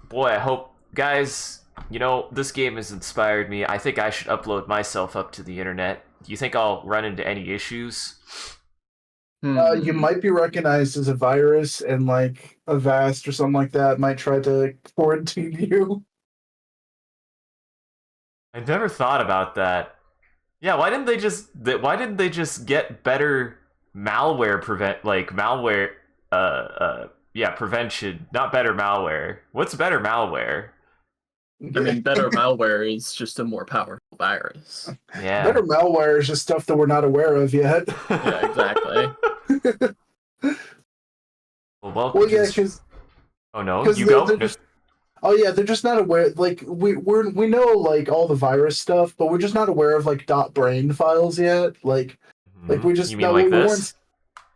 Boy, I hope, guys, this game has inspired me. I think I should upload myself up to the internet. Do you think I'll run into any issues? You Hmm. might be recognized as a virus, and like a vast or something like that might try to quarantine you. I never thought about that. Yeah, why didn't they just get better malware prevention, not better malware. What's better malware? I mean, better malware is just a more powerful virus. Better Yeah. malware is just stuff that we're not aware of yet. Yeah, exactly. Well, welcome Well, to yeah, this. because Oh no, because you go. they're No. just they're just not aware. Like we know like all the virus stuff, but we're just not aware of like .brain files yet. Like we You just mean no like we this?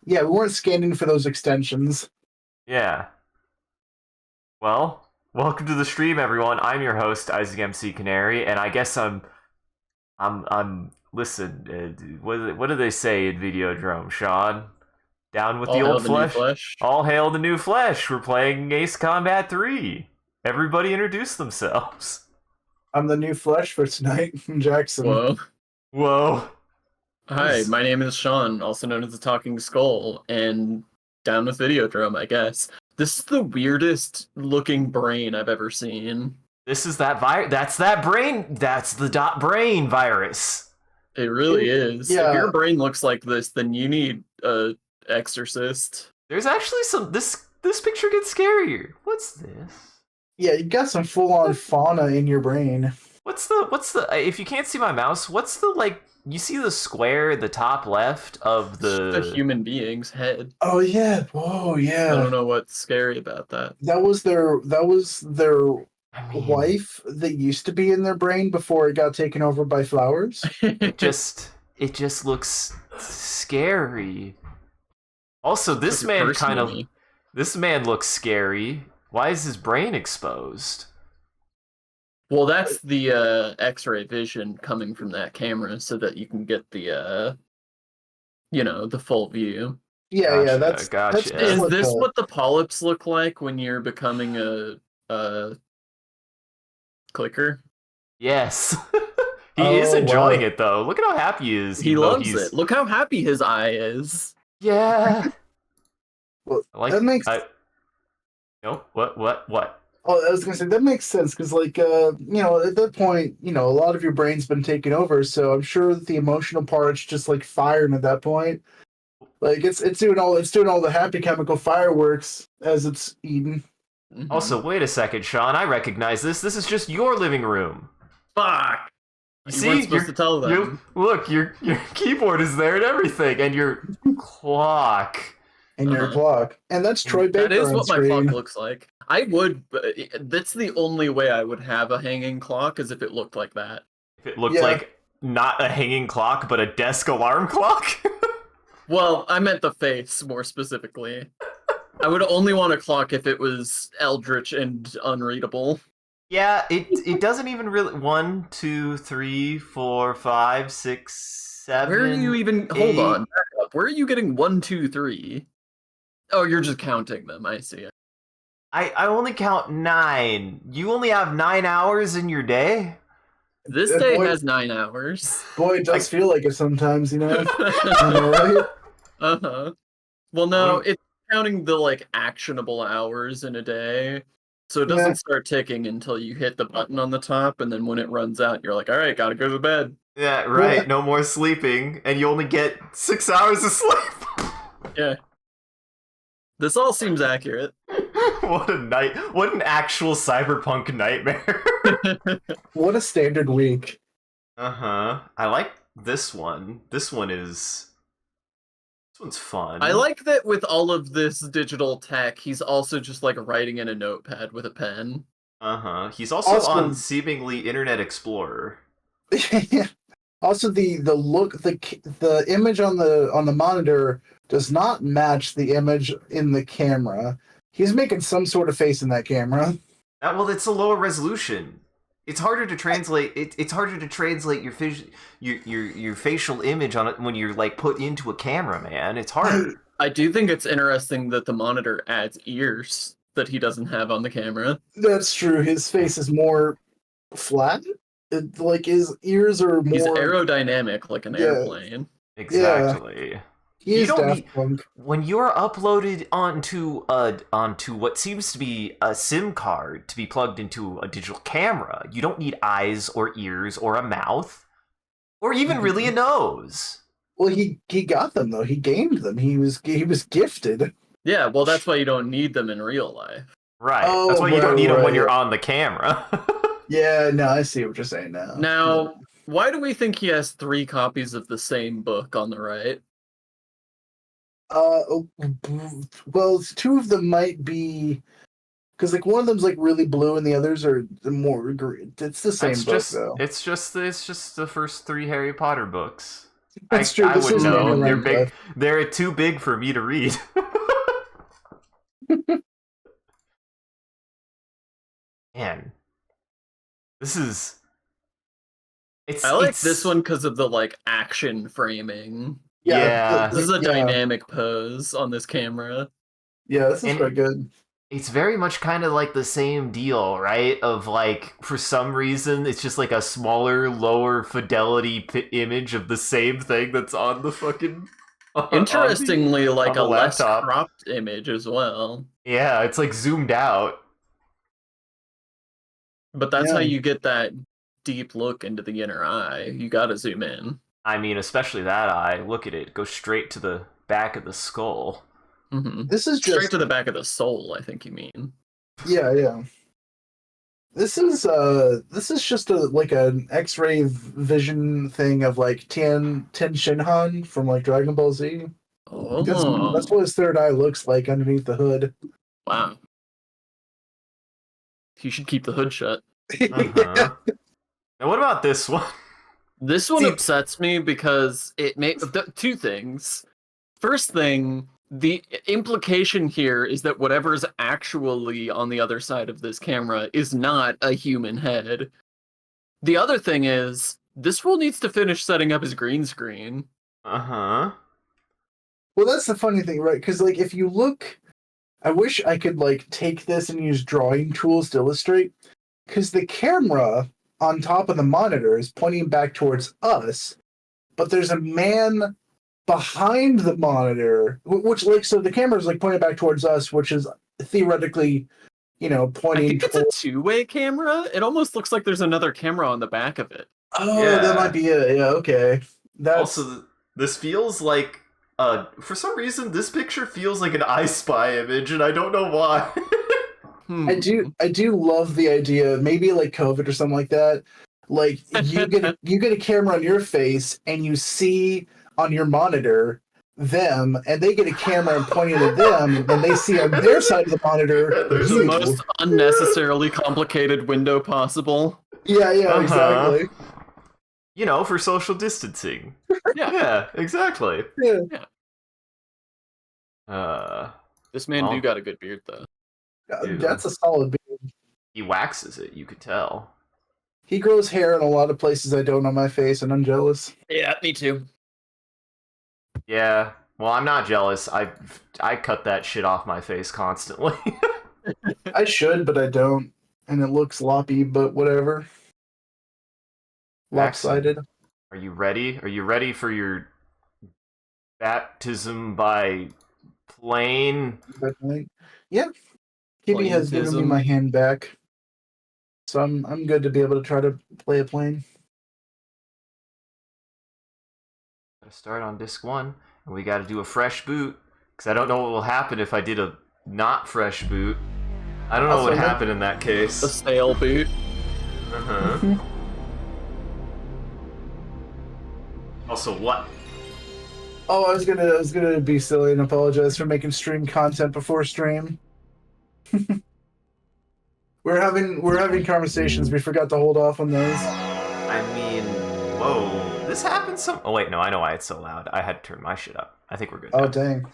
weren't we weren't scanning for those extensions. Yeah. Well, welcome to the stream, everyone. I'm your host, Isaac MCCanary, and I guess I'm. Listen, what do they say in Videodrome, Sean? Down with the All hail old the new flesh. flesh. All hail the new flesh. We're playing Ace Combat 3. Everybody introduce themselves. I'm the new flesh for tonight, Jackson. Whoa. Whoa. Hi, my name is Sean, also known as the Talking Skull, and down with Videodrome, I guess. This is the weirdest looking brain I've ever seen. This is that virus. That's that brain. That's the .brain virus. It really is. Yeah. If your brain looks like this, then you need a exorcist. There's actually some. This picture gets scarier. What's this? Yeah, you got some full on fauna in your brain. What's the if you can't see my mouse, what's the like you see the square at the top left of The the human being's head. Oh yeah, whoa I yeah. don't know what's scary about that. That was their I mean, wife that used to be in their brain before it got taken over by flowers. it just looks scary. Also, this Like man kind of personally. this man looks scary. Why is his brain exposed? Well, that's the X-ray vision coming from that camera, so that you can get the the full view. Yeah, Gotcha, gotcha. that's Is what this the- what the polyps look like when you're becoming a clicker? Yes. He is Oh, enjoying wow. it though. Look at how happy he is. He even though loves he's... it. Look how happy his eye is. Yeah. Well, I like that makes No, what? Oh, I was gonna say that makes sense because, like, at that point, a lot of your brain's been taken over, so I'm sure that the emotional part's just like firing at that point. Like, it's doing all the happy chemical fireworks as it's eating. Mhm. Also, wait a second, Sean. I recognize this. This is just your living room. Fuck. You See, weren't supposed to tell them. Look, your keyboard is there and everything, and your clock. And your Uh-huh. clock, and that's Troy Baker That is on what my screen. clock looks like. I would. That's the only way I would have a hanging clock, is if it looked like that. If it looked Yeah. like not a hanging clock, but a desk alarm clock. Well, I meant the face more specifically. I would only want a clock if it was eldritch and unreadable. Yeah, it doesn't even really. 1, 2, 3, 4, 5, 6, 7. Where are you even? Hold eight. on, back up. Where are you getting 1, 2, 3? Oh, you're just counting them. I see. I only count 9. You only have 9 hours in your day. This That day boy- has 9 hours. Boy, it does feel like it sometimes, I know, right? Uh-huh. Well, no, What? it's counting the like actionable hours in a day. So it doesn't Yeah. start ticking until you hit the button on the top, and then when it runs out, you're like, all right, gotta go to bed. Yeah, right. Yeah. No more sleeping, and you only get 6 hours of sleep. Yeah. This all seems accurate. What a night! What an actual cyberpunk nightmare. What a standard week. I like this one. This one's fun. I like that with all of this digital tech, he's also just like writing in a notepad with a pen. He's also Also- on seemingly Internet Explorer. Also, the look, the image on the monitor does not match the image in the camera. He's making some sort of face in that camera. Well, it's a lower resolution. It's harder to translate. It's harder to translate your facial image on it when you're like put into a camera, man. It's harder. I do think it's interesting that the monitor adds ears that he doesn't have on the camera. That's true. His face is more flat. Like his ears are He's more. aerodynamic like an Yeah. airplane. Exactly. He You is don't Daft need Punk. when you're uploaded onto what seems to be a SIM card to be plugged into a digital camera. You don't need eyes or ears or a mouth or even really a nose. Well, he got them though. He gained them. He was gifted. Yeah, well, that's why you don't need them in real life. Right. Oh, That's why you don't need them when right. you're on the camera. Yeah, no, I see what you're saying now. Now, why do we think he has 3 copies of the same book on the right? Well, 2 of them might be because like one of them's like really blue and the others are more green. It's the same book though. It's just the first 3 Harry Potter books. That's true. I This would is know. Daniel They're big. Radcliffe. They're too big for me to read. Man, this is. I like this one because of the like action framing. Yeah. This is a dynamic pose on this camera. Yeah, this is quite good. It's very much kind of like the same deal, right? Of like, for some reason, it's just like a smaller, lower fidelity image of the same thing that's on the fucking. Interestingly, like a less laptop. cropped image as well. Yeah, it's like zoomed out. But that's how you get that deep look into the inner eye. You gotta zoom in. I mean, especially that eye. Look at it. Go straight to the back of the skull. Mm-hmm. This is straight to the back of the soul, I think you mean. Yeah. This is just like an X-ray vision thing of like Tien Shinhan from like Dragon Ball Z. Oh, That's what his third eye looks like underneath the hood. Wow. You should keep the hood shut. Now, what about this one? This one upsets me because it makes 2 things. First thing, the implication here is that whatever's actually on the other side of this camera is not a human head. The other thing is, this fool needs to finish setting up his green screen. Well, that's the funny thing, right? Because like if you look, I wish I could like take this and use drawing tools to illustrate. Because the camera on top of the monitor is pointing back towards us, but there's a man behind the monitor, which like so the camera is like pointing back towards us, which is theoretically, pointing. I think it's a 2-way camera. It almost looks like there's another camera on the back of it. Oh, yeah. That might be it. Yeah, okay. Also, this feels like for some reason this picture feels like an I Spy image, and I don't know why. I do love the idea, maybe like COVID or something like that. Like you get a camera on your face and you see on your monitor them, and they get a camera and pointing at them, and they see on their side of the monitor. There's the most unnecessarily complicated window possible. Yeah, exactly. For social distancing. Yeah, exactly. Yeah. This man do got a good beard though. That's a solid beard. He waxes it, you could tell. He grows hair in a lot of places I don't on my face, and I'm jealous. Yeah, me too. Yeah, well, I'm not jealous. I cut that shit off my face constantly. I should, but I don't, and it looks loppy, but whatever. Lopsided. Are you ready? Are you ready for your baptism by plane? Yeah. Kibby has given me my hand back, so I'm good to be able to try to play a plane. Gotta start on disc 1, and we gotta do a fresh boot, because I don't know what will happen if I did a not fresh boot. I don't know what would happen in that case. A stale boot. Also, what? Oh, I was gonna be silly and apologize for making stream content before stream. We're having conversations. We forgot to hold off on those. I mean, whoa. This happens Oh, wait, no, I know why it's so loud. I had to turn my shit up. I think we're good now. Oh, dang.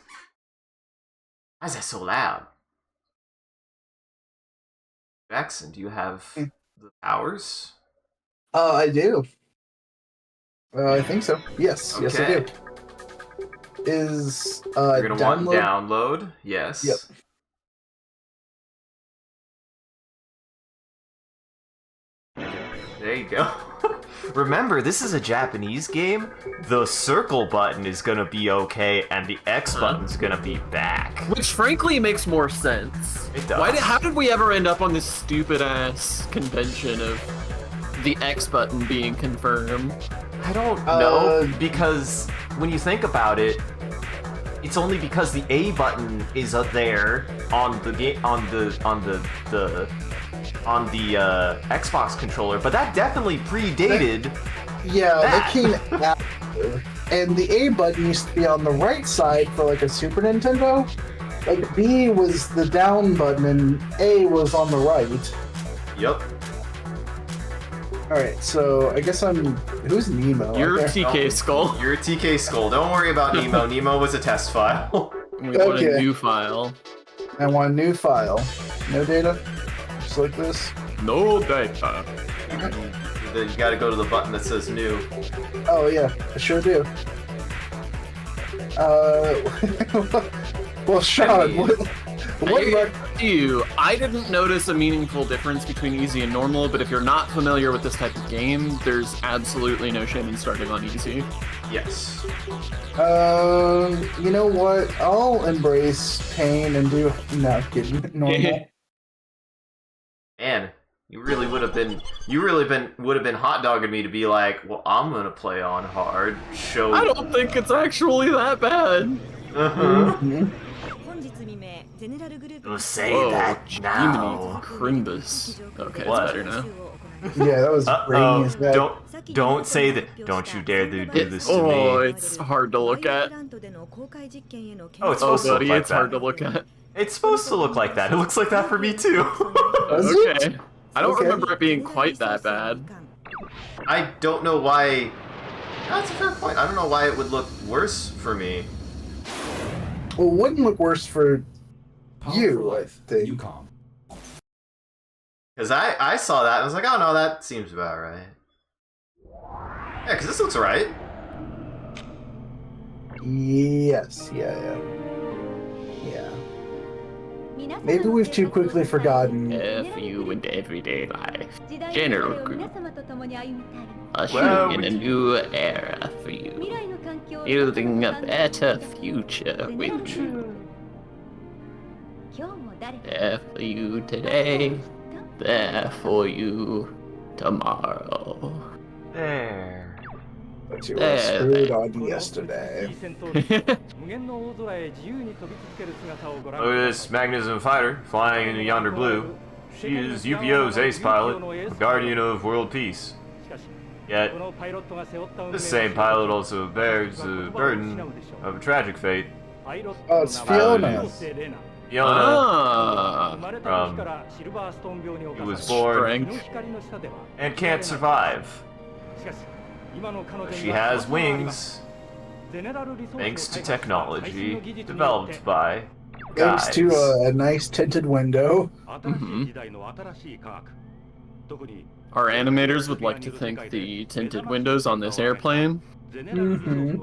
Why is that so loud? Jackson, do you have the powers? I do. I think so. Yes, okay. Yes, I do. Is You're gonna download? want download? Yes. Yep. There you go. Remember, this is a Japanese game. The circle button is gonna be okay, and the X button's gonna be back. Which frankly makes more sense. It does. How did we ever end up on this stupid ass convention of the X button being confirmed? I don't know, because when you think about it, it's only because the A button is up there on the Xbox controller, but that definitely predated. That came after. And the A button used to be on the right side for like a Super Nintendo. Like B was the down button and A was on the right. Yep. Alright, so I guess who's Nemo? You're TK Skull. You're a TK Skull. Don't worry about Nemo. Nemo was a test file. We want a new file. I want a new file. No data? Just like this? No data. Then you gotta go to the button that says new. Oh yeah, I sure do. Well, Sean, I didn't notice a meaningful difference between easy and normal, but if you're not familiar with this type of game, there's absolutely no shame in starting on easy. Yes. You know what? I'll embrace pain and do kidding. Normal. Man, you really would have been hot dogging me to be like, well, I'm gonna play on hard. Show. I don't think it's actually that bad. Don't say that now. Crimbus. Okay, What? it's better now. Yeah, that was brainy as that. Don't say that. Don't you dare do this to me. Oh, it's hard to look at. Oh, it's Oh, supposed to look buddy, like it's that. hard to look at. It's supposed to look like that. It looks like that for me too. Does it? Okay. I don't Okay. remember it being quite that bad. I don't know why. That's a fair point. I don't know why it would look worse for me. Well, it wouldn't look worse for you, I think. Because I saw that and I was like, oh no, that seems about right. Yeah, because this looks right. Yes, yeah. Maybe we've too quickly forgotten. F you and everyday life. General group. Ushering Well, in a new era for you. Building a better future with you. There for you today. There for you tomorrow. There. But you were screwed on yesterday. Look at this magnetism fighter flying into yonder blue. She is UPO's ace pilot, guardian of world peace. Yet, this same pilot also bears the burden of a tragic fate. Oh, it's Fiona. Fiona, who was born Strength. and can't survive. She has wings, thanks to technology developed by Thanks guys. to a nice tinted window. Our animators would like to thank the tinted windows on this airplane. And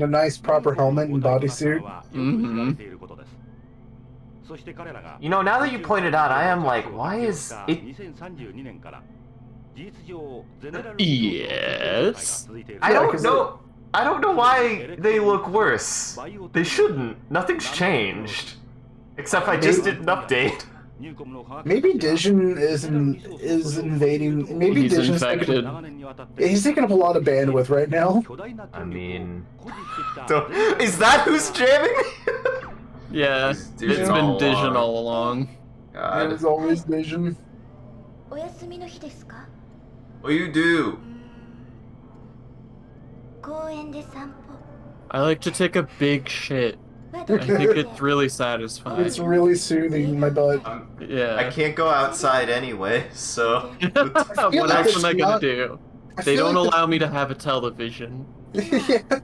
a nice proper helmet and bodysuit. You know, now that you pointed out, I am like, why is it? Yes. I don't know. I don't know why they look worse. They shouldn't. Nothing's changed, except I just did an update. Maybe Dijon is invading. Maybe He's Dijon's infected. He's taking up a lot of bandwidth right now. I mean, is that who's jamming me? Yeah, It's it's Dijon been all Dijon along. all along. God. It's always Dijon. What do you do? I like to take a big shit. I think it's really satisfying. It's really soothing my butt. Yeah. I can't go outside anyway, so. What like else am I it's gonna not- do? I They feel don't like allow me to have a television. That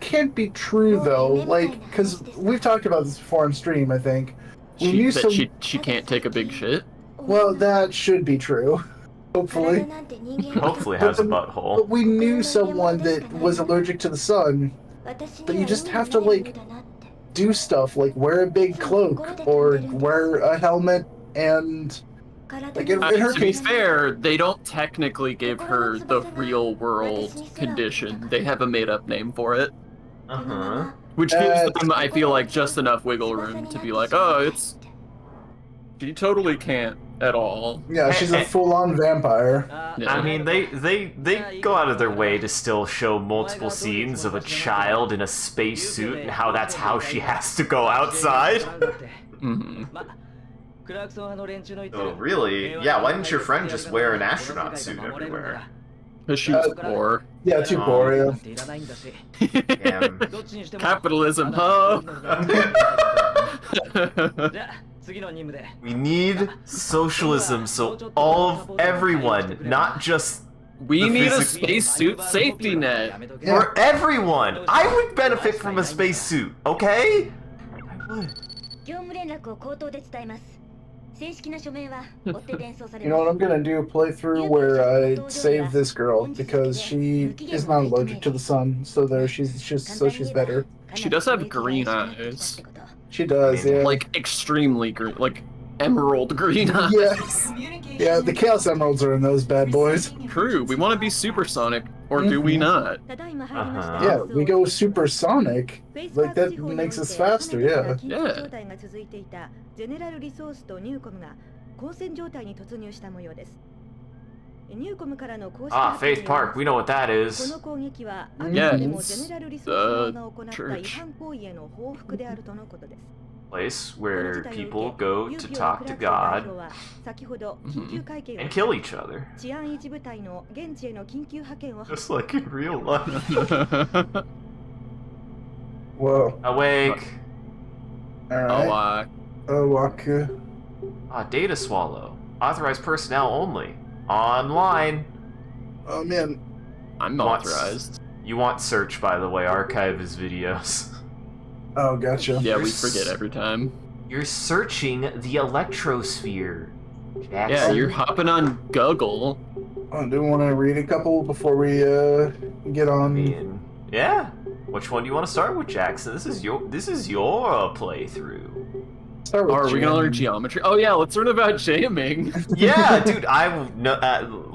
can't be true though. Like, because we've talked about this before on stream. I think. We knew some- She can't take a big shit. Well, that should be true. Hopefully. Hopefully it has a But butthole. we knew someone that was allergic to the sun. But you just have to, like, do stuff like wear a big cloak or wear a helmet and Like in her To be case, fair, they don't technically give her the real world condition. They have a made-up name for it, Uh-huh. which gives them, I feel like, just enough wiggle room to be like, oh, it's... She totally can't at all. yeah, she's a full-on vampire. Yeah. I mean, they go out of their way to still show multiple scenes of a child in a spacesuit and how that's how she has to go outside. Mm-hmm. So really, yeah, why didn't your friend just wear an astronaut suit everywhere? Because she was poor. Yeah, too poor, yeah. Damn. Capitalism, huh? We need socialism so everyone, not just We the need a physical- spacesuit safety net. for everyone. I would benefit from a spacesuit, okay? I would. 業務連絡を口頭で伝えます。正式な署名は追って伝送され You know ま what? I'm gonna do a playthrough where I save this girl because she is not allergic to the sun, so she's better. She does have green eyes. She does, yeah. Like, extremely green. Like, emerald green eyes. Yes. Yeah, the Chaos Emeralds are in those bad boys. True, we want to be supersonic, or do we not? ただいま入りました Yeah, we go supersonic. Like, that makes us faster, yeah. Yeah. 状態が続いていたゼネラルリソースとニューコムが交戦状態に突入した模様です。ニューコムからの公式 Ah, Faith Park, we know what that こ is. の攻撃はあ Yeah, くまでも it's ゼネラルリソース側が行った church. 違反行為への報復であるとのことです。 Place where people go to talk to God 先ほど緊急会見を and kill each other. 治安維持部隊の現地への緊急派遣を Just like in real life. Whoa. Awake. Alright. Waku. Ah, data swallow. Authorized personnel only. Online. Oh man. I'm What's- authorized. You want search, by the way. Archive his videos. Oh, gotcha. Yeah, we forget every time. You're searching the Electrosphere. Yeah, Jackson. you're hopping on Google. Oh, do you want to read a couple before we get I on? mean, yeah. Which one do you want to start with, Jackson? This is your playthrough. Start with Oh, are we gonna learn Jim. geometry? Oh yeah, let's learn about jamming. Yeah, dude.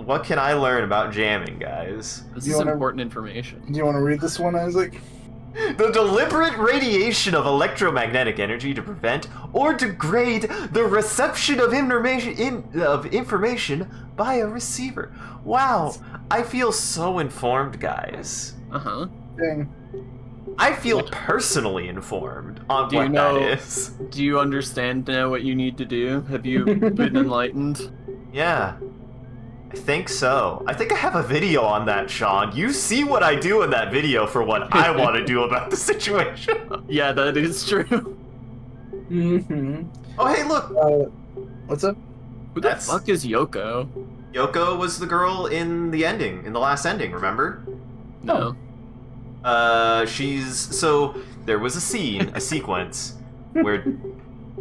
What can I learn about jamming, guys? This You is wanna- important information. Do you want to read this one, Isaac? The deliberate radiation of electromagnetic energy to prevent or degrade the reception of information by a receiver. Wow, I feel so informed, guys. Uh-huh. Dang. I feel personally informed on Do you what know- that is. Do you understand now what you need to do? Have you been enlightened? Yeah, I think so. I think I have a video on that, Sean. You see what I do in that video for what I want to do about the situation. Yeah, that is true. Mm-hmm. Oh, hey, look. What's up? Who the That's- fuck is Yoko? Yoko was the girl in the last ending, remember? No. So there was a sequence, where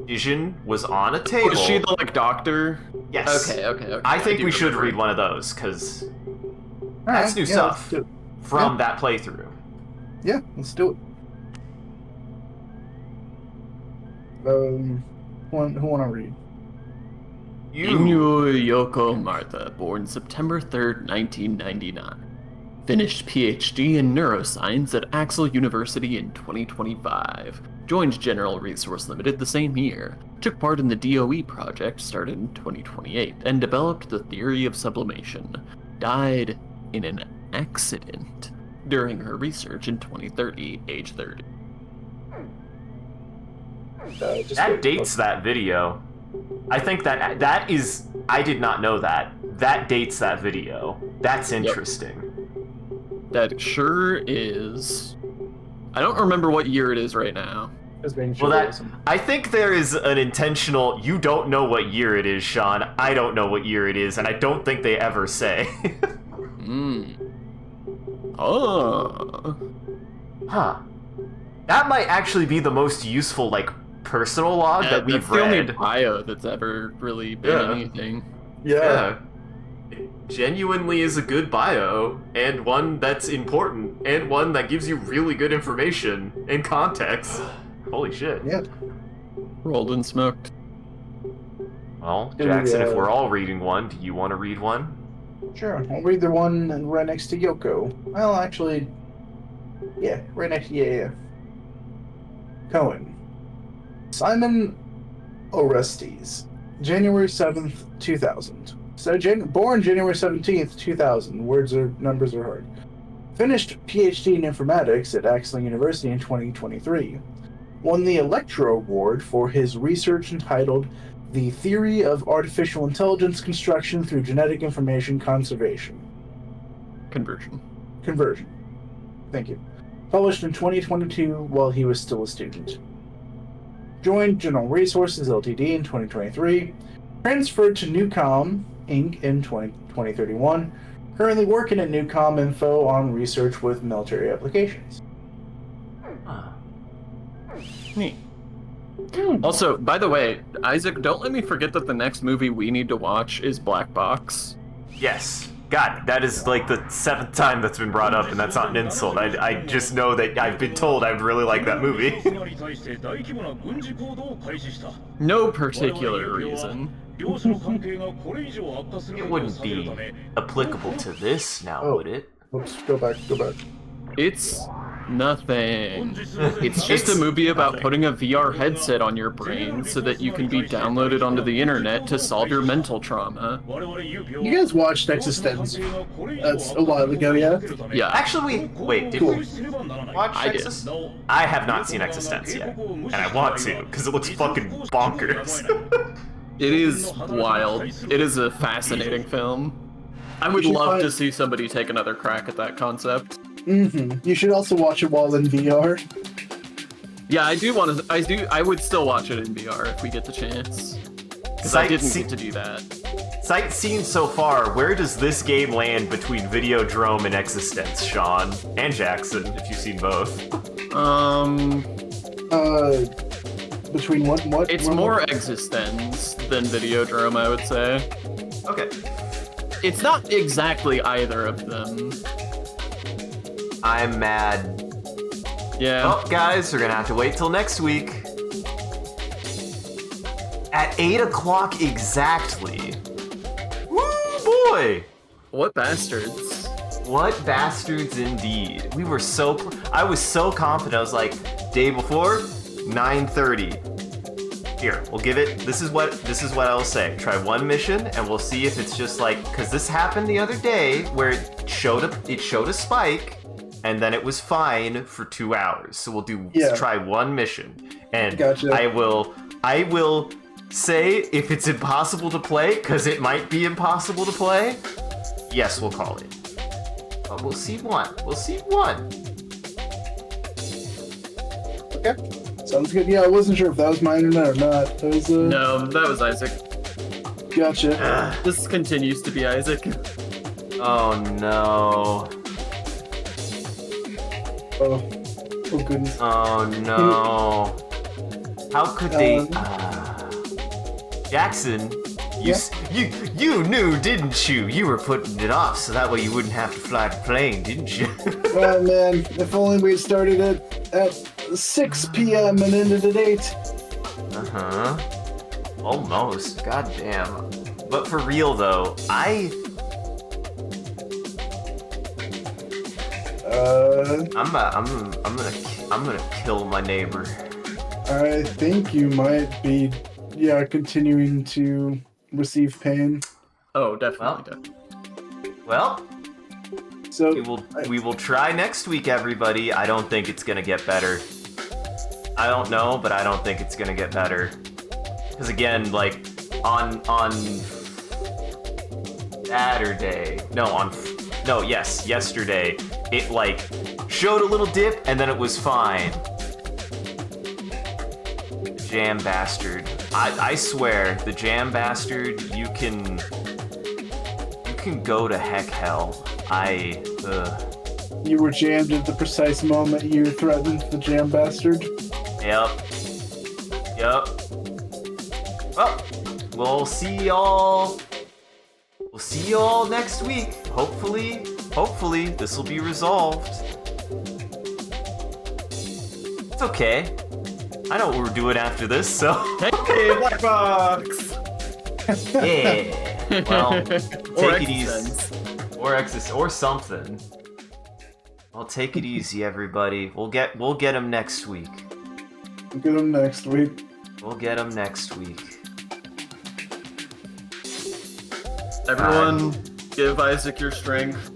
Vision was on a table. Was she the, like, doctor? Yes. Okay. I think do we should remember. read one of those, because Alright, That's new yeah, stuff. Let's do it. from that playthrough. Yeah, let's do it. Who want to read? Inu Yoko Martha, born September 3rd, 1999. Finished PhD in neuroscience at Axel University in 2025. Joined General Resource Limited the same year. Took part in the DOE project started in 2028 and developed the theory of sublimation. Died in an accident during her research in 2030, age 30. That dates that video. I think that is. I did not know that. That dates that video. That's interesting. That sure is. I don't remember what year it is right now. Just making Well, sure that I think there is an intentional. You don't know what year it is, Sean. I don't know what year it is, and I don't think they ever say. Oh. Huh. That might actually be the most useful, like, personal log that we've that's the only read. bio that's ever really been Yeah. anything. Yeah. It genuinely is a good bio, and one that's important, and one that gives you really good information and context. Holy shit. Yeah. Rolled and smoked. Well, Do we, Jackson, if we're all reading one, do you want to read one? Sure, I'll read the one right next to Yoko. Well, actually, yeah, right next. Yeah. Cohen. Simon Orestes, January 7th, 2000. So, born January 17th, 2000. Numbers are hard. Finished PhD in informatics at Axling University in 2023. Won the Electro Award for his research entitled The Theory of Artificial Intelligence Construction Through Genetic Information Conversion. Thank you. Published in 2022 while he was still a student. Joined General Resources Ltd. in 2023. Transferred to Newcom Inc. in 2031. Currently working at Newcom Info on research with military applications. Neat. Also, by the way, Isaac, don't let me forget that the next movie we need to watch is Black Box. Yes. God, that is like the 7th time that's been brought up, and that's not an insult. I just know that I've been told I would really like that movie. No particular reason. It wouldn't be applicable to this now, would it? Oops, go back. It's nothing. It's just a movie about putting a VR headset on your brain so that you can be downloaded onto the internet to solve your mental trauma. You guys watched Existence? That's a while ago, yeah? Yeah. Actually, wait, did we watch Existence? I have not seen Existence yet, and I want to, because it looks fucking bonkers. It is wild. It is a fascinating film. I would love to see somebody take another crack at that concept. You should also watch it while in VR. Yeah, I would still watch it in VR if we get the chance. Because I didn't get to do that. Sight seen so far, where does this game land between Videodrome and Existence, Sean? And Jackson, if you've seen both. Between what? It's more Existence than Videodrome, I would say. Okay. It's not exactly either of them. I'm mad. Yeah. Well, guys, we're gonna have to wait till next week. At 8 o'clock exactly. Woo, boy! What bastards. What bastards indeed. I was so confident. I was like, day before, 9:30. Here, we'll give it, this is what I'll say. Try one mission, and we'll see if it's just like, because this happened the other day, where it showed a spike, and then it was fine for 2 hours. So we'll try one mission. And gotcha. I will say, if it's impossible to play, because it might be impossible to play, yes, we'll call it. But we'll see one. Okay. Sounds good. Yeah, I wasn't sure if that was my internet or not. That was, No, that was Isaac. Gotcha. This continues to be Isaac. Oh no. Oh goodness. Oh no. How could they? Jackson, you knew, didn't you? You were putting it off so that way you wouldn't have to fly the plane, didn't you? Well, man, if only we had started at 6 p.m. and ended at 8. Almost. Goddamn. But for real though, I'm gonna kill my neighbor. I think you might be, continuing to receive pain. Oh, definitely. Well, so we will try next week, everybody. I don't think it's gonna get better. I don't know, but I don't think it's gonna get better. Because again, like on yesterday, it like showed a little dip and then it was fine. Jam bastard. I swear, the jam bastard, you can go to heck hell. You were jammed at the precise moment you threatened the jam bastard? Yep. Well, we'll see y'all next week. Hopefully this will be resolved. It's okay. I know what we're doing after this, so. Hey, Black Box! Yeah. Well, Or take it easy. Extends. Or Exis or something. Well, take it easy, everybody. We'll get him next week. Get him next week. We'll get him next week. Everyone, give Isaac your strength.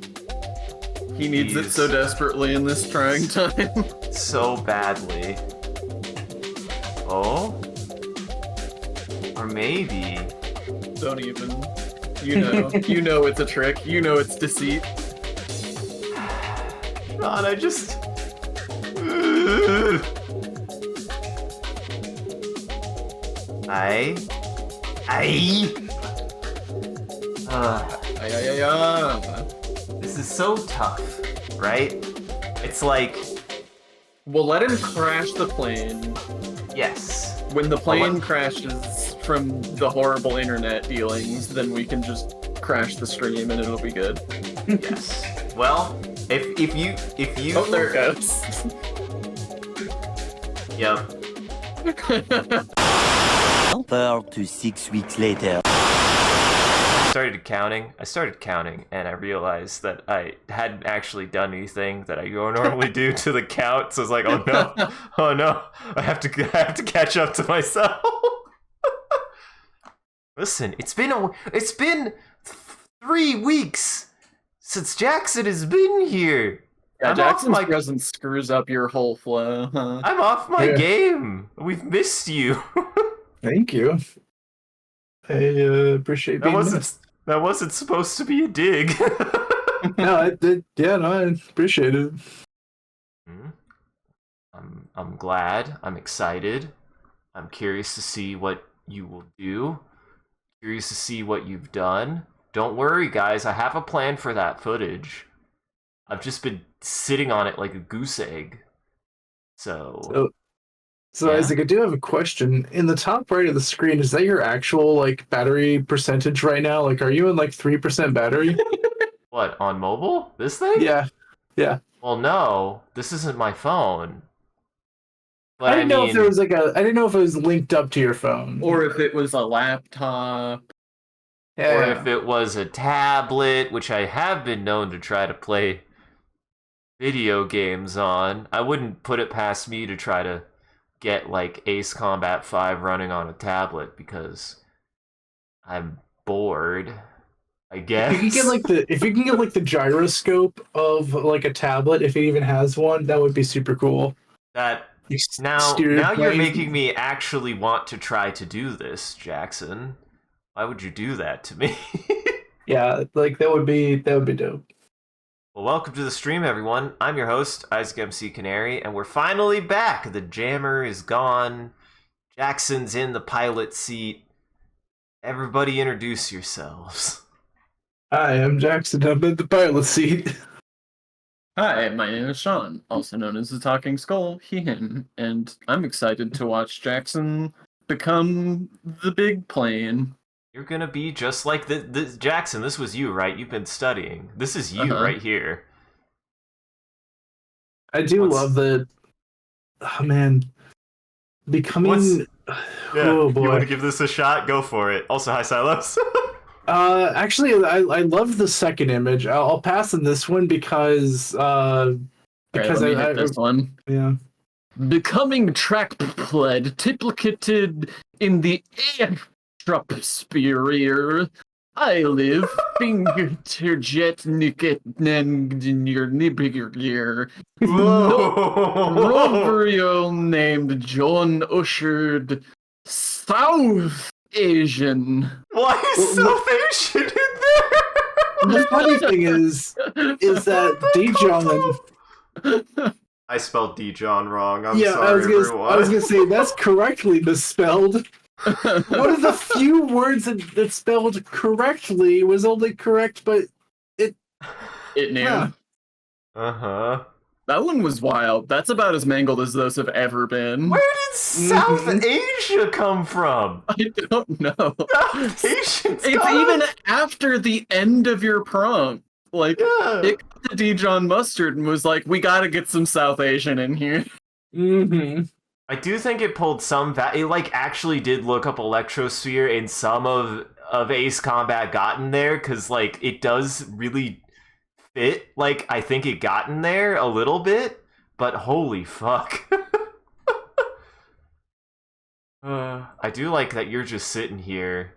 He needs it so desperately in this trying time. So badly. Oh? Or maybe. Don't even. You know it's a trick. You know it's deceit. God, I just. I. This is so tough, right? It's like. We'll let him crash the plane. Yes. When the plane crashes from the horrible internet dealings, then we can just crash the stream and it'll be good. Yes. Well, if you Oh, there it goes. Yep. 4 to 6 weeks later. I started counting, and I realized that I hadn't actually done anything that I normally do to the count. So I was like, oh no, I have to catch up to myself. Listen, it's been 3 weeks since Jackson has been here. Yeah, Jackson's presence screws up your whole flow. Huh? I'm off my game. We've missed you. Thank you. I appreciate being missed. That wasn't supposed to be a dig. No, I did. Yeah, no, I appreciate it. I'm glad. I'm excited. I'm curious to see what you will do. Curious to see what you've done. Don't worry, guys. I have a plan for that footage. I've just been sitting on it like a goose egg. So yeah. Isaac, I do have a question. In the top right of the screen, is that your actual like battery percentage right now? Like, are you in like 3% battery? What, on mobile? This thing? Yeah. Well, no, this isn't my phone. But I didn't know if there was I didn't know if it was linked up to your phone, Or if it was a laptop. Or if it was a tablet, which I have been known to try to play video games on. I wouldn't put it past me to try to get like Ace Combat 5 running on a tablet because I'm bored, I guess. If you can get like the gyroscope of like a tablet, if it even has one, that would be super cool. Now you're making me actually want to try to do this, Jackson. Why would you do that to me? Yeah, like that would be dope. Well, welcome to the stream, everyone. I'm your host, Isaac MCCanary, and we're finally back. The jammer is gone. Jackson's in the pilot seat. Everybody introduce yourselves. Hi, I'm Jackson. I'm in the pilot seat. Hi, my name is Sean, also known as the Talking Skull, he, him, and I'm excited to watch Jackson become the big plane. You're gonna be just like the Jackson. This was you, right? You've been studying. This is you right here. I do love that. Oh man, becoming. Oh boy. You want to give this a shot? Go for it. Also, hi Silos. Actually, I love the second image. I'll pass on this one because Let me hit this one. Yeah. Becoming track-pled, duplicated in the Electrosphere. I live fingerjet nicket your nibbiger. Roverio named John Ushered South Asian. Why is South Asian in there? The funny thing is that Dijon. I spelled Dijon wrong. I'm Yeah, sorry, everyone. I was gonna say that's correctly misspelled. One of the few words that's spelled correctly was only correct, but it knew. Yeah. Uh-huh. That one was wild. That's about as mangled as those have ever been. Where did South Asia come from? I don't know. South Asians. It's even after the end of your prompt. Like, it got to Dijon Mustard and was like, we gotta get some South Asian in here. Mm-hmm. I do think it pulled some it like actually did look up Electrosphere in some of of Ace Combat gotten there, because like it does really fit. Like I think it gotten there a little bit, but holy fuck. I do like that you're just sitting here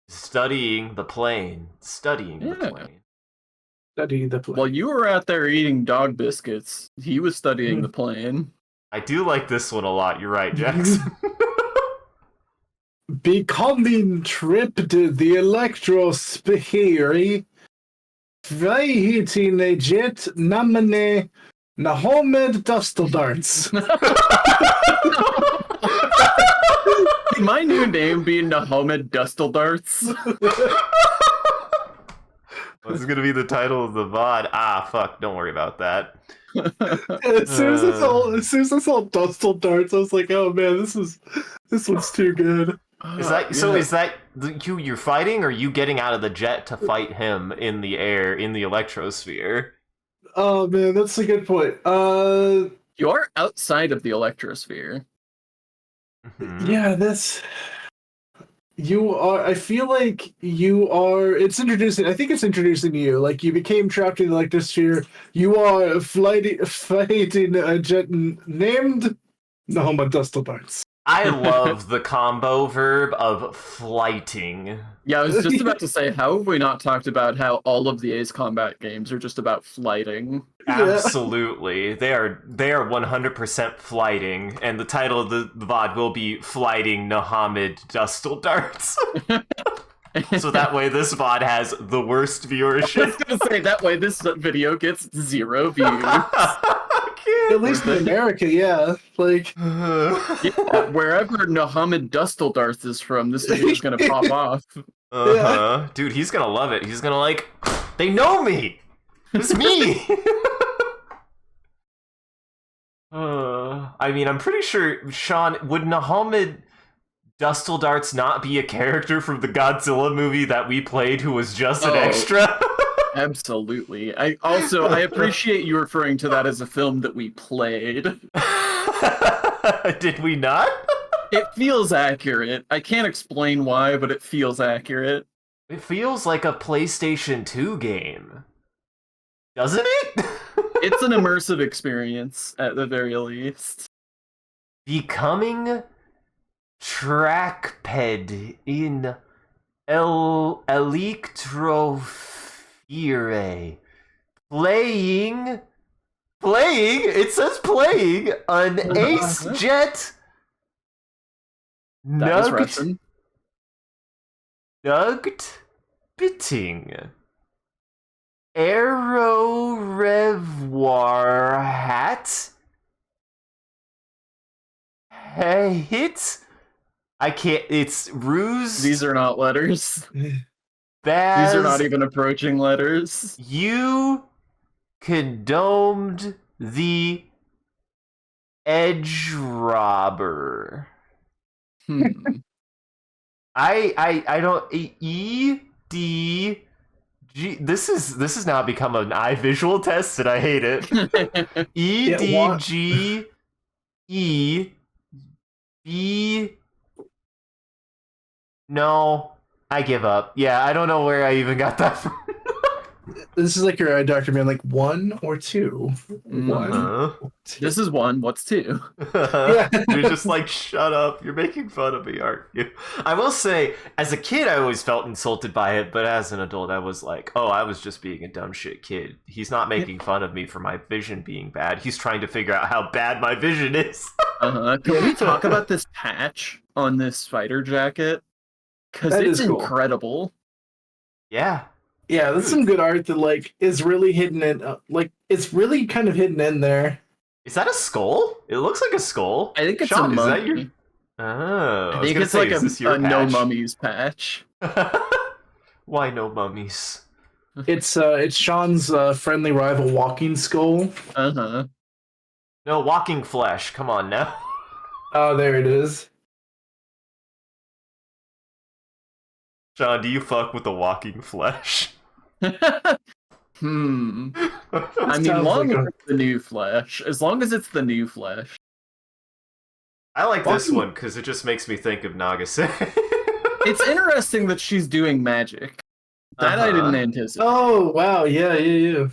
studying the plane. Studying the plane. Studying the plane. While you were out there eating dog biscuits, he was studying the plane. I do like this one a lot. You're right, Jackson. Becoming tripped the Electrosphere. Flying a jet namene Nahomed Dustldarts. My new name being Nahomed Dustldarts. What's gonna be the title of the VOD? Ah, fuck! Don't worry about that. As soon as I saw Dustldarts, I was like, "Oh man, this one's too good." Is that so? Is that you're fighting, or you getting out of the jet to fight him in the air in the Electrosphere? Oh man, that's a good point. You are outside of the Electrosphere. Mm-hmm. Yeah, you are. I feel like you are. It's introducing. I think it's introducing you. Like you became trapped in the Electrosphere. You are fighting a jet named Nahomed Dustldarts. I love the combo verb of flighting. Yeah, I was just about to say, how have we not talked about how all of the Ace Combat games are just about flighting? Absolutely. They are 100% flighting, and the title of the VOD will be Flighting Nahomed Dustldarts. So that way this VOD has the worst viewership. I was gonna say, that way this video gets 0 views. At least in America, yeah. Like, Yeah, wherever Nahomed Dustldarts is from, this video's gonna pop off. Yeah. Dude, he's gonna love it. He's gonna like, they know me! It's me! I mean, I'm pretty sure, Sean, would Nahomed Dustldarts not be a character from the Godzilla movie that we played who was just an extra? Absolutely. I appreciate you referring to that as a film that we played. Did we not? It feels accurate. I can't explain why, but it feels accurate. It feels like a PlayStation 2 game. Doesn't it? It's an immersive experience, at the very least. Becoming trackped in Electrosphere. Playing, it says playing an Ace Jet nugged bitting. Arrow Revoir hat. Hit. I can't. It's ruse. These are not letters. Baz, These are not even approaching letters. You condomed the edge robber. I don't. E D G. This has now become an eye visual test, and I hate it. E D G E B. No, I give up. Yeah, I don't know where I even got that from. this is like your eye doctor being like 1 or 2. One. This is 1. What's 2? You're just like, shut up. You're making fun of me, aren't you? I will say, as a kid, I always felt insulted by it, but as an adult, I was like, oh, I was just being a dumb shit kid. He's not making fun of me for my vision being bad. He's trying to figure out how bad my vision is. Can we talk about this patch on this fighter jacket? Because it's incredible. Yeah. Yeah, that's some good art that like is really hidden in it's really kind of hidden in there. Is that a skull? It looks like a skull. I think it's Sean, a mummy. is that your... Oh, I think it's like a no mummies patch. Why no mummies? It's Sean's friendly rival Walking Skull. No, Walking Flesh. Come on now. Oh, there it is. Sean, do you fuck with the Walking Flesh? I mean, long as it's the new Flesh. As long as it's the new Flesh. I like this one because it just makes me think of Nagasaki. It's interesting that she's doing magic. That I didn't anticipate. Oh wow, yeah.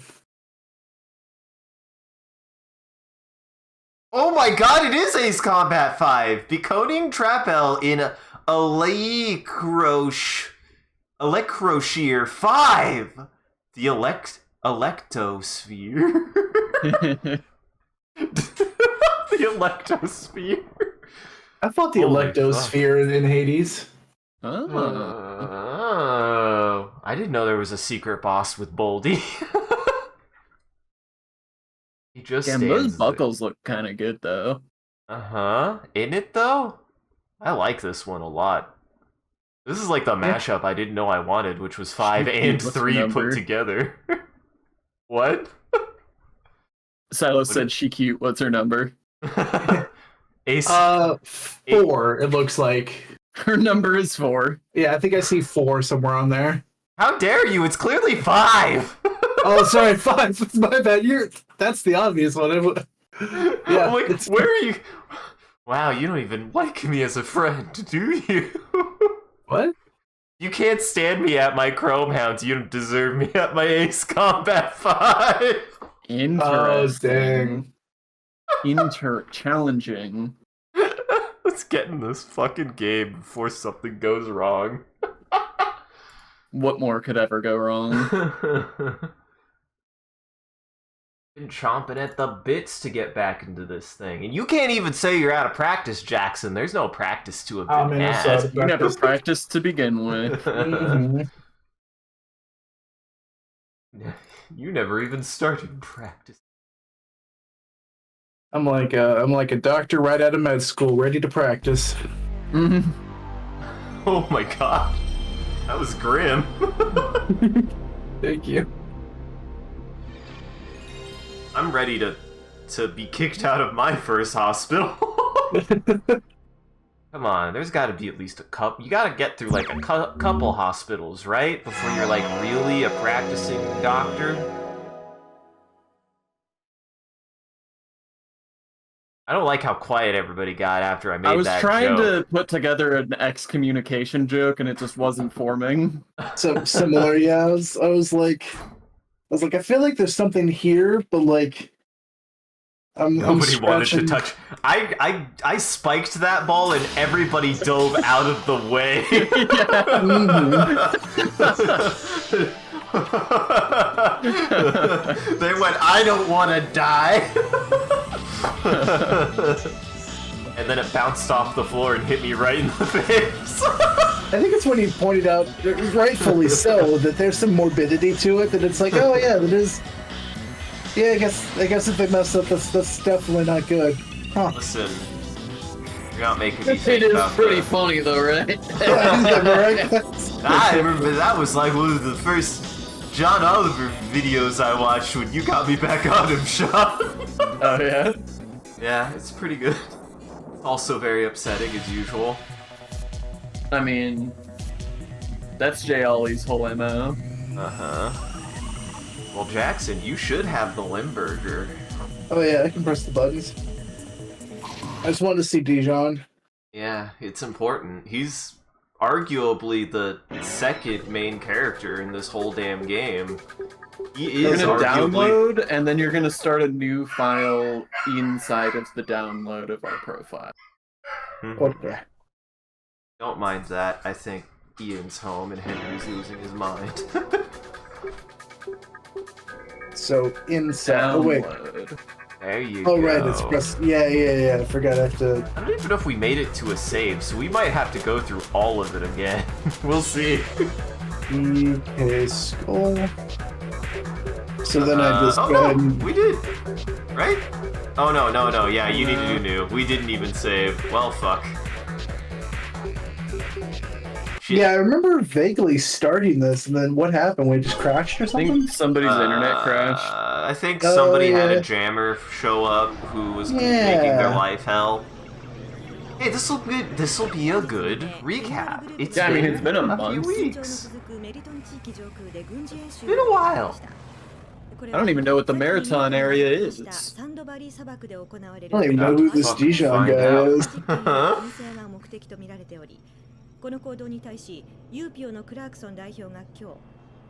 Oh my god, it is Ace Combat 5! Decoding Trapel in Electrosphere 5! The Electosphere. The Electosphere. I fought the Holy Electrosphere in Hades. Oh. I didn't know there was a secret boss with Boldy. He just Damn, stands those buckles look kind of good, though. Isn't it, though? I like this one a lot. This is like the mashup I didn't know I wanted, which was 5 and 3 put together. What? Silas said she cute. What's her number? Ace. 4, it looks like. Her number is 4. Yeah, I think I see 4 somewhere on there. How dare you? It's clearly 5! Oh, sorry, 5. My bad. That's the obvious one. Yeah. Like, where are you? Wow, you don't even like me as a friend, do you? What? You can't stand me at my Chrome Hounds. You don't deserve me at my Ace Combat 5. Interesting. Challenging. Let's get in this fucking game before something goes wrong. What more could ever go wrong? Been chomping at the bits to get back into this thing, and you can't even say you're out of practice, Jackson. There's no practice to have been had. You never practiced to begin with. You never even started practice. I'm like a doctor right out of med school, ready to practice. Oh my god, that was grim. Thank you. I'm ready to be kicked out of my first hospital. Come on, there's got to be at least a couple. You got to get through like a couple hospitals, right? Before you're like really a practicing doctor. I don't like how quiet everybody got after I made that joke. I was trying to put together an excommunication joke and it just wasn't forming. So similar, yeah. I was like, I feel like there's something here, but like, nobody wanted to touch. I spiked that ball and everybody dove out of the way. They went, I don't want to die. And then it bounced off the floor and hit me right in the face. I think it's when he pointed out, rightfully so, that there's some morbidity to it. That it's like, oh yeah, that is. Yeah, I guess if they mess up, that's definitely not good. Huh. Listen, you're not making me think It is about pretty that. funny though, right? I remember that was like one of the first John Oliver videos I watched when you got me back on him, Sean. Oh yeah? Yeah, it's pretty good. Also very upsetting as usual. I mean, that's Jay Ollie's whole MO. Well, Jackson, you should have the Limburger. Oh yeah, I can press the buttons. I just wanted to see Dijon. Yeah, it's important. He's arguably the second main character in this whole damn game. He You're is gonna arguably... download, and then you're gonna start a new file inside of the download of our profile. Okay. Don't mind that. I think Ian's home and Henry's losing his mind. So inside. Oh wait. Download. There you go. Oh right, it's press. Yeah. I forgot. I have to. I don't even know if we made it to a save, so we might have to go through all of it again. We'll see. Okay, skull. So then I just go ahead and... we did, right? Oh no, yeah, you need to do new. We didn't even save. Well, fuck. Shit. Yeah, I remember vaguely starting this, and then what happened? We just crashed or I something? think somebody's internet crashed. I think somebody had yeah. a jammer show up who was making Yeah. their life hell. Hey, this'll be a good recap. It's Yeah, I mean, it's been a few month. weeks. It's been a while. I don't even know what the Marathon area is. I don't even know who this Fucking Dijon find guy out. is. この行動に対し、ユーピオのクラークソン代表が今日、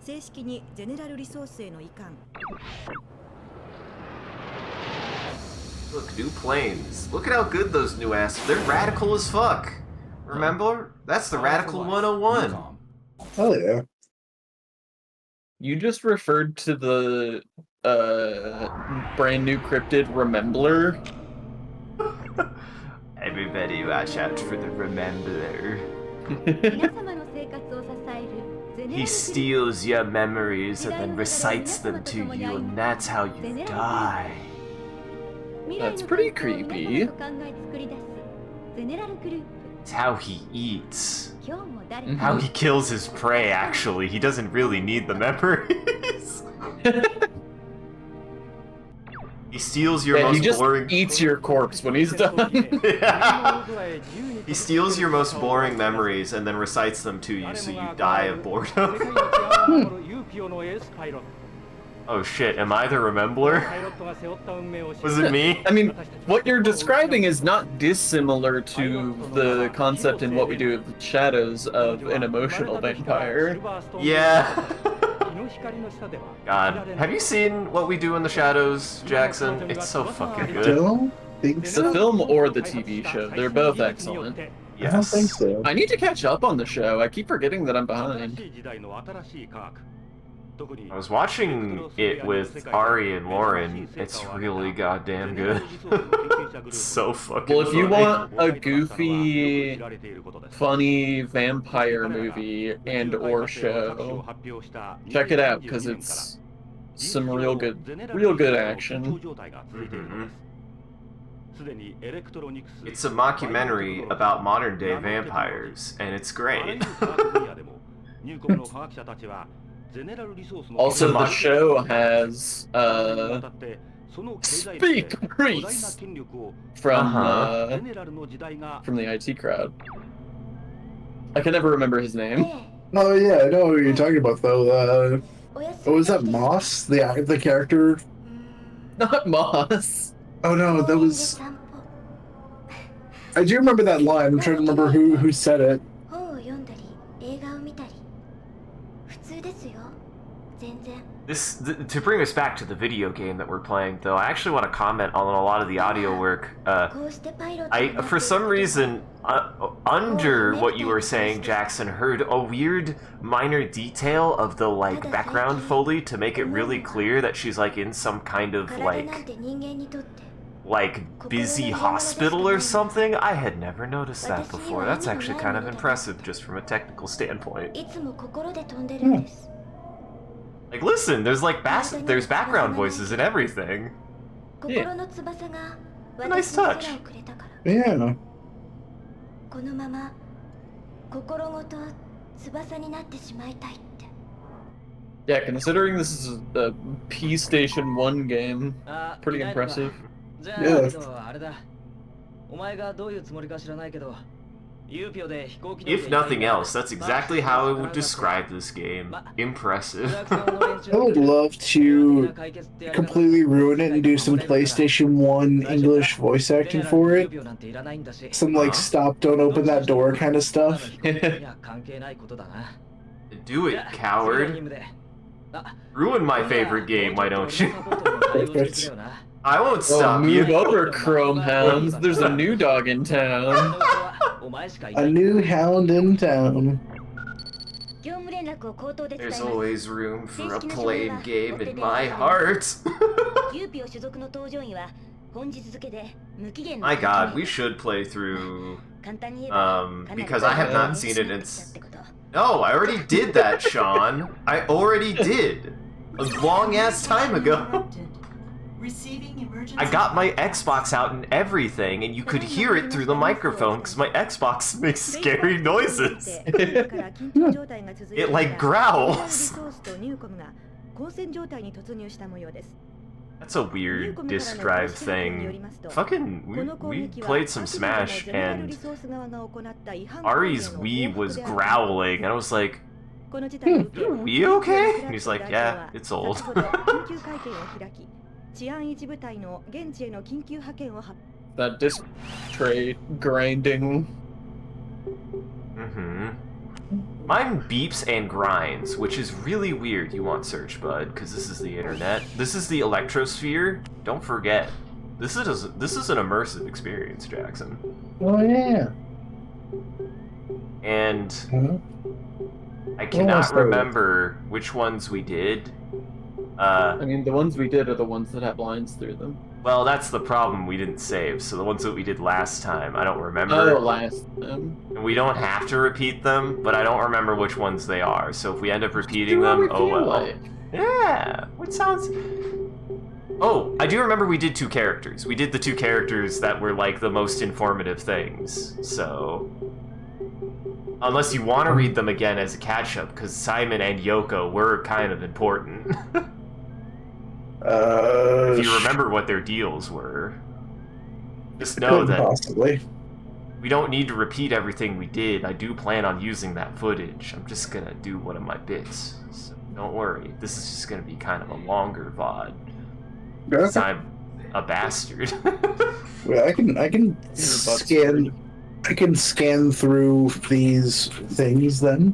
正式にゼネラルリソースへの移管。Look, new planes. Look at how good those new ass. They're radical as fuck. Remember? That's the Radical 101. Oh yeah. You just referred to the brand new cryptid Remembler. Everybody watch out for the Remembler. He steals your memories and then recites them to you, and that's how you die. That's pretty creepy. It's how he eats. Mhm. How he kills his prey, actually. He doesn't really need the memories. He steals your Yeah, most he just boring... eats your corpse when he's done. He steals your most boring memories and then recites them to you so you die of boredom. Oh shit, am I the Remembler? Was it me? I mean, what you're describing is not dissimilar to the concept in What We Do with the Shadows of an emotional vampire. Yeah. God, have you seen What We Do in the Shadows, Jackson? It's so fucking good. Don't think The so. film or the TV show, they're both excellent. I don't think Yes. so. I need to catch up on the show. I keep forgetting that I'm behind. I was watching it with Ari and Lauren. It's really goddamn good. It's so fucking Well, if you funny. want a goofy, funny vampire movie and or show, check it out because it's some real good action. Mhm. It's a mockumentary about modern day vampires, and it's great. Also, the show has Speak Priest from the IT crowd. I can never remember his name. Oh yeah, I know what you're talking about though. What was that, Moss? The character? Not Moss. Oh no, that was. I do remember that line. I'm trying to remember who said it. To bring us back to the video game that we're playing, though, I actually want to comment on a lot of the audio work. For some reason, under what you were saying, Jackson, heard a weird minor detail of the, like, background Foley to make it really clear that she's, like, in some kind of, like busy hospital or something. I had never noticed that before. That's actually kind of impressive, just from a technical standpoint. Like, listen, there's like there's background voices and everything. Yeah. A nice touch. Yeah. Yeah, considering this is a P-Station 1 game, pretty impressive. Yeah. If nothing else, that's exactly how I would describe this game. Impressive. I would love to completely ruin it and do some PlayStation 1 English voice acting for it. Some like stop, don't open that door kind of stuff. Do it, coward. Ruin my favorite game, why don't you? Perfect. I won't stop Move you. over, Chrome Hounds. There's a new dog in town. A new hound in town. There's always room for a plain game in my heart. My god, we should play through, because I have not seen it in... No, I already did that, Sean. I already did. A long-ass time ago. I got my Xbox out and everything, and you could hear it through the microphone because my Xbox makes scary noises. It like growls. That's a weird disk drive thing. Fucking, we played some Smash, and Ari's Wii was growling, and I was like, "Your Wii okay?" And he's like, "Yeah, it's old." That disc tray grinding. Mm-hmm. Mine beeps and grinds, which is really weird. You want search, bud, because this is the internet. This is the Electrosphere. Don't forget. This is an immersive experience, Jackson. Oh yeah. And Mhm. I Well, cannot start with- remember which ones we did. I mean, the ones we did are the ones that have lines through them. Well, that's the problem. We didn't save. So the ones that we did last time, I don't remember. Oh, last time. And we don't have to repeat them, but I don't remember which ones they are. So if we end up repeating Do what them, we oh feel well. like. Yeah. What sounds? Oh, I do remember we did 2 characters. We did the 2 characters that were like the most informative things. So unless you want to read them again as a catch-up, because Simon and Yoko were kind of important. If you remember what their deals were. Just know couldn't that possibly. we don't need to repeat everything we did. I do plan on using that footage. I'm just gonna do one of my bits. So don't worry. This is just gonna be kind of a longer VOD. Because I'm a bastard. Well, I can scan through these things then.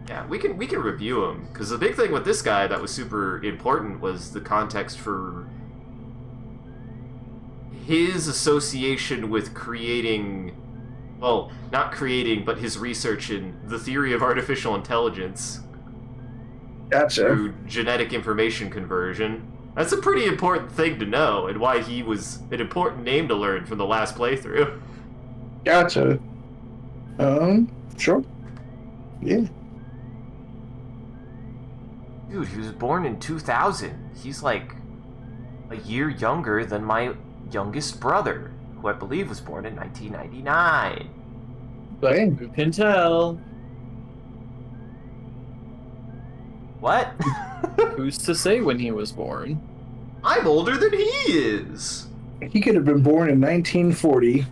Yeah, we can review them, because the big thing with this guy that was super important was the context for his association with creating, well, not creating, but his research in the theory of artificial intelligence Gotcha. through genetic information conversion. That's a pretty important thing to know, and why he was an important name to learn from the last playthrough. Gotcha. Sure. Yeah. Dude, he was born in 2000. He's like a year younger than my youngest brother, who I believe was born in 1999. But Dang. who can tell? What? Who's to say when he was born? I'm older than he is. He could have been born in 1940.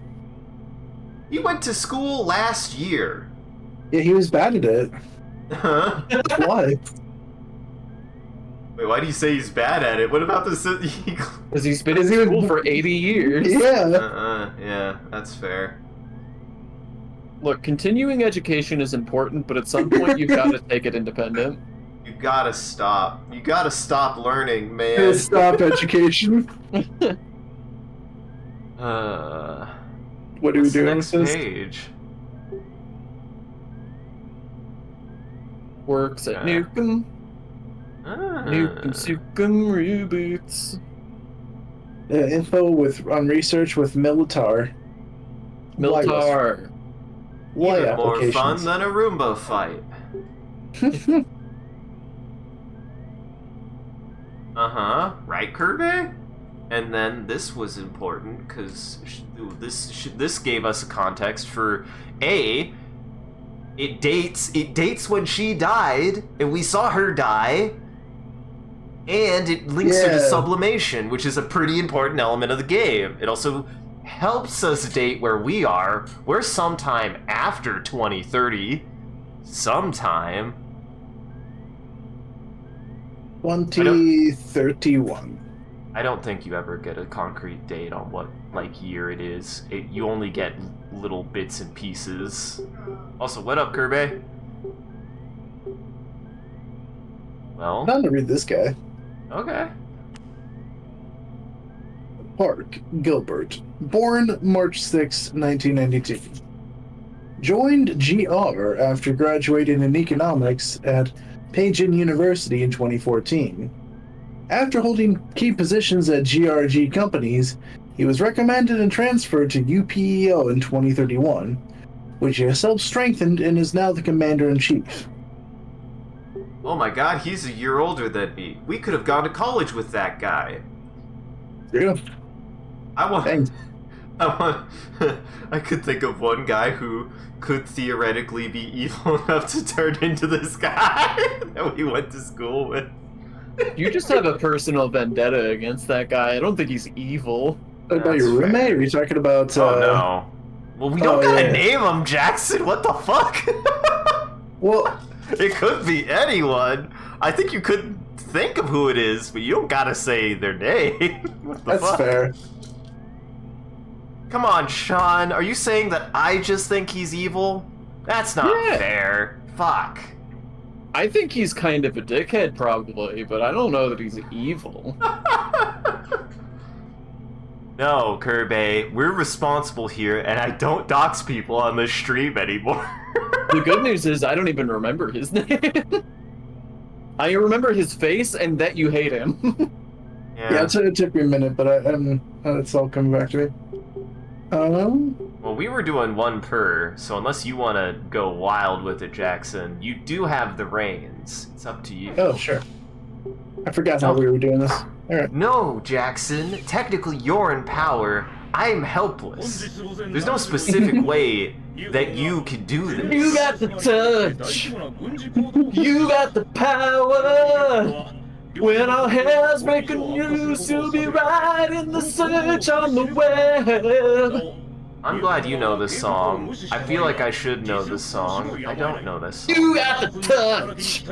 He went to school last year. Yeah, he was bad at it. Huh? Why? Wait, why do you say he's bad at it? What about this? Because he's been in school for 80 years. Yeah. Yeah, that's fair. Look, continuing education is important, but at some point you've got to take it independent. You gotta stop. You gotta stop learning, man. Stop education. What What do we do next with this? page? Works at Yeah. Nukem. Nukem Sukem reboots. Info on research with Militar. Militar. Why Even more fun applications? than a Roomba fight. Right, Kirby? And then this was important because this gave us a context for it dates when she died and we saw her die, and it links her to Yeah. sublimation, which is a pretty important element of the game. It also helps us date where we are. We're sometime after 2030. Sometime. 2031. I don't think you ever get a concrete date on what year it is. You only get little bits and pieces. Also, what up, Kirby? Well, I'm down to read this guy. okay. Park Gilbert, born March 6, 1992. Joined GR after graduating in economics at Pagin University in 2014. After holding key positions at GRG companies, he was recommended and transferred to UPEO in 2031, which he has self-strengthened and is now the commander-in-chief. Oh my god, he's a year older than me. We could have gone to college with that guy. Yeah, thanks. I could think of one guy who could theoretically be evil enough to turn into this guy that we went to school with. You just have a personal vendetta against that guy. I don't think he's evil. What about That's your roommate? fair. Or are you talking about... Oh no. Well, we don't gotta yeah. name him, Jackson. What the fuck? Well, It could be anyone. I think you could think of who it is, but you don't gotta say their name. What the that's fuck? fair. Come on, Sean. Are you saying that I just think he's evil? That's not Yeah. fair. Fuck. I think he's kind of a dickhead, probably, but I don't know that he's evil. No, Kirby, we're responsible here, and I don't dox people on this stream anymore. The good news is I don't even remember his name. I remember his face and that you hate him. Yeah, it took me a minute, but it's all coming back to me. Well, we were doing one per, so unless you want to go wild with it, Jackson, you do have the reins. It's up to you. Oh, sure. I forgot how we were doing this. Alright. No, Jackson. Technically, you're in power. I'm helpless. There's no specific way that you can do this. You got the touch. You got the power. When our hair's breaking loose, you'll be right in the search on the web. I'm glad you know this song. I feel like I should know this song. I don't know this song. You got the touch.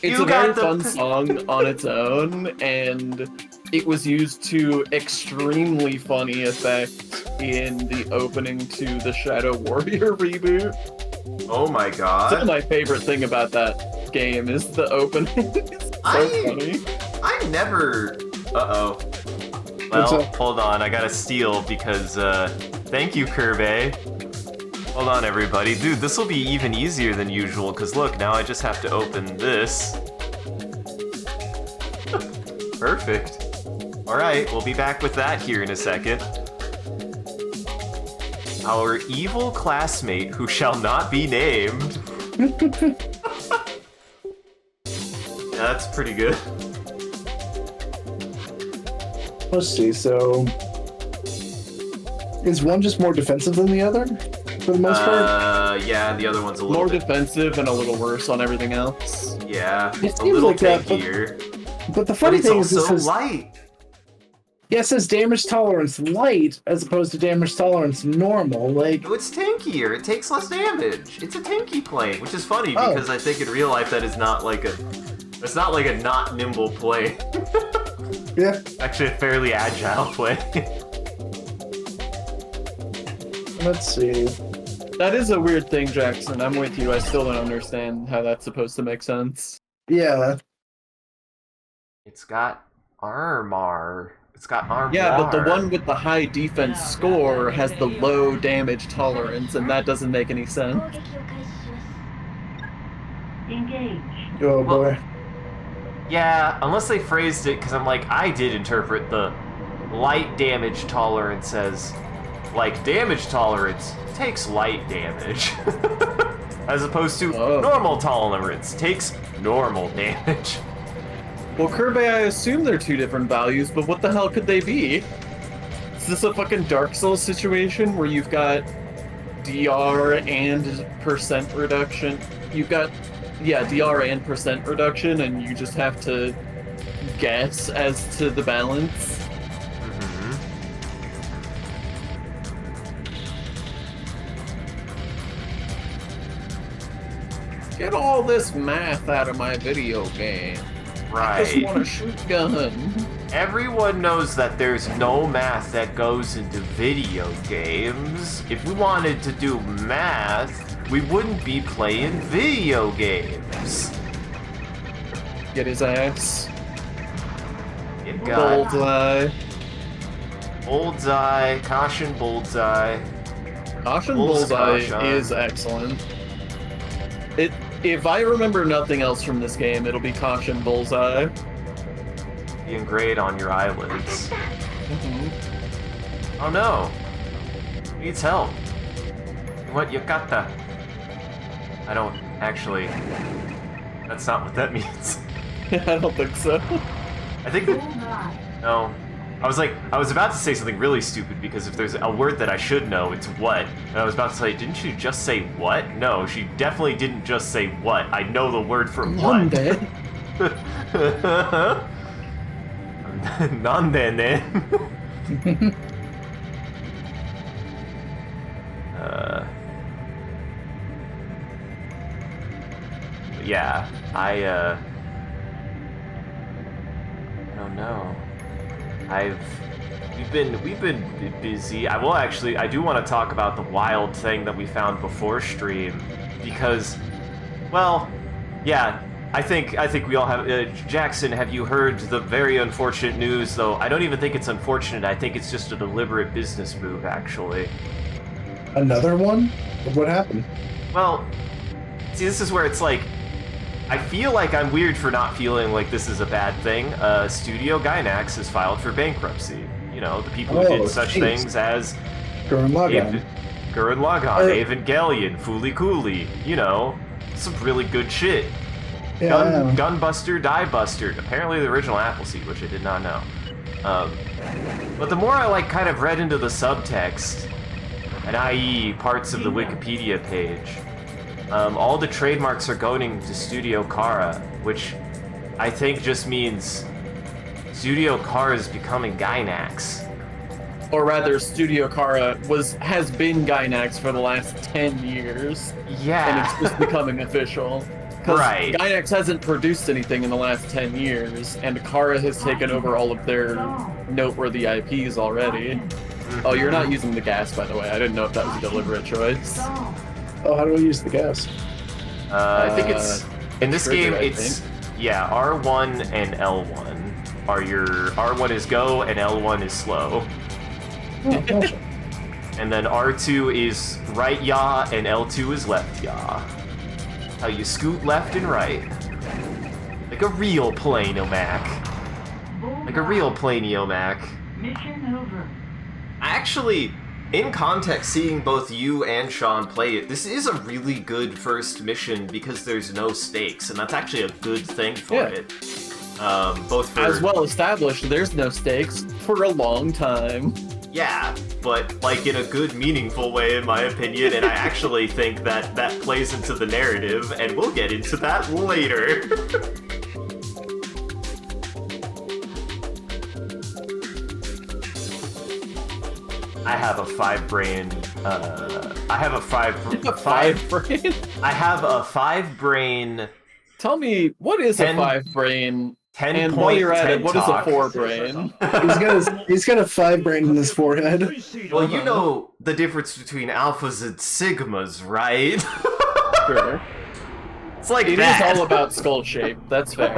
It's You a very got the fun song on its own, and it was used to extremely funny effect in the opening to the Shadow Warrior reboot. Oh my god. Some of my favorite thing about that game is the opening. It's so funny. I never... Uh-oh. Well, hold on, I gotta steal because, thank you, Kirby. Hold on, everybody. Dude, this will be even easier than usual, because look, now I just have to open this. Perfect. Alright, we'll be back with that here in a second. Our evil classmate who shall not be named. Yeah, that's pretty good. Let's see, so... Is one just more defensive than the other? For the most part? Yeah, the other one's a little More bit... defensive and a little worse on everything else. Yeah, It a seems little like that, tankier. But the But funny it's thing is this also is... light. Yeah, it says damage tolerance light as opposed to damage tolerance normal. Like, No, it's tankier. It takes less damage. It's a tanky plane, which is funny Oh. because I think in real life that is not like a... It's not like a not nimble plane. yeah. Actually, a fairly agile plane. Let's see. That is a weird thing, Jackson. I'm with you. I still don't understand how that's supposed to make sense. Yeah. It's got armor. It's got armor. Yeah, but the one with the high defense score has the low damage tolerance, and that doesn't make any sense. Oh boy. Yeah, unless they phrased it, because I'm like, I did interpret the light damage tolerance as, like, damage tolerance takes light damage. As opposed to normal tolerance takes normal damage. Well, Kirby, I assume they're two different values, but what the hell could they be? Is this a fucking Dark Souls situation where you've got DR and percent reduction? You've got, yeah, DR and percent reduction, and you just have to guess as to the balance? Get all this math out of my video game. I just Right. want a shoot gun. Everyone knows that there's no math that goes into video games. If we wanted to do math, we wouldn't be playing video games. Get his ass. You got Bullseye. Bullseye, caution bullseye. Caution Bull's Bullseye caution. is excellent. If I remember nothing else from this game, it'll be Caution Bullseye. Being great on your eyelids. Mhm. Oh no! Needs help. What you got the? I don't actually. That's not what that means. I don't think so. I think no. I was about to say something really stupid because if there's a word that I should know, it's what. And I was about to say, didn't you just say what? No, she definitely didn't just say what. I know the word for what. Nande. Nande ne. Yeah, I don't know. we've been busy. I do want to talk about the wild thing that we found before stream, because, well, yeah, I think we all have. Jackson, have you heard the very unfortunate news? Though I don't even think it's unfortunate. I think it's just a deliberate business move, actually. Another one? What happened? Well, see, this is where it's like, I feel like I'm weird for not feeling like this is a bad thing. Studio Gainax has filed for bankruptcy. You know, the people who did such things as Gurren Lagann, Evangelion, Fooly Cooly, you know, some really good shit. Yeah, Gunbuster, Diebuster, apparently the original Appleseed, which I did not know. But the more I like kind of read into the subtext, and i.e. parts of the Wikipedia page, all the trademarks are going to Studio Kara, which I think just means Studio Kara is becoming Gainax. Or rather, Studio Kara has been Gainax for the last 10 years. Yeah. And it's just becoming official. Because Right. Gainax hasn't produced anything in the last 10 years, and Kara has taken over all of their noteworthy IPs already. Oh, you're not using the gas, by the way. I didn't know if that was a deliberate choice. Oh, how do I use the gas? I think it's in this trigger, game, I it's think. yeah, R1 and L1 are your R1 is go and L1 is slow, Oh, gotcha. and then R2 is right yaw and L2 is left yaw. How you scoot left and right, like a real Plano-Mac, like a real Planio-Mac. Mission over. Actually, in context, seeing both you and Sean play it, this is a really good first mission because there's no stakes, and that's actually a good thing for Yeah. it. Both for As well established, there's no stakes for a long time. yeah, but like in a good, meaningful way, in my opinion. And I actually think that that plays into the narrative, and we'll get into that later. I have a five brain. I have a five brain? I have a five brain. Tell me, what is 10 a 5 brain? 10 And while you're at it, what is a talk. 4 brain? He's got a 5 brain in his forehead. Well, you know the difference between alphas and sigmas, right? Sure. It's like It that. is all about skull shape. That's fair.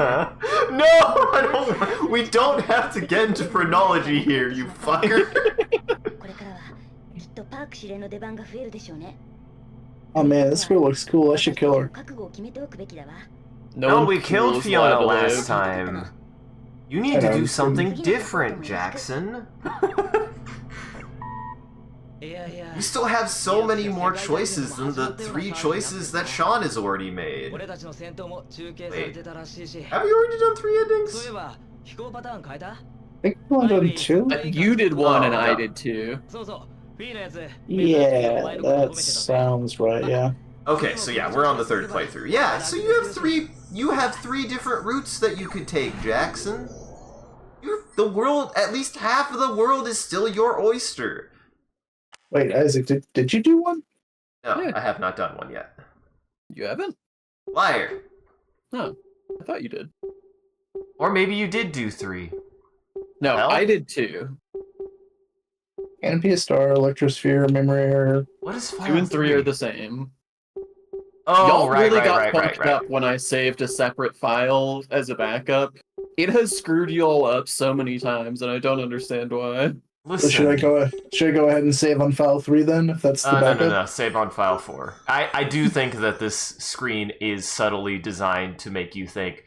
No, I don't. We don't have to get into phrenology here, you fucker. これからはきっとパーク指令の出番が増えるでしょうね。 Oh man, this girl looks cool. I should kill her. 覚悟を決めておくべきだわ。 No, one we killed cool is Fiona allowed to last live. time. You need to do something different, Jackson. You still have so many more choices than the 3 choices that Sean has already made. Wait, have you already done 3 endings? I think we only done 2? You did 1 and Oh, I no. did 2. Yeah, that sounds right, yeah. Okay, so yeah, we're on the 3rd playthrough. Yeah, so you have 3 different routes that you could take, Jackson. The world, at least half of the world is still your oyster. Wait, Isaac, did you do one? No, Yeah. I have not done one yet. You haven't? Liar. No, I thought you did. Or maybe you did do 3. No, Well? I did 2. Canopy of Star, Electrosphere, Memory Error. What is 2 and 3 are the same. Oh, Y'all right, really right, got right, fucked right, up right. when I saved a separate file as a backup. It has screwed y'all up so many times, and I don't understand why. Listen. So should I go ahead and save on file 3 then, if that's the backup? No. Save on file 4. I do think that this screen is subtly designed to make you think,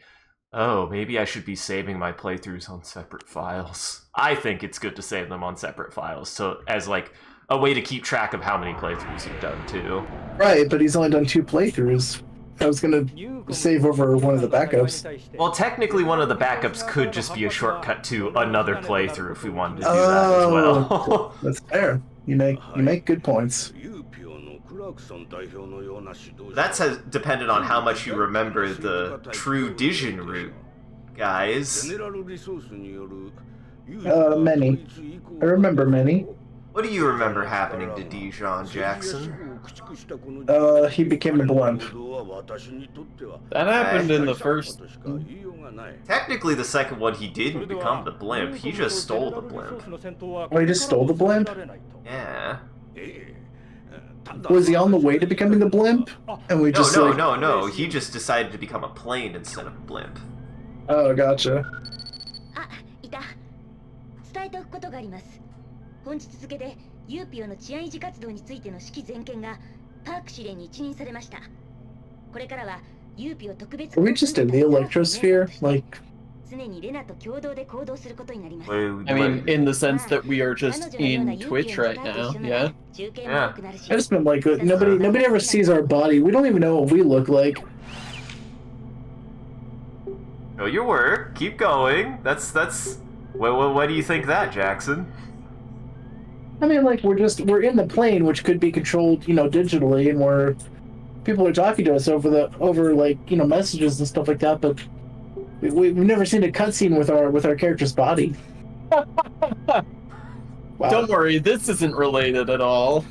oh, maybe I should be saving my playthroughs on separate files. I think it's good to save them on separate files, so as like a way to keep track of how many playthroughs you've done too. Right, but he's only done 2 playthroughs. I was gonna save over one of the backups. Well, technically one of the backups could just be a shortcut to another playthrough if we wanted to do that as well. That's fair. You make good points. That's dependent on how much you remember the true Dijon route, guys. Many. I remember many. What do you remember happening to Dijon, Jackson? He became a blimp. That happened in the first. Technically, the second one, he didn't become the blimp. He just stole the blimp. Oh, he just stole the blimp? Yeah. Was he on the way to becoming the blimp? And we just No. He just decided to become a plane instead of a blimp. Oh, gotcha. あ、いた。伝えておくことがあります。本日付でユーピオの治安維持活動についての指揮全権がパーク司令に一任されました。これからはユーピオ特別 Are we just in the Electrosphere? Like, 常にレナと共同で行動することになります。 I mean, in the sense that we are just in Twitch right now, yeah? Yeah. I just meant like nobody ever sees our body. We don't even know what we look like. Know your work. Keep going. That's. What do you think that, Jackson? I mean, like we're in the plane, which could be controlled, digitally, and people are talking to us over messages and stuff like that. But we've never seen a cutscene with our character's body. Wow. Don't worry, this isn't related at all.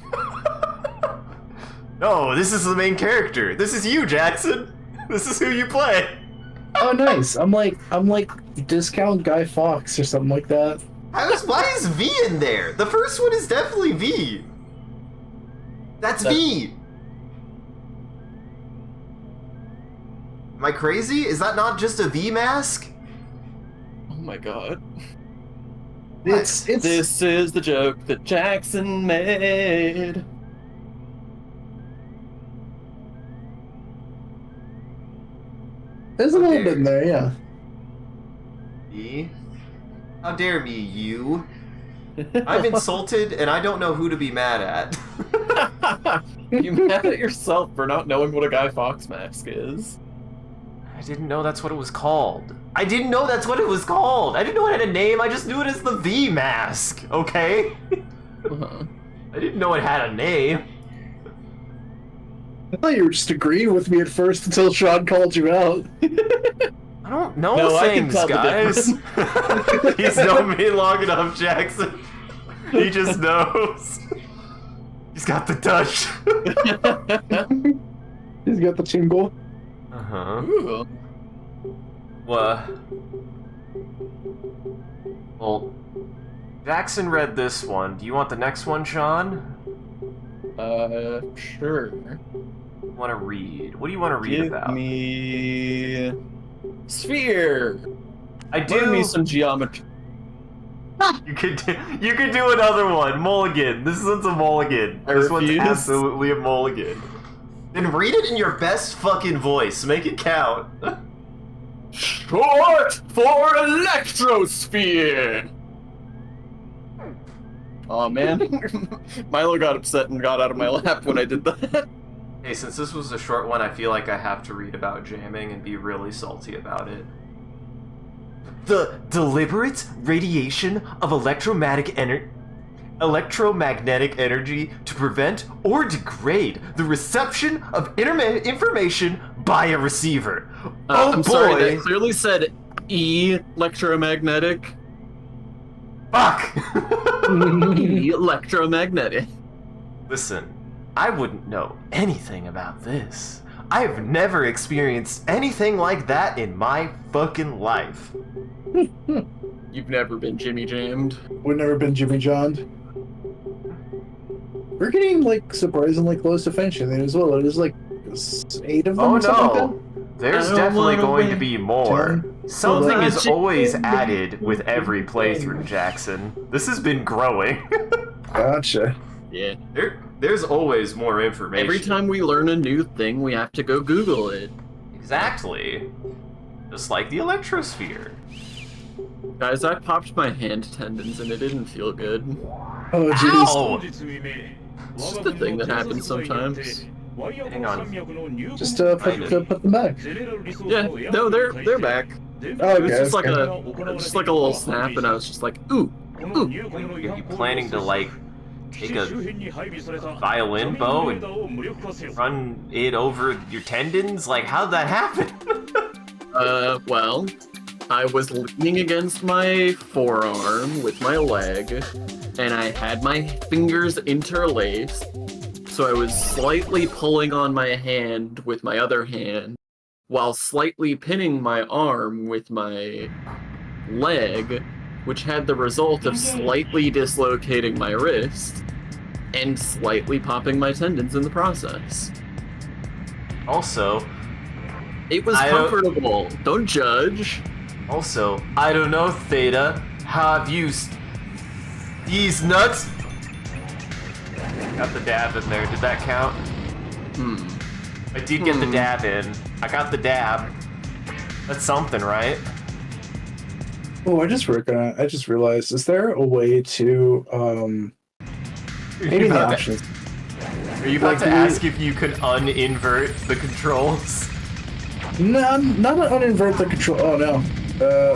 No, this is the main character. This is you, Jackson. This is who you play. Oh, nice. I'm like discount Guy Fawkes or something like that. Why is V in there? The first one is definitely V. That's V. Am I crazy? Is that not just a V mask? Oh my god. It's This is the joke that Jackson made. There's a little bit in there, yeah. Me? How dare me, you? I'm insulted, and I don't know who to be mad at. You mad at yourself for not knowing what a Guy Fawkes mask is? I didn't know that's what it was called. I didn't know that's what it was called. I didn't know it had a name. I just knew it as the V mask. Okay. Uh-huh. I didn't know it had a name. I thought you were just agreeing with me at first until Sean called you out. I don't know No, I can things, tell the guys. He's known me long enough, Jackson. He just knows. He's got the touch. He's got the tingle. Uh-huh. Ooh. Well, Jackson read this one. Do you want the next one, Sean? Sure. Want to read? What do you want to read Give about? me Sphere. I Give do. me some geometry. You could do another one. Mulligan. This one's a mulligan. I This one's refuse. absolutely a mulligan. Then read it in your best fucking voice. Make it count. Short for Electrosphere. Oh man, Milo got upset and got out of my lap when I did that. Hey, since this was a short one, I feel like I have to read about jamming and be really salty about it. The deliberate radiation of electromagnetic energy to prevent or degrade the reception of information by a receiver. Oh I'm boy! sorry, that clearly said electromagnetic. Fuck! Electromagnetic. Listen, I wouldn't know anything about this. I've never experienced anything like that in my fucking life. You've never been Jimmy Jammed. We've never been Jimmy John'd. We're getting surprisingly close to finishing it as well. There's 8 of them Oh or something like that. no! There's I don't definitely wanna going to win. be more. 10. Something is Magic. always added with every playthrough, Jackson. This has been growing. Gotcha. Yeah. There's always more information. Every time we learn a new thing, we have to go Google it. Exactly. Just like the Electrosphere. Guys, I popped my hand tendons and it didn't feel good. Oh jeez. Ow! It's just a thing that happens sometimes. Hang on. Just put them back. Yeah, no, they're back. Oh, It okay. was just okay. like a little snap, and I was just like, ooh, ooh. Are you planning to take a violin bow and run it over your tendons? How'd that happen? Well, I was leaning against my forearm with my leg, and I had my fingers interlaced, so I was slightly pulling on my hand with my other hand, while slightly pinning my arm with my leg, which had the result of slightly dislocating my wrist and slightly popping my tendons in the process. Also, It was comfortable. Don't judge. Also, I don't know, Theta. Have you these nuts? Got the dab in there. Did that count? I did get the dab in. I got the dab. That's something, right? Oh, I just realized. Is there a way to maybe the options? Are you about to ask if you can uninvert the controls? No, not uninvert the control. Oh no,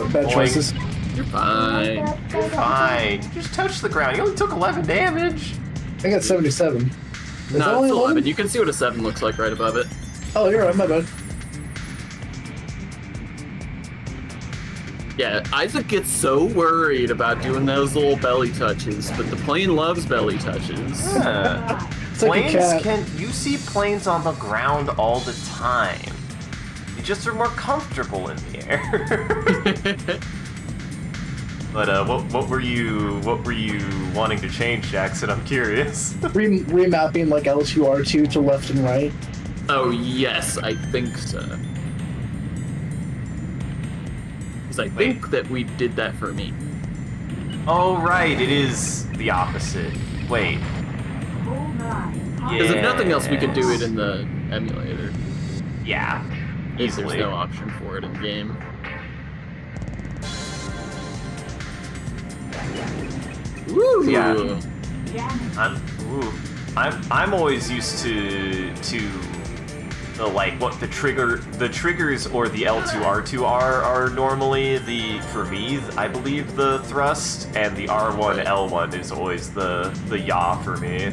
bad choices. You're fine. You're fine. You just touched the ground. You only took 11 damage. I got 77. No, it's 11. You can see what a 7 looks like right above it. Oh, you're right. My bad. Yeah, Isaac gets so worried about doing those little belly touches, but the plane loves belly touches. Yeah. It's like a cat. You see planes on the ground all the time. You just are more comfortable in the air. But what were you wanting to change, Jackson? I'm curious. Remapping like L2R2 to left and right. Oh yes, I think so. Because I think that we did that for me. Oh right, it is the opposite. Wait. Because if nothing else, we could do it in the emulator. Yeah. Easily. There's no option for it in game. Woo! Yeah. I'm always used to the what the triggers or the L2R2 are normally for me, I believe, the thrust, and the R1 L1 is always the yaw for me.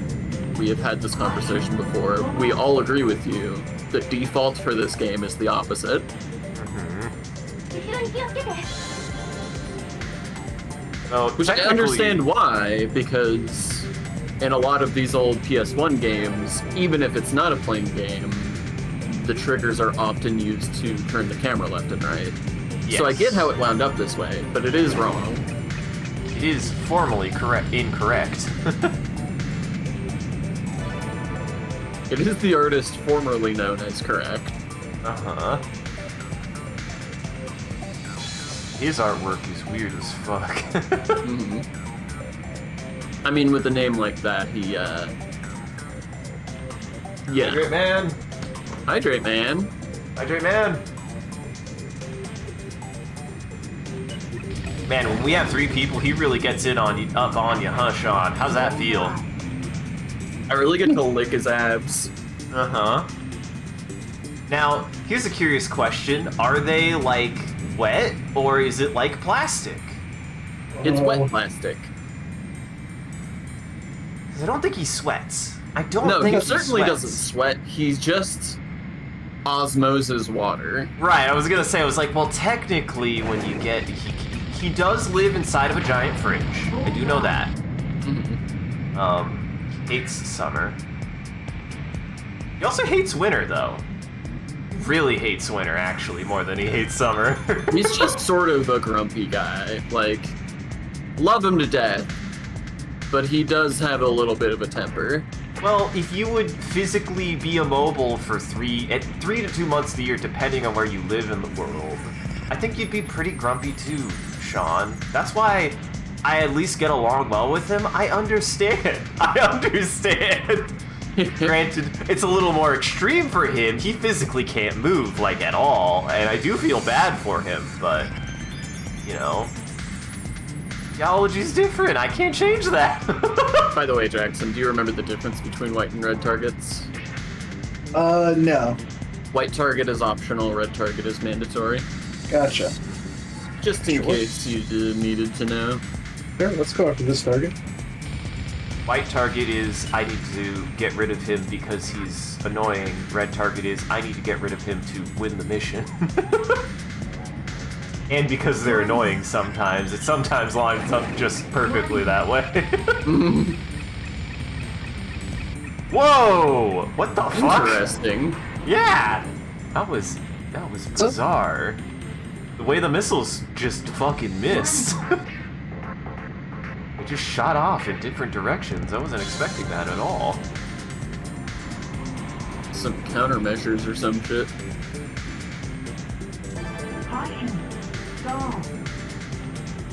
We have had this conversation before. We all agree with you. The default for this game is the opposite. So, which I understand why, because in a lot of these old PS1 games, even if it's not a plane game, the triggers are often used to turn the camera left and right. Yes. So I get how it wound up this way, but it is wrong. It is formally incorrect. It is the artist formerly known as correct. Uh-huh. His artwork is weird as fuck. I mean, with a name like that, he, yeah. Hydrate man! Hydrate man! Hydrate man! Man, when we have 3 people, he really gets up on you, huh, Sean? How's that feel? I really get to lick his abs. Uh-huh. Now, here's a curious question. Are they, wet, or is it like plastic? It's wet plastic. I don't think he sweats. I don't think he he certainly sweats. doesn't sweat. He's just osmosis water. Right, I was gonna say, I was like, well, technically, when you get... He does live inside of a giant fridge. I do know that. Hates summer. He also hates winter, though. Really hates winter, actually, more than he hates summer. He's just sort of a grumpy guy. Love him to death, but he does have a little bit of a temper. Well, if you would physically be immobile for 3 to 2 months of the year, depending on where you live in the world, I think you'd be pretty grumpy too, Sean. That's why I at least get along well with him. I understand. Granted, it's a little more extreme for him. He physically can't move, at all, and I do feel bad for him, but, geology's different. I can't change that. By the way, Jackson, do you remember the difference between white and red targets? No. White target is optional, red target is mandatory. Gotcha. Just in case you needed to know. Sure, let's go after this target. White target is, I need to get rid of him because he's annoying. Red target is, I need to get rid of him to win the mission. And because they're annoying sometimes. It sometimes lines up just perfectly that way. Whoa! What the fuck? Interesting. Yeah! That was bizarre. The way the missiles just fucking missed. They just shot off in different directions. I wasn't expecting that at all. Some countermeasures or some shit.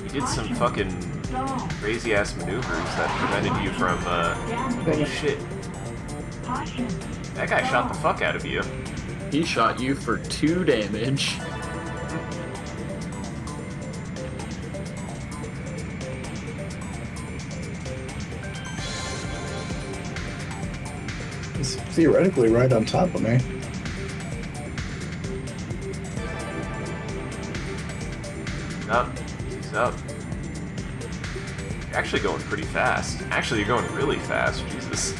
You did some fucking crazy ass maneuvers that prevented you from, shit. That guy shot the fuck out of you. He shot you for 2 damage. He's theoretically right on top of me. He's up. You're actually going pretty fast. Actually, you're going really fast. Jesus.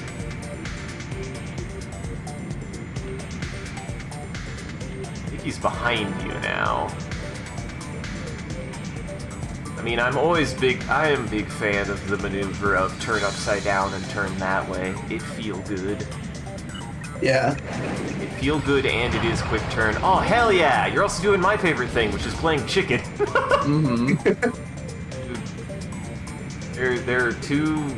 I think he's behind you now. I mean, I am a big fan of the maneuver of turn upside down and turn that way. It feel good. Yeah. It feel good and it is quick turn. Oh, hell yeah! You're also doing my favorite thing, which is playing chicken. There are 2,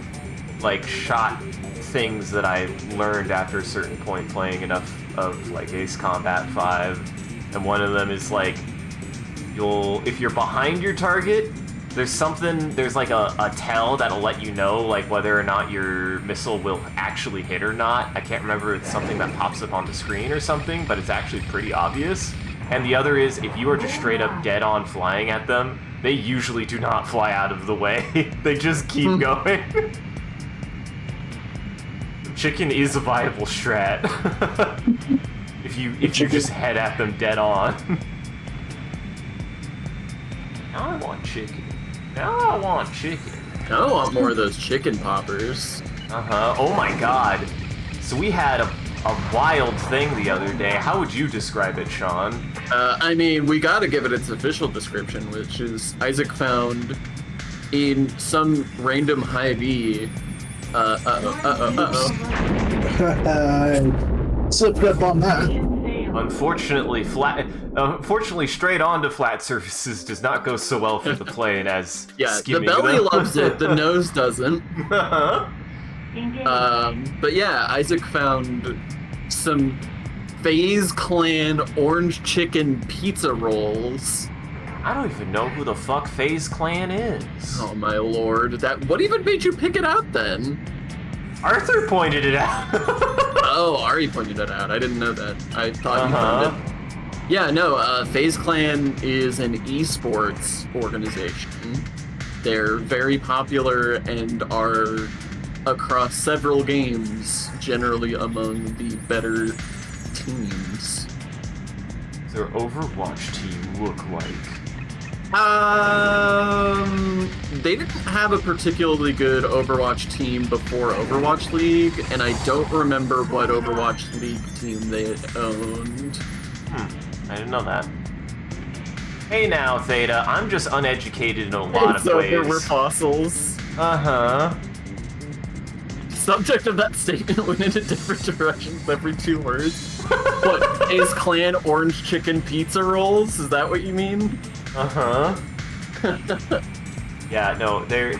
like, shot things that I learned after a certain point playing enough of, like, Ace Combat 5. And one of them is, like, if you're behind your target, there's like a tell that'll let you know, like, whether or not your missile will actually hit or not. I can't remember, it's something that pops up on the screen or something, but it's actually pretty obvious. And the other is, if you are just straight up dead on flying at them, they usually do not fly out of the way. They just keep going. Chicken is a viable strat. if you just head at them dead on. Now I want chicken. Now I want chicken. I want more of those chicken poppers. Uh-huh. Oh my god. So we had a wild thing the other day. How would you describe it, Sean? I mean, we gotta give it its official description, which is Isaac found in some random Hy-Vee. Slipped up on that. Unfortunately, straight onto flat surfaces does not go so well for the plane as skimming the belly them. loves it, the nose doesn't. Uh-huh. But yeah, Isaac found some FaZe Clan orange chicken pizza rolls. I don't even know who the fuck FaZe Clan is. Oh my lord, what even made you pick it out then? Arthur pointed it out. Oh, Ari pointed it out. I didn't know that. I thought you found it. Yeah, no, FaZe Clan is an esports organization. They're very popular and are across several games, generally among the better teams. What's their Overwatch team look like? They didn't have a particularly good Overwatch team before Overwatch League, and I don't remember what Overwatch League team they had owned. I didn't know that. Hey now, Theta, I'm just uneducated in a lot of ways. We're fossils. Uh-huh. Subject of that statement went into different directions every 2 words. What, FaZe Clan orange chicken pizza rolls? Is that what you mean? Uh-huh. Yeah, no, there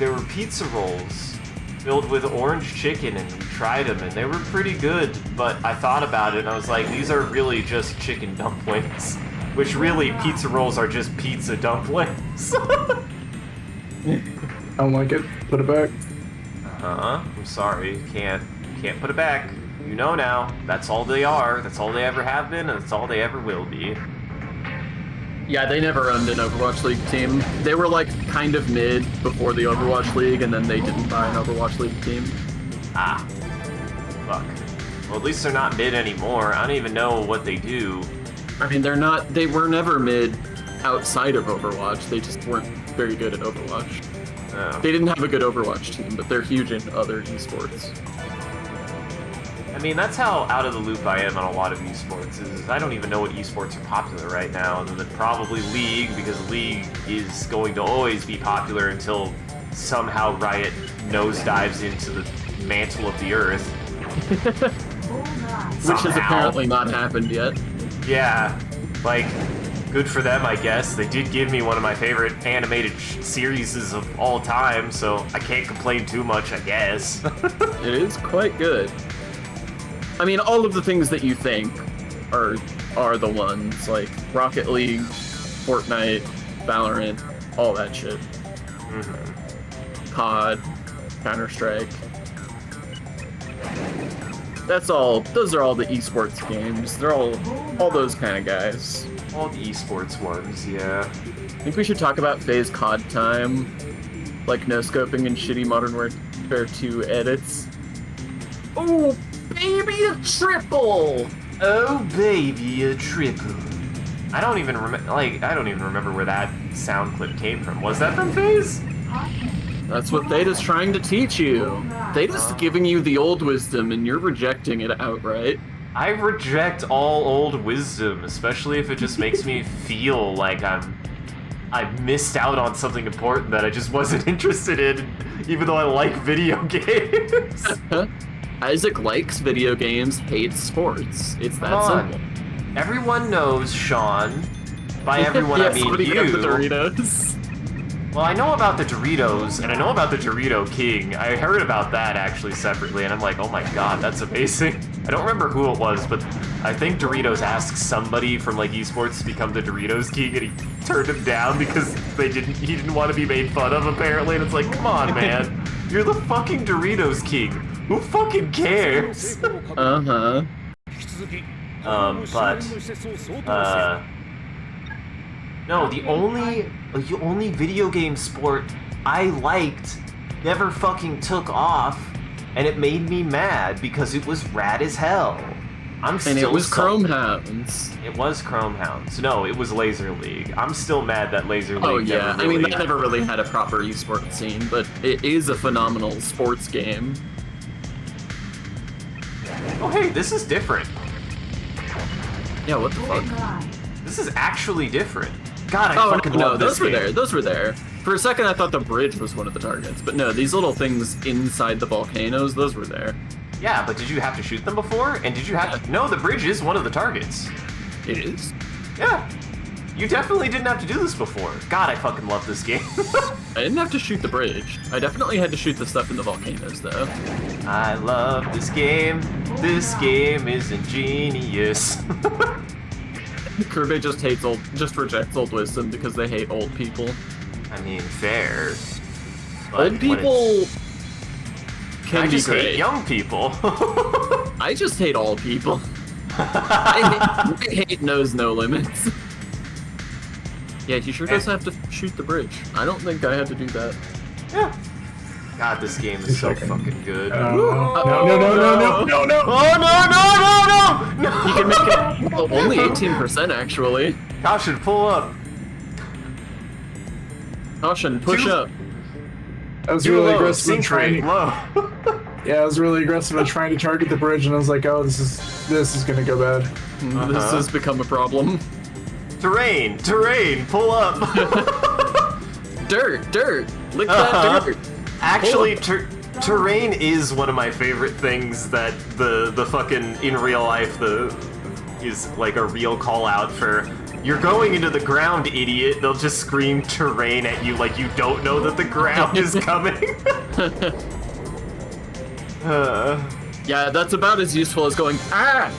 were pizza rolls filled with orange chicken, and we tried them, and they were pretty good, but I thought about it, and I was like, these are really just chicken dumplings. Which really, pizza rolls are just pizza dumplings. I don't like it. Put it back. Uh-huh. I'm sorry. Can't put it back. You know now. That's all they are. That's all they ever have been, and that's all they ever will be. Yeah, they never owned an Overwatch League team. They were like kind of mid before the Overwatch League, and then they didn't buy an Overwatch League team. Ah. Fuck. Well, at least they're not mid anymore. I don't even know what they do. I mean, they were never mid outside of Overwatch. They just weren't very good at Overwatch. Oh. They didn't have a good Overwatch team, but they're huge in other esports. I mean, that's how out of the loop I am on a lot of esports, is I don't even know what esports are popular right now, other than probably League, because League is going to always be popular until somehow Riot nosedives into the mantle of the earth. Which has apparently not happened yet. Yeah, like, good for them, I guess. They did give me one of my favorite animated series of all time, so I can't complain too much, I guess. It is quite good. I mean, all of the things that you think are the ones, like Rocket League, Fortnite, Valorant, all that shit. Mm-hmm. COD, Counter-Strike. That's all. Those are all the esports games. They're all those kind of guys. All the esports ones, yeah. I think we should talk about phase COD time, like no-scoping and shitty Modern Warfare 2 edits. Oh, baby, a triple! Oh, baby, a triple. I don't even remember where that sound clip came from. Was that from Phase? That's what Theta's trying to teach you. Theta's giving you the old wisdom, and you're rejecting it outright. I reject all old wisdom, especially if it just makes me feel like I missed out on something important that I just wasn't interested in, even though I like video games. Isaac likes video games, hates sports. It's that simple. Everyone knows Sean. By everyone, I mean somebody you. got the Doritos. Well, I know about the Doritos, and I know about the Dorito King. I heard about that, actually, separately, and I'm like, oh my god, that's amazing. I don't remember who it was, but I think Doritos asked somebody from, like, esports to become the Doritos King, and he turned him down because he didn't want to be made fun of, apparently, and it's like, come on, man. You're the fucking Doritos King. Who fucking cares? Uh-huh. No, the only video game sport I liked never fucking took off, and it made me mad because it was rad as hell. And it was Chrome Hounds. It was Chrome Hounds. No, it was Laser League. I'm still mad that Laser League Oh yeah, never I mean, really... that never really had a proper esports scene, but it is a phenomenal sports game. Oh hey, this is different. Yeah, what the fuck? This is actually different. God, I fucking no, love this those were game. there. Those were there. For a second, I thought the bridge was one of the targets, but no, these little things inside the volcanoes, those were there. Yeah, but did you have to shoot them before? And did you have to... No, the bridge is one of the targets. It is? Yeah. You definitely didn't have to do this before. God, I fucking love this game. I didn't have to shoot the bridge. I definitely had to shoot the stuff in the volcanoes, though. I love this game. This game is ingenious. Kirby just rejects old wisdom because they hate old people. I mean, fair. But Old people can I be just great. hate young people. I just hate all people. I hate knows no limits. Yeah, he sure does have to shoot the bridge. I don't think I had to do that. Yeah. God, this game is so fucking good. No. Oh, no! He can make it only 18%, actually. Caution, pull up. Caution, push up. I was Too really low, aggressive in sink trying rate to, low. yeah, I was really aggressive in trying to target the bridge, and I was like, oh, this is gonna go bad. This has become a problem. Terrain, pull up. Dirt, lick that dirt. Actually, terrain is one of my favorite things that the fucking in real life is like a real call out for. You're going into the ground, idiot. They'll just scream terrain at you like you don't know that the ground is coming. Yeah, that's about as useful as going, ground!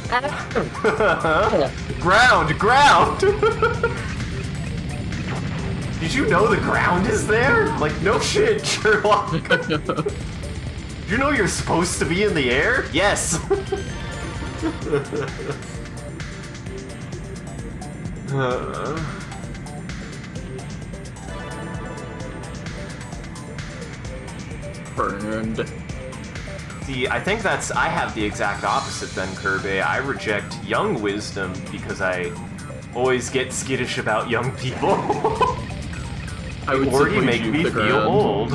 Did you know the ground is there? Like, no shit, Sherlock. You know you're supposed to be in the air? Yes! Burned. See, I think I have the exact opposite then, Kirby. I reject young wisdom because I always get skittish about young people. I would already simply make juke me the feel ground. old.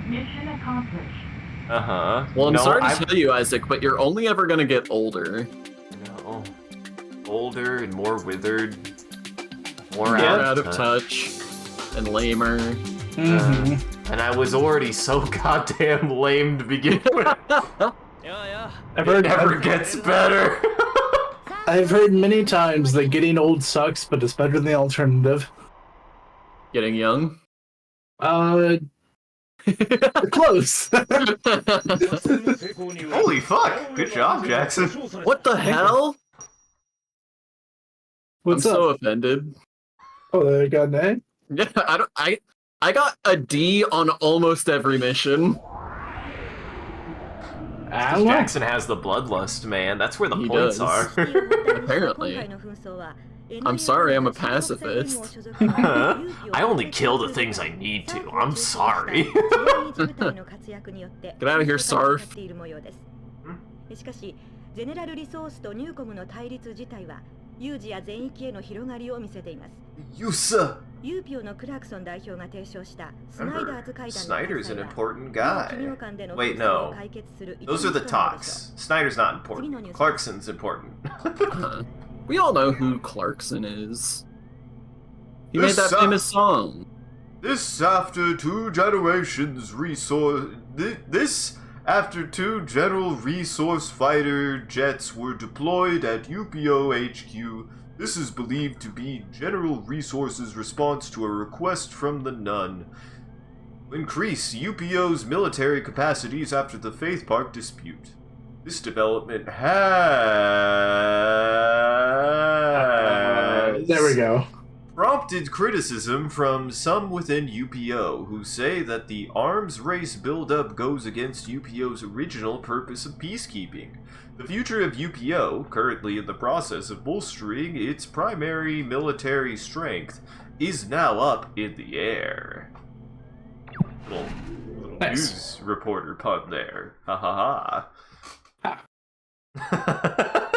Mission accomplished. Uh-huh. Well, I'm No, sorry to tell you, Isaac, but you're only ever gonna get older. No. Older and more withered. More More out out of touch. And lamer. And I was already so goddamn lame to begin with. It never gets better. I've heard many times that getting old sucks, but it's better than the alternative. Getting young? Close. Holy fuck! Good job, Jackson. What the hell? What's I'm up? so offended. Oh, they got an A? Yeah, I got a D on almost every mission. I don't know. Jackson has the bloodlust, man. That's where the He points does. are. Apparently. I'm sorry, I'm a pacifist. I only kill the things I need to. I'm sorry. Get out of here, Sarf. しかし、ゼネラルリソースとニューコムの対立自体は有事や全域への広がりを見せています。 Yusa! ユーピオのクラークソン代表が提唱したスナイダーズ会談の Snyder's an 開催は important guy. 企業間での Wait, 紛争を no. 解決する Those are the 一日となるでしょ talks. Snyder's not important. Clarkson's important. We all know who Clarkson is. He made This that sucks. famous song. This after two generations resource. This after two general resource fighter jets were deployed at UPO HQ. This is believed to be General Resources' response to a request from the Nun. Increase UPO's military capacities after the Faith Park dispute. This development has... There we go. prompted criticism from some within UPO, who say that the arms race buildup goes against UPO's original purpose of peacekeeping. The future of UPO, currently in the process of bolstering its primary military strength, is now up in the air. Little Nice. news reporter pun there. Ha ha ha.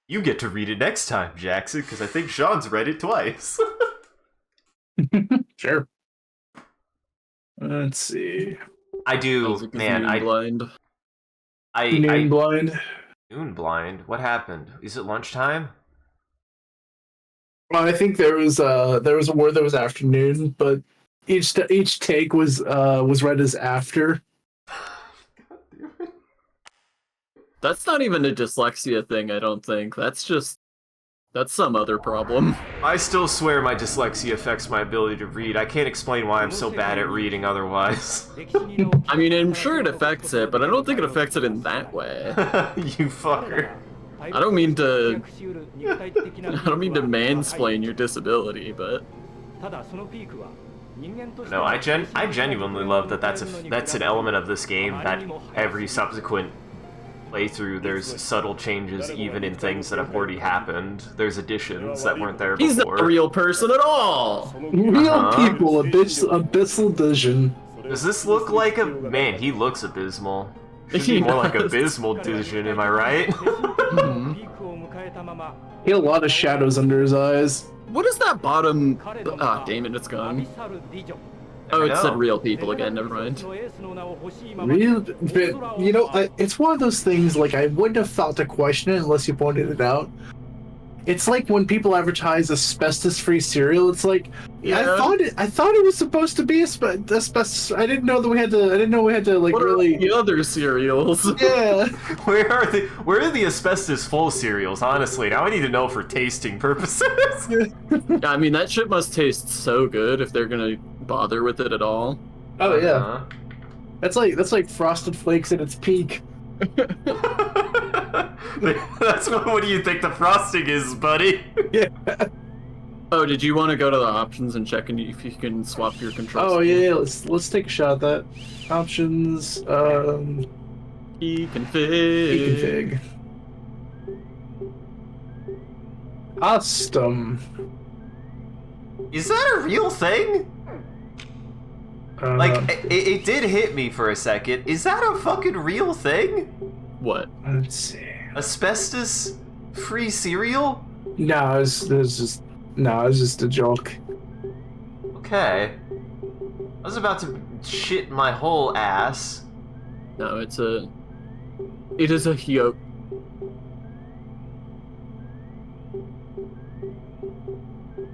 You get to read it next time, Jackson, because I think Sean's read it twice. Sure. Let's see. I do, Isaac is man. noon blind. Noon blind. Noon blind. What happened? Is it lunchtime? Well, I think there was a word that was afternoon, but each take was read as after. That's not even a dyslexia thing, I don't think. That's some other problem. I still swear my dyslexia affects my ability to read. I can't explain why I'm so bad at reading otherwise. I mean, I'm sure it affects it, but I don't think it affects it in that way. You fucker. I don't mean to mansplain your disability, but No, I genuinely love that that's an element of this game that every subsequent playthrough there's subtle changes even in things that have already happened. There's additions that weren't there before. he's not a real person at all. Real people, abyssal vision. Does this look like a... Man, he looks abysmal. Should be more like abysmal vision, am I right? He had a lot of shadows under his eyes. What is that bottom? Ah, damn it, it's gone. Oh, it said real people again. Never mind. Real, but, you know, it's one of those things. Like, I wouldn't have thought to question it unless you pointed it out. It's like when people advertise asbestos-free cereal. It's like, Yeah. I thought it was supposed to be asbestos. I didn't know that we had to like What really. are the other cereals? Yeah. Where are the asbestos full cereals, honestly? Now I need to know for tasting purposes. I mean, that shit must taste so good if they're gonna bother with it at all. Oh yeah. Uh-huh. That's like Frosted Flakes at its peak. That's what do you think the frosting is, buddy? Yeah. Oh, did you want to go to the options and check if you can swap your controls? Oh yeah. Let's take a shot at that. Options. Config. Custom. Is that a real thing? Like, it did hit me for a second. Is that a fucking real thing? What? Let's see. Asbestos-free cereal? No, it's just a joke. Okay. I was about to shit my whole ass. No, it is a Hyo.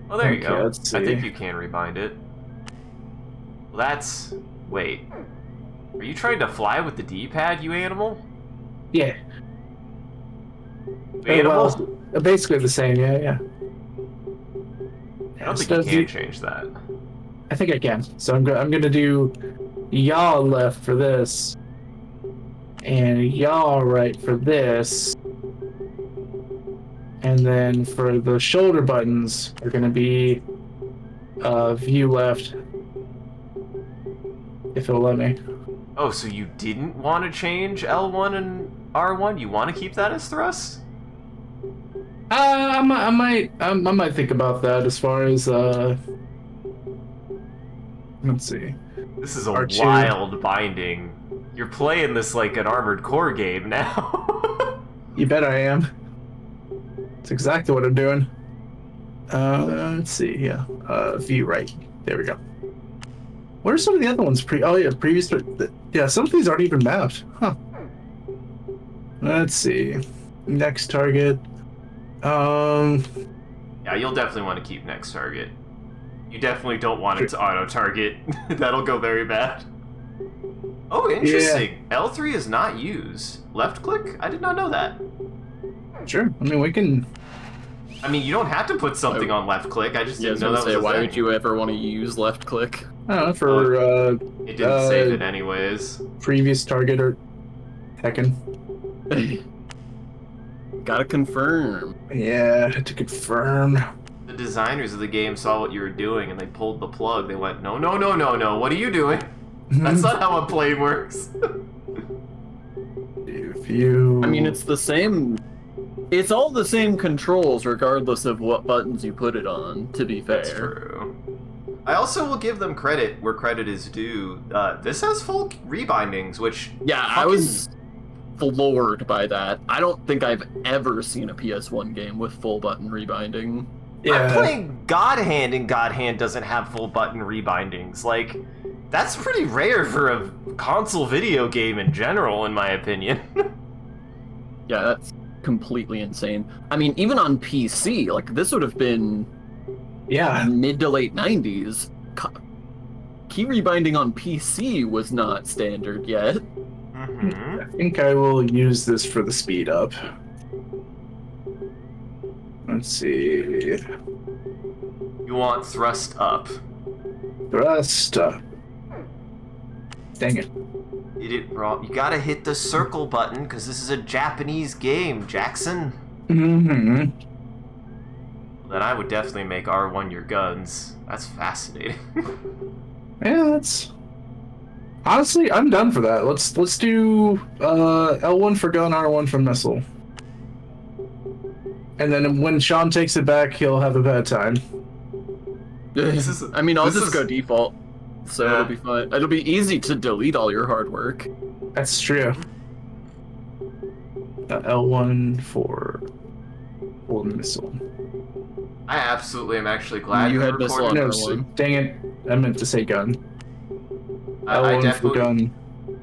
Oh, there you Okay, go. let's I think see. you can rebind it. Well, that's... Wait. Are you trying to fly with the D-pad, you animal? Yeah. You animal? Well, basically the same. Yeah. I don't think So you can the- change that. I think I can. So I'm gonna do yaw left for this, and yaw right for this, and then for the shoulder buttons are gonna be view left, if it'll let me. Oh, so you didn't want to change L1 and R1? You want to keep that as thrust? I might think about that as far as let's see. This is a R2. wild binding. You're playing this like an Armored Core game now. You bet I am. That's exactly what I'm doing. Let's see. Yeah. View right. There we go. What are some of the other ones? Previous. Yeah, some of these aren't even mapped. Huh. Let's see. Next target. Yeah, you'll definitely want to keep next target. You definitely don't want it to auto-target. That'll go very bad. Oh, interesting. L3 is not used. Left click? I did not know that. Sure. I mean, we can. I mean, you don't have to put something on left click. I just Yeah, I didn't was know gonna that say, was a why thing. would you ever want to use left click? I don't know, for It didn't save it anyways. previous target or Tekken. Gotta confirm. Yeah, to confirm. The designers of the game saw what you were doing and they pulled the plug. They went, no, no, no, no, no. What are you doing? That's not how a plane works. If you. I mean, it's the same. It's all the same controls, regardless of what buttons you put it on. To be fair. That's true. I also will give them credit where credit is due. This has full rebindings, which Yeah, I was floored by that. I don't think I've ever seen a PS1 game with full button rebinding. I'm playing God Hand, and God Hand doesn't have full button rebindings. Like, that's pretty rare for a console video game in general, in my opinion. Yeah, that's completely insane. I mean, even on PC, like, this would have been mid to late 90s. Key rebinding on PC was not standard yet. Mm-hmm. I think I will use this for the speed up. Let's see. You want thrust up. Thrust up. Dang it. You did wrong. You gotta hit the circle button, because this is a Japanese game, Jackson. Mm-hmm. Then I would definitely make R1 your guns. That's fascinating. Yeah, that's. Honestly, I'm done for that. Let's do L1 for gun, R1 for missile. And then when Sean takes it back, he'll have a bad time. I mean, I'll this just is- go default, so it'll be fine. It'll be easy to delete all your hard work. That's true. L1 for full missile. I absolutely am actually glad You we're had missile recording on No, this. R1. dang it. I meant to say gun. I L1 for definitely. gun.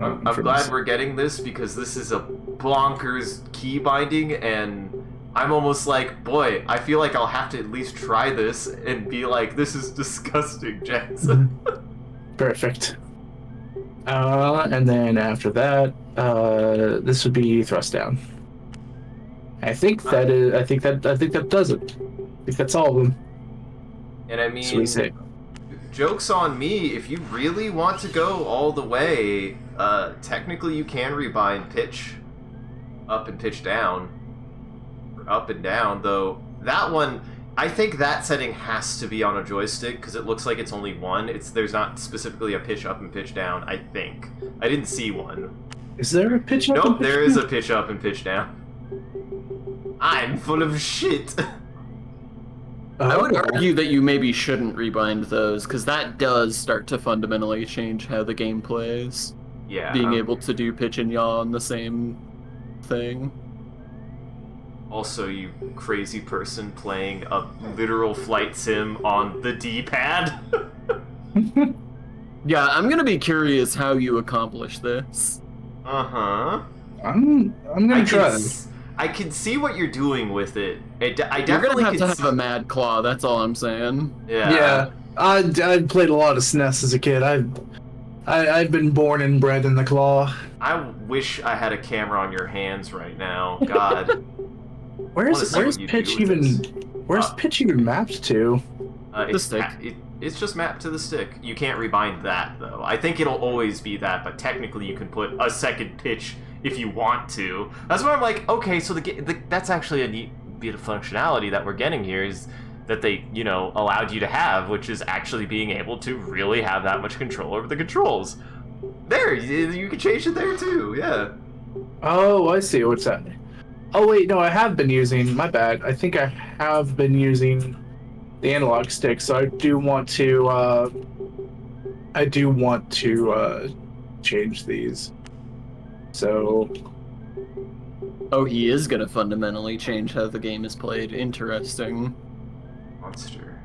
I'm for glad missile. we're getting this because this is a bonkers key binding, and I'm almost like, boy, I feel like I'll have to at least try this and be like, this is disgusting, Jackson. Perfect. And then after that, this would be thrust down. I think that does it. I think that's all of them. And I So we mean, say. joke's on me. If you really want to go all the way, technically you can rebind pitch up and pitch down. Or up and down, though. That one, I think that setting has to be on a joystick because it looks like it's only one. There's not specifically a pitch up and pitch down, I think. I didn't see one. Is there a pitch up? Nope, and pitch there is down? a pitch up and pitch down. I'm full of shit. I would Oh. argue that you maybe shouldn't rebind those, because that does start to fundamentally change how the game plays. Yeah. Being able to do pitch and yaw on the same thing. Also, you crazy person playing a literal flight sim on the D-pad. Yeah, I'm gonna be curious how you accomplish this. Uh-huh. I'm gonna try can this. I can see what you're doing with it. I You're definitely gonna have can to have a mad claw. That's all I'm saying. Yeah, I played a lot of SNES as a kid. I've been born and bred in the claw. I wish I had a camera on your hands right now. God. Where's Pitch even mapped to? The stick. It's just mapped to the stick. You can't rebind that though. I think it'll always be that, but technically you can put a second pitch if you want to. That's why I'm like, okay, so that's actually a neat bit of functionality that we're getting here, is that they, allowed you to have, which is actually being able to really have that much control over the controls. There, you can change it there too, yeah. Oh, I see what's happening. Oh wait, no, I have been using, my bad. I think I have been using the analog stick, so I do want to change these. So Oh, he is gonna fundamentally change how the game is played. Interesting. Monster.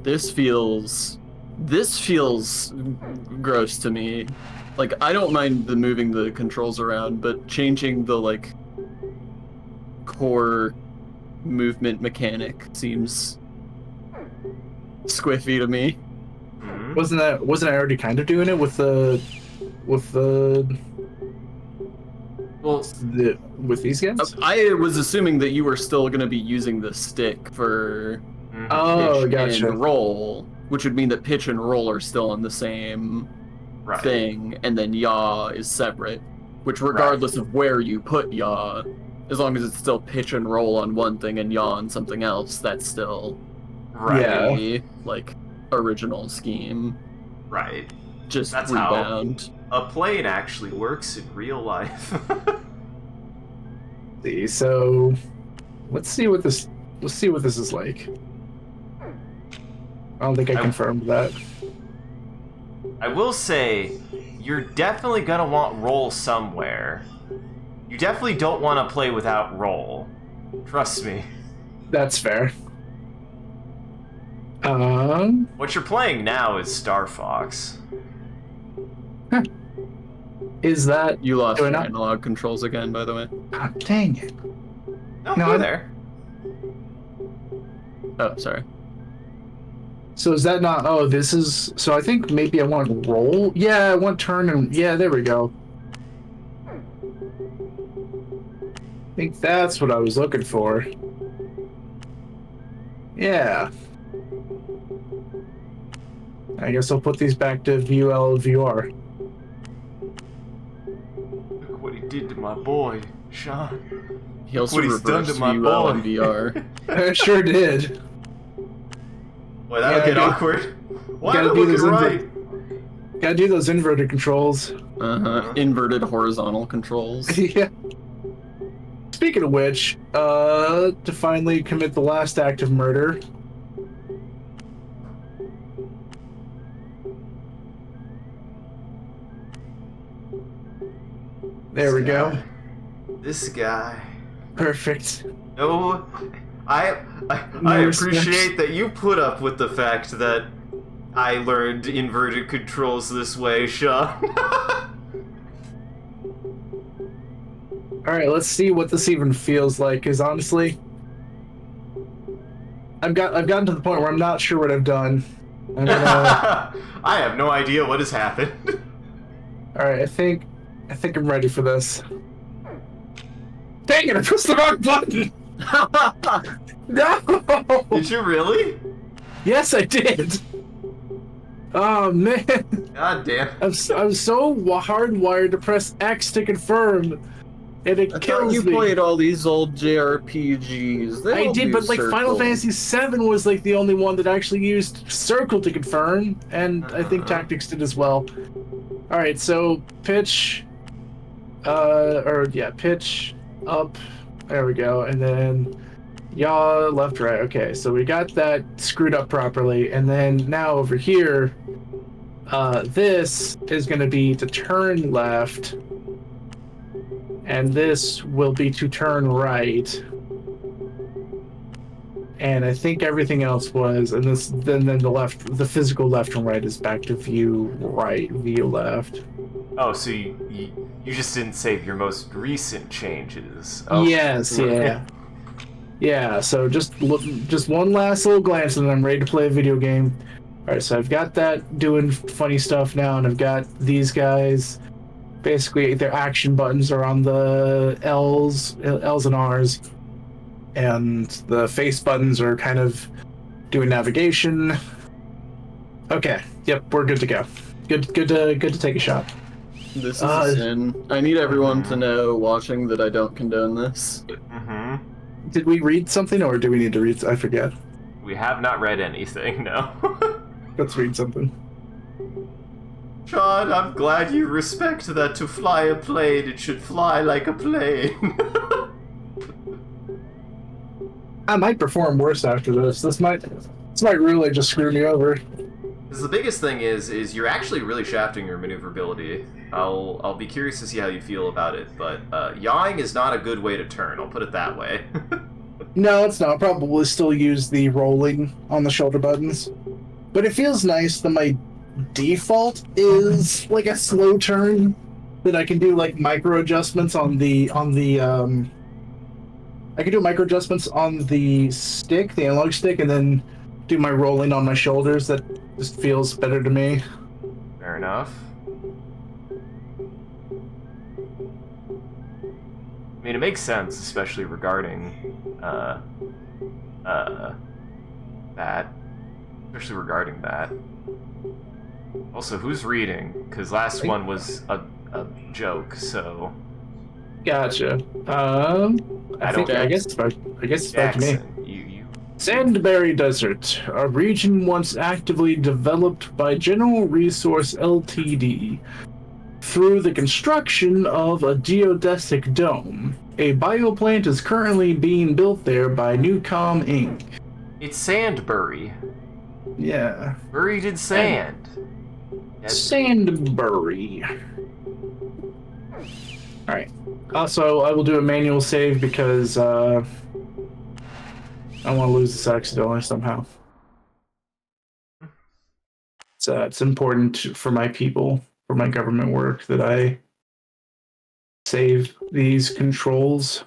This feels gross to me. Like, I don't mind the moving the controls around, but changing the like core movement mechanic seems squiffy to me. Mm-hmm. wasn't I already kind of doing it with the with these guys? I was assuming that you were still going to be using the stick for pitch gotcha. and roll, which would mean that pitch and roll are still on the same thing, and then yaw is separate. Which, regardless of where you put yaw, as long as it's still pitch and roll on one thing and yaw on something else, that's still the like original scheme. Right. Just that's rebound. How a plane actually works in real life. See, so let's see what this is like. I don't think I confirmed that. I will say, you're definitely gonna want roll somewhere. You definitely don't want to play without roll. Trust me. That's fair. What you're playing now is Star Fox. Is that you lost your analog controls again, by the way? Oh, dang it! No, there. Oh, sorry. So is that not? Oh, this is. So I think maybe I want roll. Yeah, I want turn and yeah. There we go. I think that's what I was looking for. Yeah. I guess I'll put these back to VR. Look what he did to my boy, Sean. He also reversed VUL and VR. I sure did. Boy, that'll get awkward. Why am I looking right? Gotta do those inverted controls. Inverted horizontal controls. Yeah. Speaking of which, to finally commit the last act of murder. There we go. This guy. Perfect. No, I appreciate that you put up with the fact that I learned inverted controls this way, Sean. Alright, let's see what this even feels like, because honestly, I've gotten to the point where I'm not sure what I've done. I have no idea what has happened. Alright, I think I'm ready for this. Dang it, I pressed the wrong button! No! Did you really? Yes, I did! Oh, man. God damn. I'm so hardwired to press X to confirm, and it kills you me. played all these old JRPGs. I did, but like Final Fantasy VII was like the only one that actually used circle to confirm, and I think Tactics did as well. Alright, so pitch, pitch up, there we go, and then yaw, left, right. Okay, so we got that screwed up properly, and then now over here, this is going to be to turn left, and this will be to turn right. And I think everything else was, and this then the left, the physical left and right is back to view right, view left. Oh, so you You just didn't save your most recent changes. Yes, yeah. Yeah, so just one last little glance and I'm ready to play a video game. Alright, so I've got that doing funny stuff now, and I've got these guys. Basically, their action buttons are on the L's and R's, and the face buttons are kind of doing navigation. Okay, yep, we're good to go. Good to take a shot. This is a sin. I need everyone to know watching that I don't condone this. Mm-hmm. Did we read something, or do we need to read? I forget. We have not read anything, no. Let's read something. John, I'm glad you respect that to fly a plane, it should fly like a plane. I might perform worse after this. This might really just screw me over. Because the biggest thing is you're actually really shafting your maneuverability. I'll be curious to see how you feel about it, but yawing is not a good way to turn, I'll put it that way. No, it's not. I'll probably still use the rolling on the shoulder buttons. But it feels nice that my default is like a slow turn, that I can do like micro adjustments on the I can do micro adjustments on the stick, the analog stick, and then do my rolling on my shoulders. That just feels better to me. Fair enough. I mean, it makes sense, especially regarding that. Especially regarding that. Also, who's reading? Because last one was a joke, so. Gotcha. I guess it's back to me. You. Sandberry Desert, a region once actively developed by General Resource Ltd. Through the construction of a geodesic dome. A bioplant is currently being built there by Newcom Inc. It's Sandbury. Yeah. Buried in sand. Sandbury. Alright. Also, I will do a manual save because I don't want to lose this accidentally somehow. It's important for my people, for my government work, that I save these controls.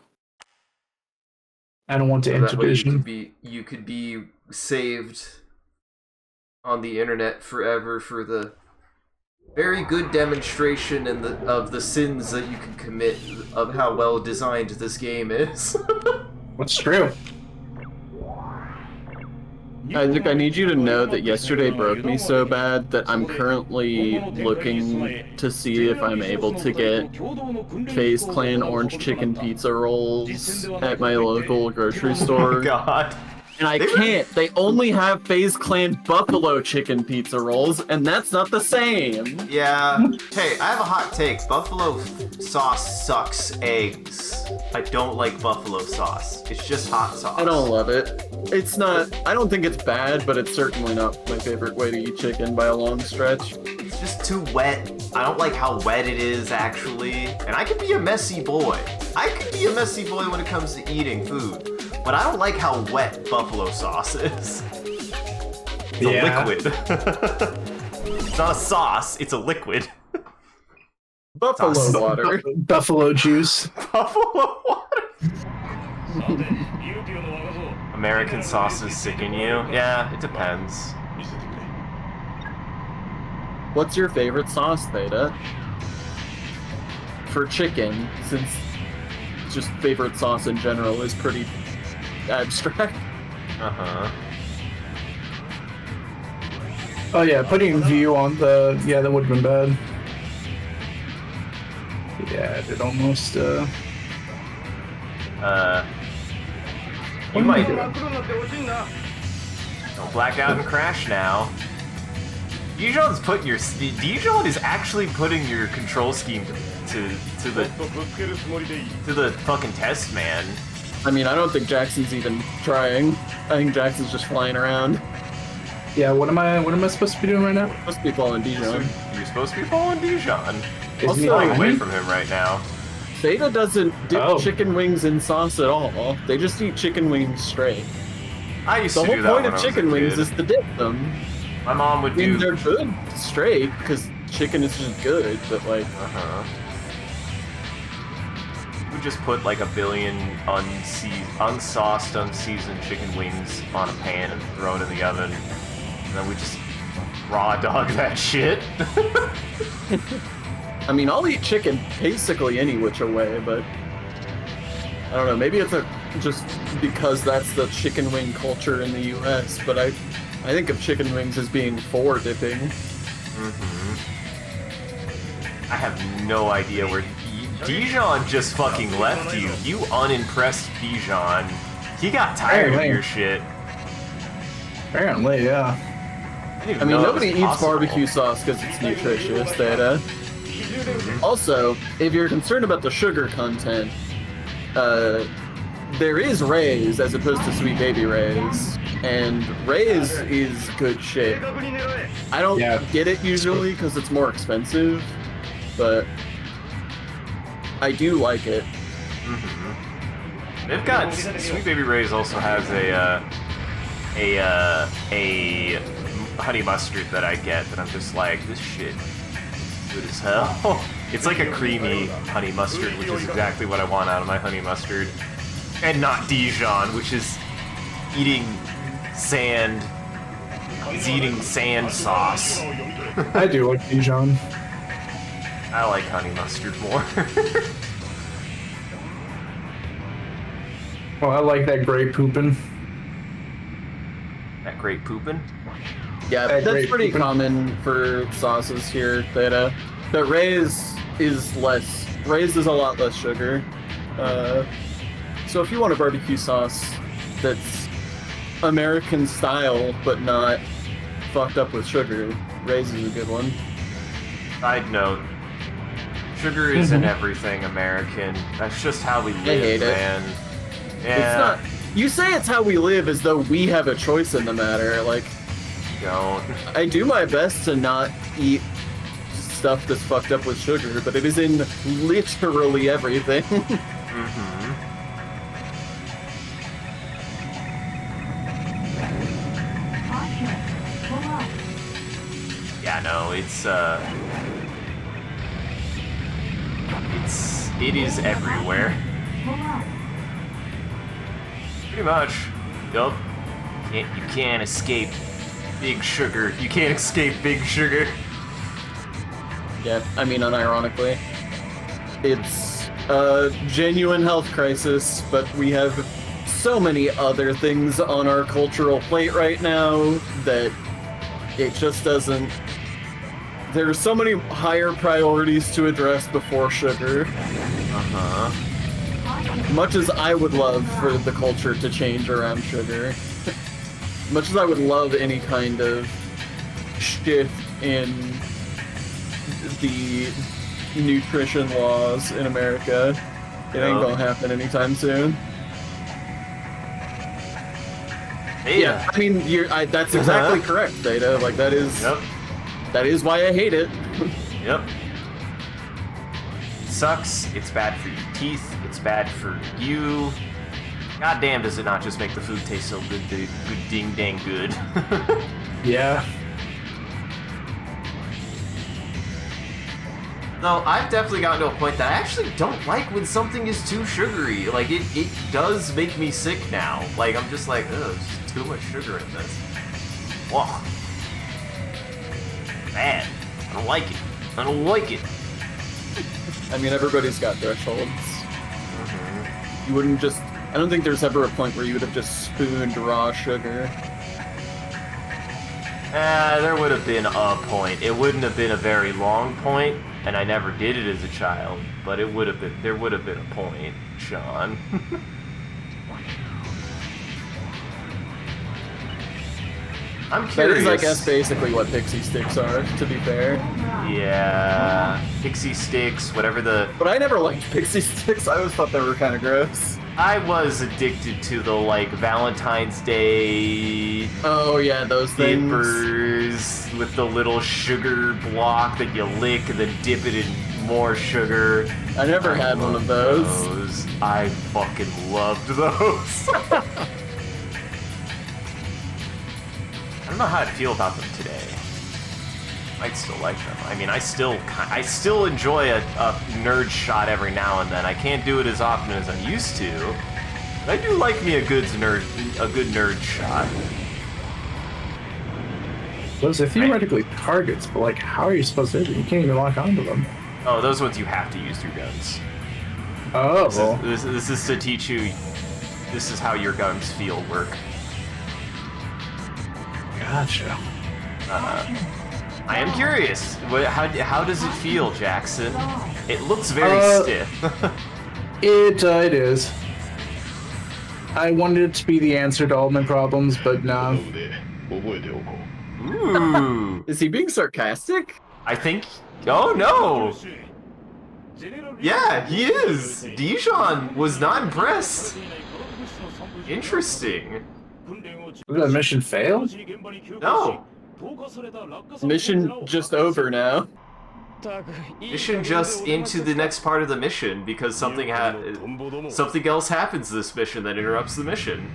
I don't want to enter vision. You could be saved on the internet forever for the very good demonstration of the sins that you can commit, of how well designed this game is. What's true? Isaac, I need you to know that yesterday broke me so bad that I'm currently looking to see if I'm able to get FaZe Clan orange chicken pizza rolls at my local grocery store. Oh God. And I can't. They only have FaZe Clan buffalo chicken pizza rolls, and that's not the same. Yeah. Hey, I have a hot take. Buffalo sauce sucks eggs. I don't like buffalo sauce. It's just hot sauce. I don't love it. It's not. I don't think it's bad, but it's certainly not my favorite way to eat chicken by a long stretch. It's just too wet. I don't like how wet it is, actually. And I can be a messy boy. I can be a messy boy when it comes to eating food. But I don't like how wet buffalo sauce is. It's a liquid. It's not a sauce, it's a liquid. Buffalo water. Buffalo juice. Buffalo water. American sauce is sicken you? Yeah, it depends. What's your favorite sauce, Theta? For chicken, since just favorite sauce in general is pretty abstract. Uh-huh. Oh yeah, putting view on the... Yeah, that would have been bad. Yeah, it almost, You might... Don't black out and crash now. Dijon's putting your... Dijon is actually putting your control scheme to the fucking test, man. I mean, I don't think Jackson's even trying. I think Jackson's just flying around. Yeah, what am I supposed to be doing right now? Supposed to be following Dijon. You're supposed to be following Dijon. Is he Flying behind away me? from him right now. Theta doesn't dip Oh. chicken wings in sauce at all. They just eat chicken wings straight. I used The to whole do that point when of I was a chicken wings kid. is to dip them. My mom would I mean, do... they're good straight, because chicken is just good, but like... Uh-huh. we just put like a billion unsauced, unseasoned chicken wings on a pan and throw it in the oven, and then we just raw dog that shit? I mean, I'll eat chicken basically any which way, but I don't know. Maybe it's just because that's the chicken wing culture in the U.S. But I think of chicken wings as being for dipping. Mm-hmm. I have no idea where Dijon just fucking left you. You unimpressed Dijon. He got tired of your shit. Apparently, yeah. I mean, nobody eats barbecue sauce because it's nutritious, Theta. Mm-hmm. Also, if you're concerned about the sugar content, there is Ray's as opposed to Sweet Baby Ray's, and Ray's is good shit. I don't get it usually because it's more expensive, but I do like it. Mm-hmm. They've got Sweet Baby Ray's also has a honey mustard that I get that I'm just like, this shit is good as hell. It's like a creamy honey mustard, which is exactly what I want out of my honey mustard. And not Dijon, which is eating sand. Is eating sand sauce. I do like Dijon. I like honey mustard more. Well, I like that grape poopin'. That great poopin'? Yeah, that's pretty common for sauces here, Theta. But Ray's is less. Ray's is a lot less sugar. So if you want a barbecue sauce that's American style but not fucked up with sugar, Ray's is a good one. Side note, sugar isn't everything American. That's just how we live, man. Yeah. It's not. You say it's how we live as though we have a choice in the matter. Like, don't. I do my best to not eat stuff that's fucked up with sugar, but it is in literally everything. Mm-hmm. Yeah, no, it is everywhere. Pretty much. Yup. You can't escape big sugar. You can't escape big sugar. Yeah, I mean, unironically. It's a genuine health crisis, but we have so many other things on our cultural plate right now that it just doesn't... There are so many higher priorities to address before sugar. Uh-huh. Much as I would love for the culture to change around sugar, much as I would love any kind of shift in the nutrition laws in America, it ain't gonna happen anytime soon. Yeah, I mean, that's exactly correct, Data. Like, that is why I hate it. Yep. It sucks. It's bad for your teeth. It's bad for you. God damn, does it not just make the food taste so good, good ding dang good. Yeah. No, I've definitely gotten to a point that I actually don't like when something is too sugary. Like, it does make me sick now. Like, I'm just like, ugh, there's too much sugar in this. Whoa. Bad. I don't like it. I don't like it. I mean, everybody's got thresholds. Mm-hmm. You wouldn't just... I don't think there's ever a point where you would have just spooned raw sugar. There would have been a point. It wouldn't have been a very long point, and I never did it as a child, but it would have been... There would have been a point, Sean. I'm curious. That is, I guess, basically what pixie sticks are, to be fair. Yeah, pixie sticks, whatever the... But I never liked pixie sticks. I always thought they were kind of gross. I was addicted to the, like, Valentine's Day... Oh, yeah, those things. Dippers with the little sugar block that you lick and then dip it in more sugar. I never had one of those. I fucking loved those. I don't know how I feel about them today. I'd still like them. I mean, I still enjoy a nerd shot every now and then. I can't do it as often as I used to, but I do like me a good nerd shot. Those are theoretically targets, but like, how are you supposed to hit them? You can't even lock onto them. Oh, those ones you have to use your guns. Oh, well. This is to teach you. This is how your guns feel work. Gotcha. I am curious. How does it feel, Jackson? It looks very stiff. It is. I wanted it to be the answer to all my problems, but no. Ooh. Is he being sarcastic? I think. Oh no. Yeah, he is. Dijon was not impressed. Interesting. Did that mission fail? No. Mission just over now. Mission just into the next part of the mission because something else happens this mission that interrupts the mission.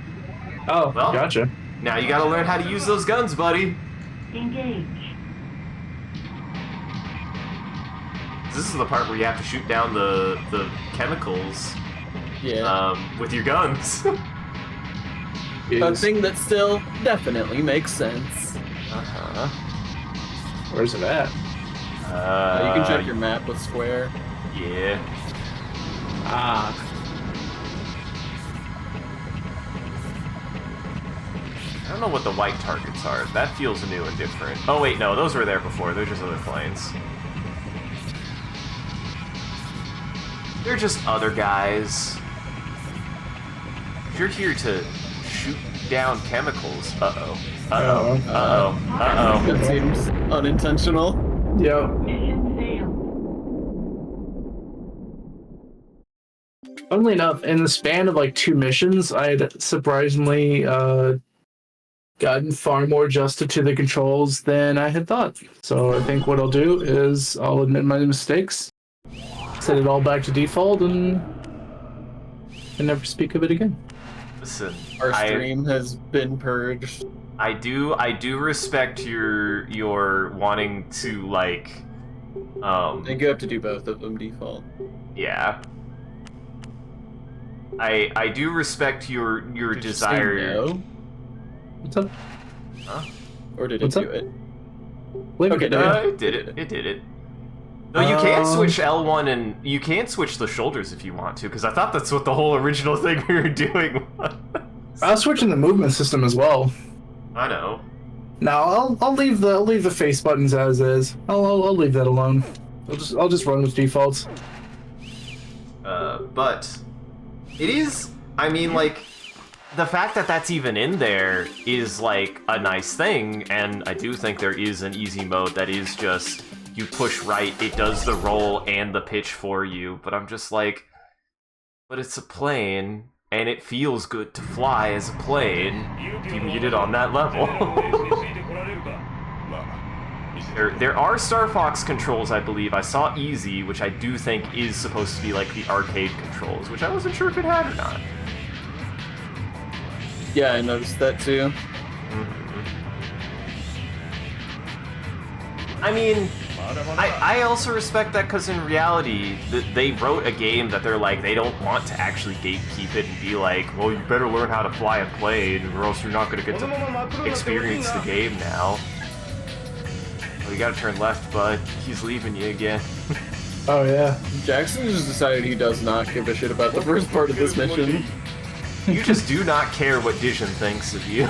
Oh, Well. gotcha. Now you gotta learn how to use those guns, buddy. Engage. This is the part where you have to shoot down the chemicals Yeah. with your guns. A thing that still definitely makes sense. Uh-huh. Where's it at? You can check your map with square. Yeah. Ah. I don't know what the white targets are. That feels new and different. Oh wait, no, those were there before. They're just other planes. They're just other guys. You're here to shoot down chemicals. Uh-oh. Uh-oh. Uh-oh. Uh-oh. That seems unintentional. Yep. Funnily enough, in the span of like 2 missions, I'd surprisingly gotten far more adjusted to the controls than I had thought. So I think what I'll do is I'll admit my mistakes, set it all back to default, and never speak of it again. Listen, Our stream has been purged. I do respect your wanting to like I think you have to do both of them default. yeah. I do respect your Did you say desire. no? What's up? Huh? Or did What's it do up? it? Leave Okay, it no, there. It did it. It did it. No, you can switch L1 and you can switch the shoulders if you want to, because I thought that's what the whole original thing we were doing was. I was switching the movement system as well. I know. No, I'll leave the face buttons as is. I'll leave that alone. I'll just run with defaults. But it is. I mean, like the fact that that's even in there is like a nice thing, and I do think there is an easy mode that is just you push right, it does the roll and the pitch for you. But I'm just like, but it's a plane, and it feels good to fly as a plane. If you need it on that level. There are Star Fox controls, I believe. I saw Easy, which I do think is supposed to be like the arcade controls, which I wasn't sure if it had or not. Yeah, I noticed that too. I mean, I also respect that because in reality, they wrote a game that they're like, they don't want to actually gatekeep it and be like, well, you better learn how to fly a plane or else you're not going to get to experience the game now. Oh, you gotta turn left, bud. He's leaving you again. Oh yeah. Jackson just decided he does not give a shit about the first part of this mission. You just do not care what Dijon thinks of you.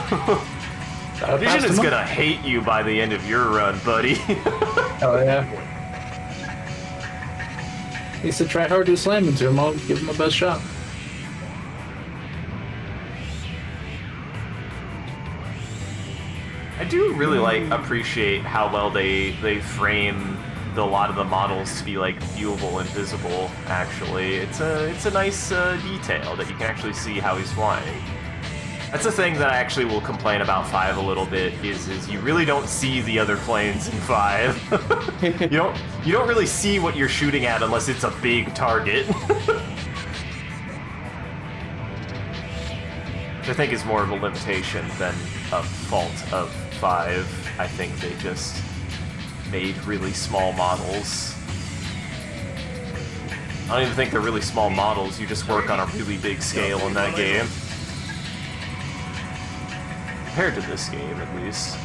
Dijon is gonna hate you by the end of your run, buddy. Oh yeah. He said try hard to slam into him. I'll give him my best shot. I do really appreciate how well they frame a lot of the models to be like viewable and visible. Actually, it's a nice detail that you can actually see how he's flying. That's the thing that I actually will complain about 5 a little bit is you really don't see the other planes in 5. you don't really see what you're shooting at unless it's a big target. Which I think is more of a limitation than a fault of 5. I think they just made really small models. I don't even think they're really small models, you just work on a really big scale in that game. Compared to this game, at least.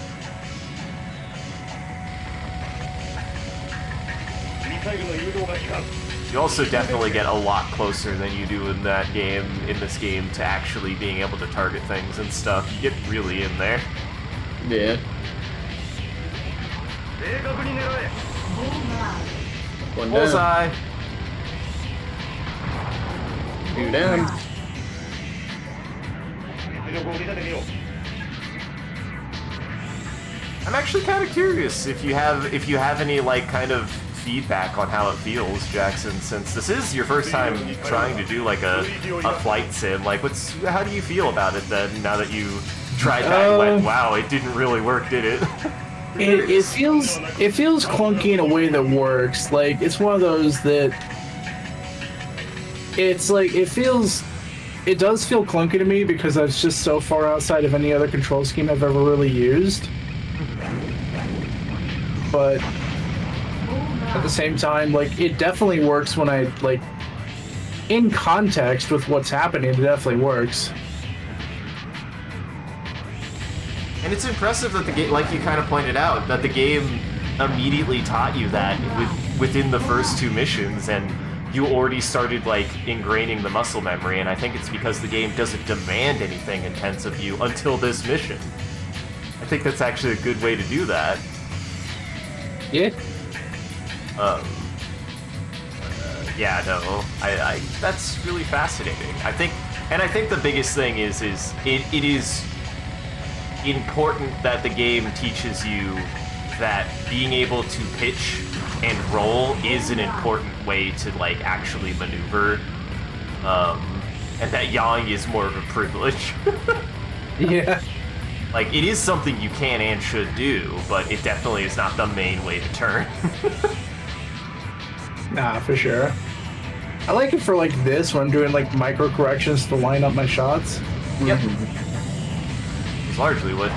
You also definitely get a lot closer than you do in that game, in this game, to actually being able to target things and stuff. You get really in there. Yeah. One down. Bullseye! 2 down. I'm actually kind of curious if you have any like kind of feedback on how it feels, Jackson, since this is your first time trying to do like a flight sim. Like, how do you feel about it then? Now that you tried that and went, wow, it didn't really work, did it? It feels clunky in a way that works. Like, it's one of those that it's like it does feel clunky to me because it's just so far outside of any other control scheme I've ever really used. But at the same time, like, it definitely works when I, like, in context with what's happening, it definitely works. And it's impressive that the game, like you kind of pointed out, that the game immediately taught you that within the first 2 missions, and you already started, like, ingraining the muscle memory, and I think it's because the game doesn't demand anything intense of you until this mission. I think that's actually a good way to do that. Yeah. Yeah, no, I that's really fascinating. I think the biggest thing is it is important that the game teaches you that being able to pitch and roll is an important way to, like, actually maneuver, and that yawing is more of a privilege. Yeah. Like, it is something you can and should do, but it definitely is not the main way to turn. Nah, for sure. I like it for, like, this when I'm doing, like, micro corrections to line up my shots. Yep. It's largely what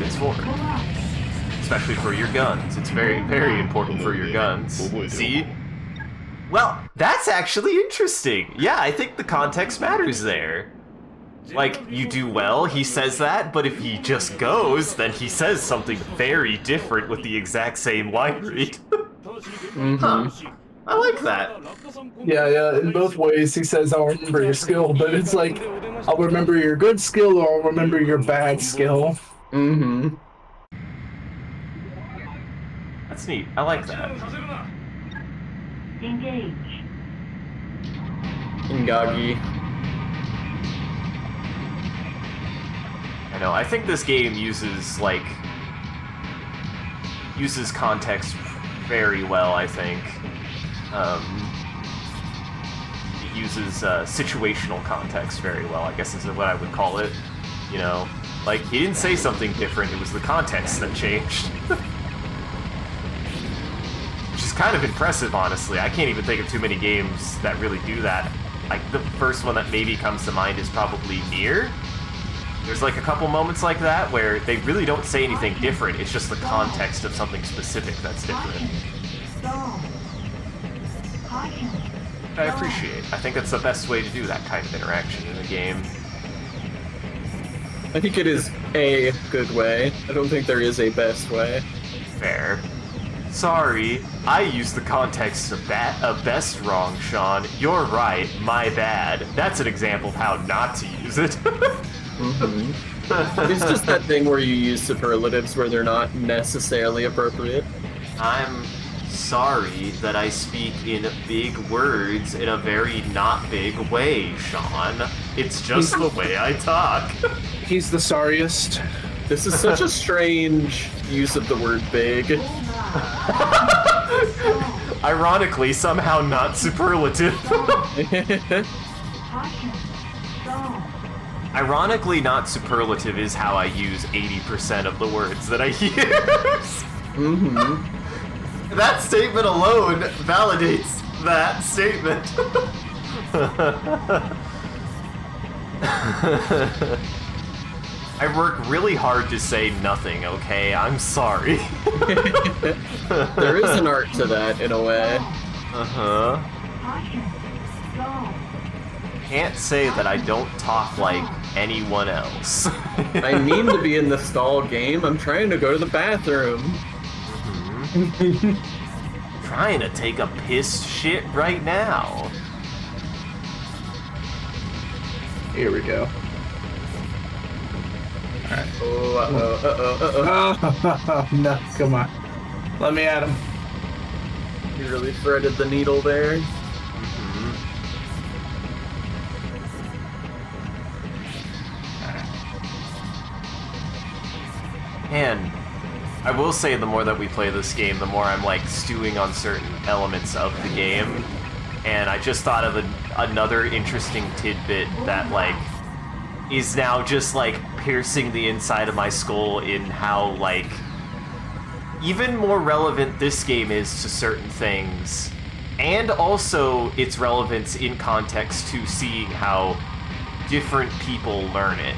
it's for. Especially for your guns. It's very, very important for your guns. See? Well, that's actually interesting. Yeah, I think the context matters there. Like, you do well, he says that, but if he just goes, then he says something very different with the exact same line read. Huh. I like that. Yeah, in both ways he says, I'll remember your skill, but it's like, I'll remember your good skill or I'll remember your bad skill. Mm-hmm. That's neat. I like that. Ingagi. I know, I think this game uses context very well, I think. It uses situational context very well, I guess is what I would call it. You know, like, he didn't say something different, it was the context that changed. Which is kind of impressive, honestly. I can't even think of too many games that really do that. Like, the first one that maybe comes to mind is probably Nier. There's like a couple moments like that where they really don't say anything different, it's just the context of something specific that's different. I appreciate. I think that's the best way to do that kind of interaction in a game. I think it is a good way. I don't think there is a best way. Fair. Sorry, I used the context of best wrong, Sean. You're right, my bad. That's an example of how not to use it. Mm-hmm. It's just that thing where you use superlatives where they're not necessarily appropriate. I'm sorry that I speak in big words in a very not big way, Sean. It's just the way I talk. He's the sorriest. This is such a strange use of the word big. Ironically, somehow not superlative. Ironically, not superlative is how I use 80% of the words that I use. Mm-hmm. That statement alone validates that statement. I I work really hard to say nothing, okay? I'm sorry. There is an art to that, in a way. Uh-huh. Can't say that I don't talk like anyone else. I mean to be in the stall game. I'm trying to go to the bathroom. Trying to take a pissed shit right now. Here we go. Alright. Oh, uh-oh. No, come on. Let me at him. You really threaded the needle there. And I will say the more that we play this game, the more I'm like stewing on certain elements of the game. And I just thought of another interesting tidbit that like is now just like piercing the inside of my skull in how like even more relevant this game is to certain things, and also its relevance in context to seeing how different people learn it.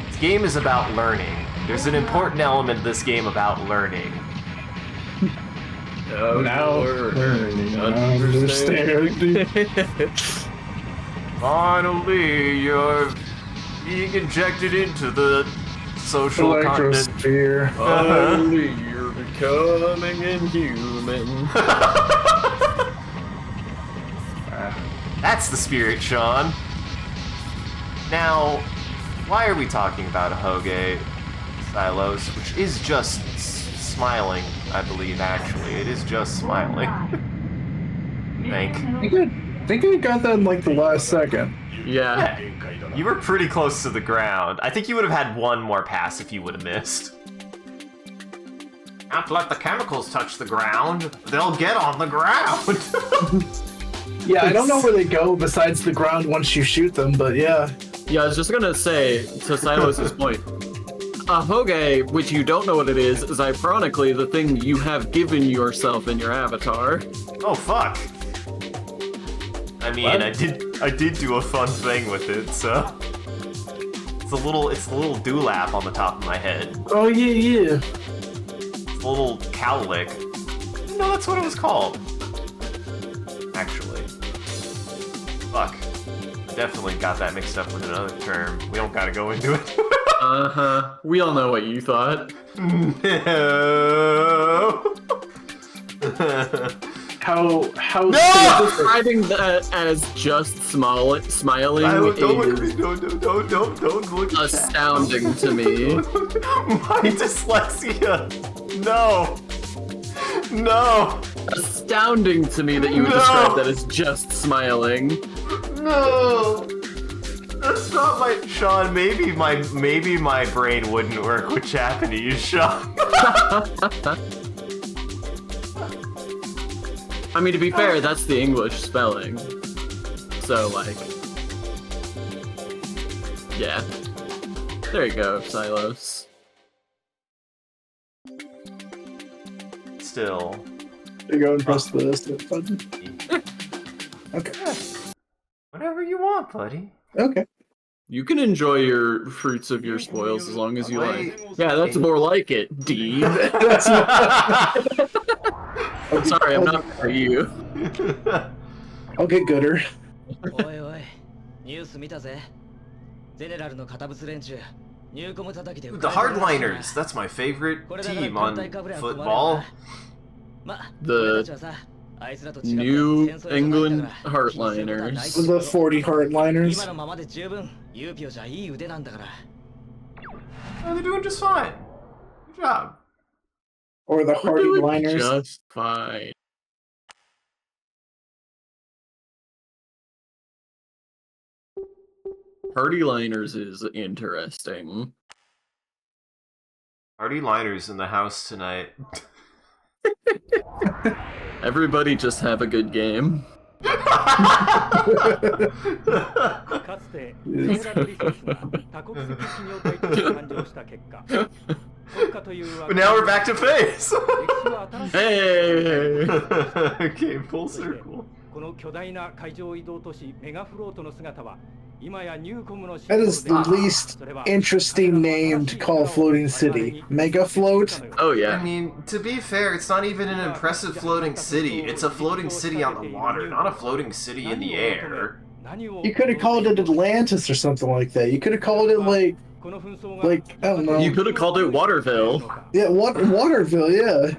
This game is about learning. There's an important element of this game about learning. Now learning, understanding. Finally, you're being injected into the social continent. Electrosphere. Finally, you're becoming inhuman. That's the spirit, Sean. Now, why are we talking about a Hoge Silos, which is just smiling, I believe, actually. It is just smiling. I think I got that in like the last second. Yeah. You were pretty close to the ground. I think you would have had one more pass if you would have missed. Not to let the chemicals touch the ground. They'll get on the ground. Yeah, I don't know where they go besides the ground once you shoot them, but yeah. Yeah, I was just gonna say, to Silas' point, a Hoge, which you don't know what it is ironically the thing you have given yourself in your avatar. Oh, fuck. I mean, What? I did do a fun thing with it, so it's a little dewlap on the top of my head. Oh yeah. It's a little cowlick. No, that's what it was called. Actually, fuck. I definitely got that mixed up with another term. We don't gotta go into it. Uh-huh. We all know what you thought. No. How No! Describing that as just smiling Don't look at is me. Don't look at that. astounding to me. My dyslexia. No. Astounding to me that you would No! describe that as just smiling. No. That's not my Sean. Maybe my brain wouldn't work with Japanese, Sean. I mean, to be fair, that's the English spelling. So, like... Yeah. There you go, Silos. Still. you go and press the button? Okay. Whatever you want, buddy. Okay. You can enjoy your fruits of your spoils as long as you Wait. like. Yeah, that's more like it, Dean. I'm sorry, I'm not for you. I'll get gooder. おいおい、ニュース見たぜ。ゼネラルの堅物連中、ニューコム叩きで。 The Hardliners. That's my favorite team on football. The New England Heartliners. The 40 Heartliners. 今のままで十分、ユーピオじゃいい腕なんだから。 Oh, they're doing just fine. Good job. Or the We're doing Hardy-liners. just fine. Hardy-liners is interesting. Hardy Liners in the house tonight. Everybody just have a good game. かつてゼネラルリソースが多国籍企業体として誕生した結果、国家という But now we're back to face. 歴史は新しい Hey! Okay, full circle. この巨大な海上移動都市メガフロートの姿は That is the least interesting name to call a floating city. Mega float? Oh I yeah. mean, to be fair, it's not even an impressive floating city. It's a floating city on the water, not a floating city in the air. You could have called it Atlantis or something like that. You could have called it like I don't know. You could have called it Waterville. Yeah, Waterville, yeah.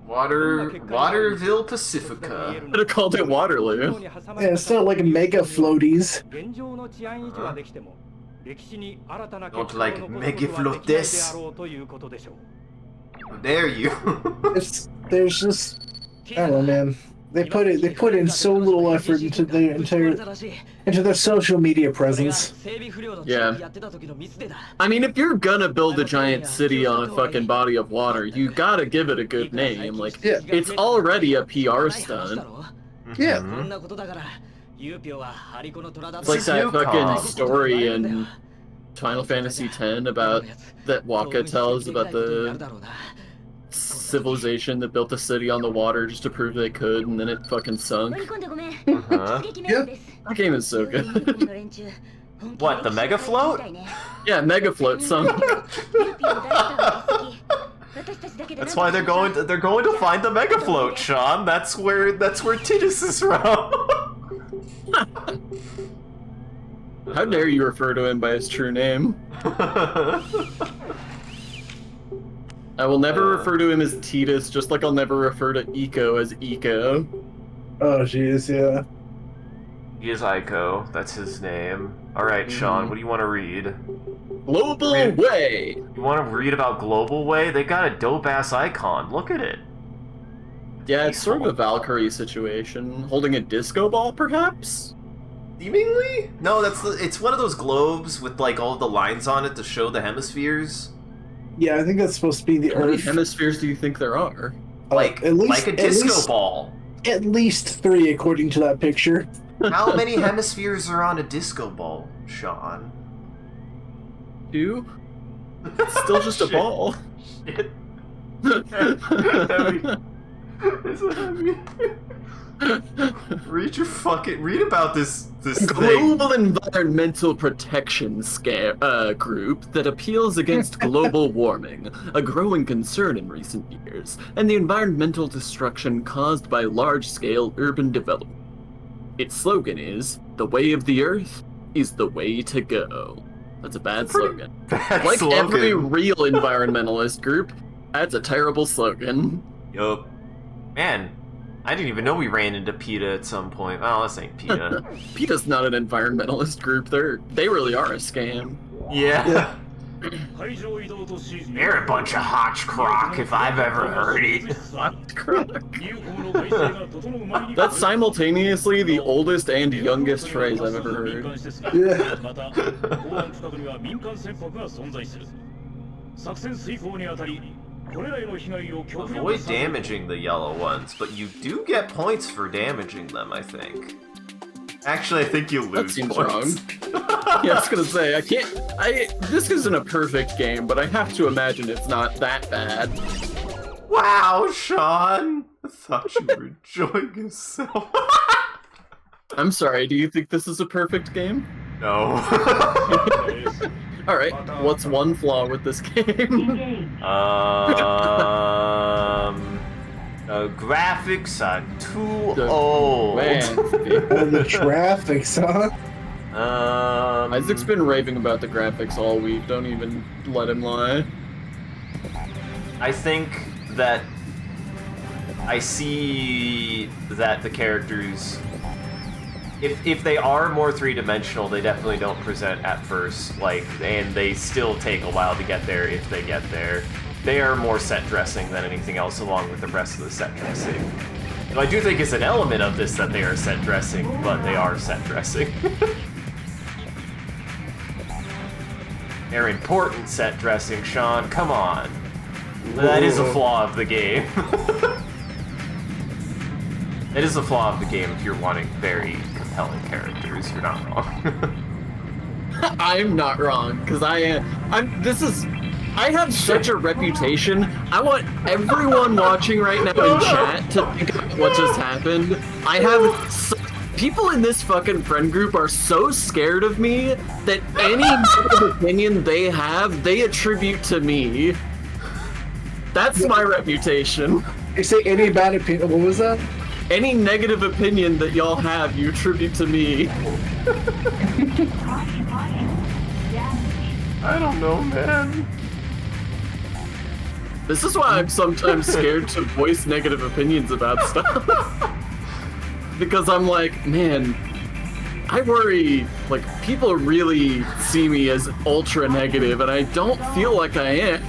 Waterville Pacifica. Could have called it Waterloo. Yeah, it's not like mega floaties. Don't like mega floates. How dare you? There's just I don't know, man. They put in so little effort into their social media presence. Yeah. I mean, if you're gonna build a giant city on a fucking body of water, you gotta give it a good name. Like, Yeah. it's already a PR stunt. Yeah. It's like that fucking story in Final Fantasy X about that Waka tells about the civilization that built a city on the water just to prove they could, and then it fucking sunk. That game is so good. What, the Mega Float? Yeah, Mega Float sunk. That's why they're going to find the Mega Float, Sean. That's where Tidus is from. How dare you refer to him by his true name? I will never refer to him as Tidus, just like I'll never refer to Eco as Eco. Oh jeez, yeah. He is Ico. That's his name. Alright, Sean, what do you want to read? Global Way! You want to read about Global Way? They got a dope-ass icon. Look at it. Yeah, it's sort of a Valkyrie situation. Holding a disco ball, perhaps? Seemingly? No, it's one of those globes with like all the lines on it to show the hemispheres. Yeah, I think that's supposed to be the How many Earth. hemispheres do you think there are? Like at least, like a disco ball. At least 3, according to that picture. How many hemispheres are on a disco ball, Sean? 2? It's still just a Shit. ball. Shit. Heavy. It's heavy. Read about this thing. Global Environmental Protection Group that appeals against global warming, a growing concern in recent years, and the environmental destruction caused by large-scale urban development. Its slogan is, "The way of the earth is the way to go." That's a bad slogan. Bad Like slogan. every real environmentalist group, that's a terrible slogan. Yup. Man, I didn't even know we ran into PETA at some point. Oh, this ain't PETA. PETA's not an environmentalist group. They really are a scam. Yeah. They're a bunch of hotchcrock if I've ever heard it. That's simultaneously the oldest and youngest phrase I've ever heard. Yeah. Avoid damaging the yellow ones, but you do get points for damaging them, I think. Actually, I think you lose That seems points. Yeah, I was gonna say, this isn't a perfect game, but I have to imagine it's not that bad. Wow, Sean! I thought you were enjoying yourself. I'm sorry, do you think this is a perfect game? No. Alright, what's one flaw with this game? The graphics are too old. The graphics, huh? Isaac's been raving about the graphics all week, don't even let him lie. I think that I see that the characters, if they are more three-dimensional, they definitely don't present at first, like, and they still take a while to get there if they get there. They are more set dressing than anything else, along with the rest of the set dressing. So I do think it's an element of this that they are set dressing, but they are set dressing. They're important set dressing, Sean. Come on. That is a flaw of the game. It is a flaw of the game if you're wanting very compelling characters. You're not wrong. I'm not wrong, because I have such a reputation. I want everyone watching right now in chat to think about what just happened. I have such People in this fucking friend group are so scared of me that any negative opinion they have, they attribute to me. That's my reputation. You say any bad opinion? What was that? Any negative opinion that y'all have, you attribute to me. I don't know, man. This is why I'm sometimes scared to voice negative opinions about stuff. Because I'm like, man, I worry, like, people really see me as ultra negative, and I don't feel like I am.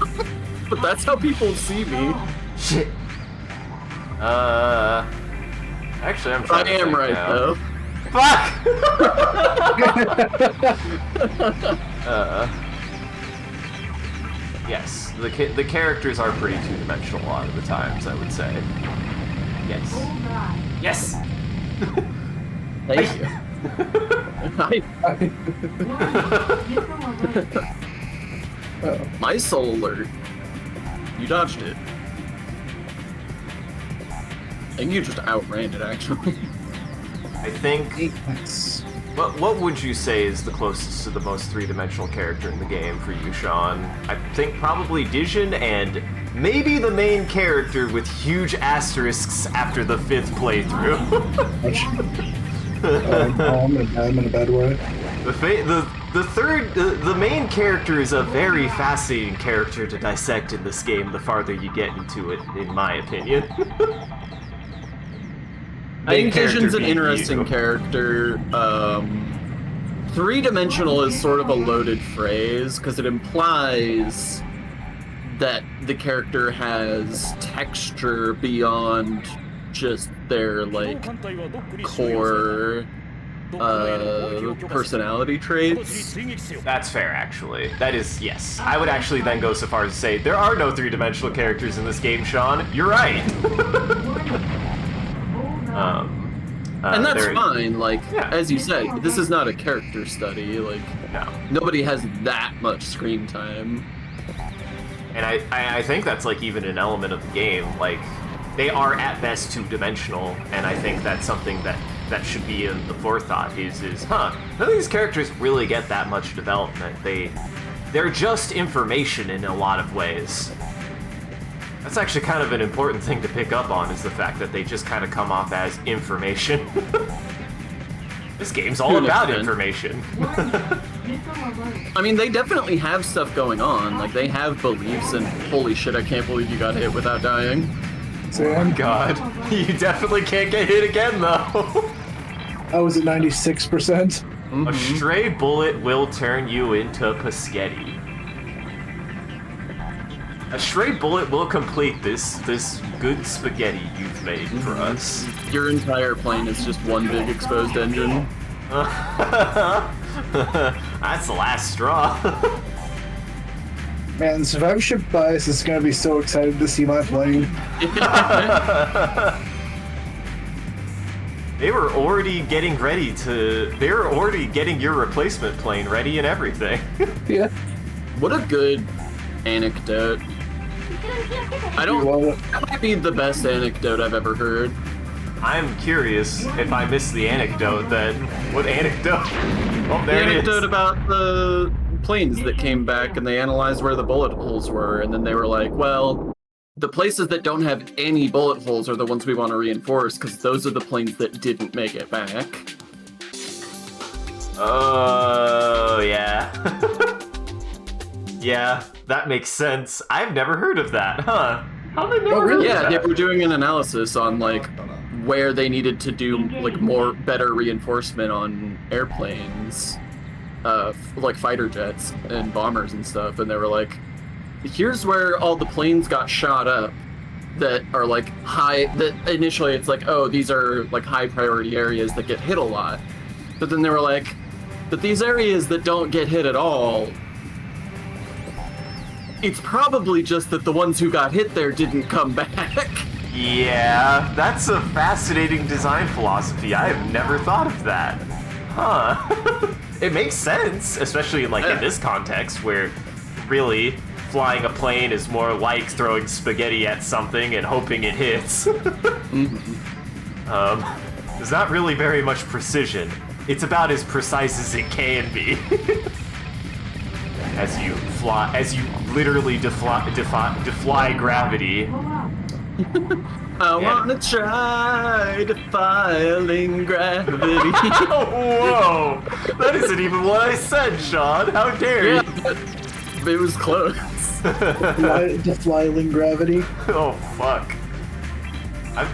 But that's how people see me. Shit. Actually, I'm trying I am right, now. though. Fuck! Yes, the characters are pretty two-dimensional a lot of the times, I would say. Yes. Yes! Thank you. My soul alert. You dodged it. I think you just outran it, actually. I think... What would you say is the closest to the most three-dimensional character in the game for you, Sean? I think probably Dijon and maybe the main character with huge asterisks after the 5th playthrough. I'm in a bad way. The main character is a very fascinating character to dissect in this game the farther you get into it, in my opinion. I think Dijon's an interesting character. Three-dimensional is sort of a loaded phrase, because it implies that the character has texture beyond just their, like, core personality traits. That's fair, actually. That is, yes. I would actually then go so far as to say, there are no three-dimensional characters in this game, Sean. You're right. And that's fine, like, as you said, this is not a character study, like, nobody has that much screen time. And I think that's, like, even an element of the game, like, they are at best two-dimensional, and I think that's something that should be in the forethought, is none of these characters really get that much development. They're just information in a lot of ways. That's actually kind of an important thing to pick up on, is the fact that they just kind of come off as information. This game's all about information. I mean, they definitely have stuff going on. Like, they have beliefs, and holy shit, I can't believe you got hit without dying. Oh my god. You definitely can't get hit again, though. I was at 96%. A stray bullet will turn you into Paschetti. A stray bullet will complete this good spaghetti you've made for us. Your entire plane is just one big exposed engine. That's the last straw. Man, survivorship bias is gonna be so excited to see my plane. They were already getting ready to... They were already getting your replacement plane ready and everything. Yeah. What a good anecdote. That might be the best anecdote I've ever heard. I'm curious if I missed the anecdote then. What anecdote? Oh, The there it is. anecdote about the planes that came back and they analyzed where the bullet holes were, and then they were like, well, the places that don't have any bullet holes are the ones we want to reinforce, because those are the planes that didn't make it back. Oh, yeah. Yeah, that makes sense. I've never heard of that, huh? How did I never heard of that? Yeah, they were doing an analysis on, like, where they needed to do, like, better reinforcement on airplanes, like fighter jets and bombers and stuff, and they were like, here's where all the planes got shot up that are, like, high, that initially it's like, oh, these are, like, high priority areas that get hit a lot. But then they were like, but these areas that don't get hit at all, it's probably just that the ones who got hit there didn't come back. Yeah, that's a fascinating design philosophy. I have never thought of that. Huh. It makes sense, especially like in this context where really flying a plane is more like throwing spaghetti at something and hoping it hits. There's not really very much precision. It's about as precise as it can be. As you literally defy gravity. I wanna try defying gravity. Whoa! That isn't even what I said, Sean. How dare you? Yeah, but it was close. Defying gravity. Oh, fuck.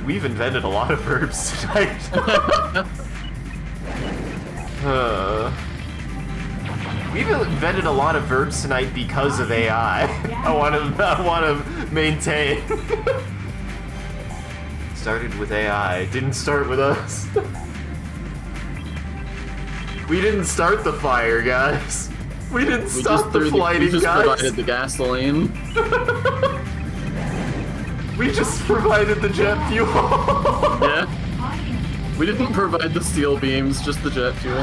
We've invented a lot of verbs tonight. We've invented a lot of verbs tonight because of AI. I want to maintain. Started with AI, didn't start with us. We didn't start the fire, guys. We didn't stop the flighting, we just guys. provided the gasoline. We just provided the jet fuel. Yeah. We didn't provide the steel beams, just the jet fuel.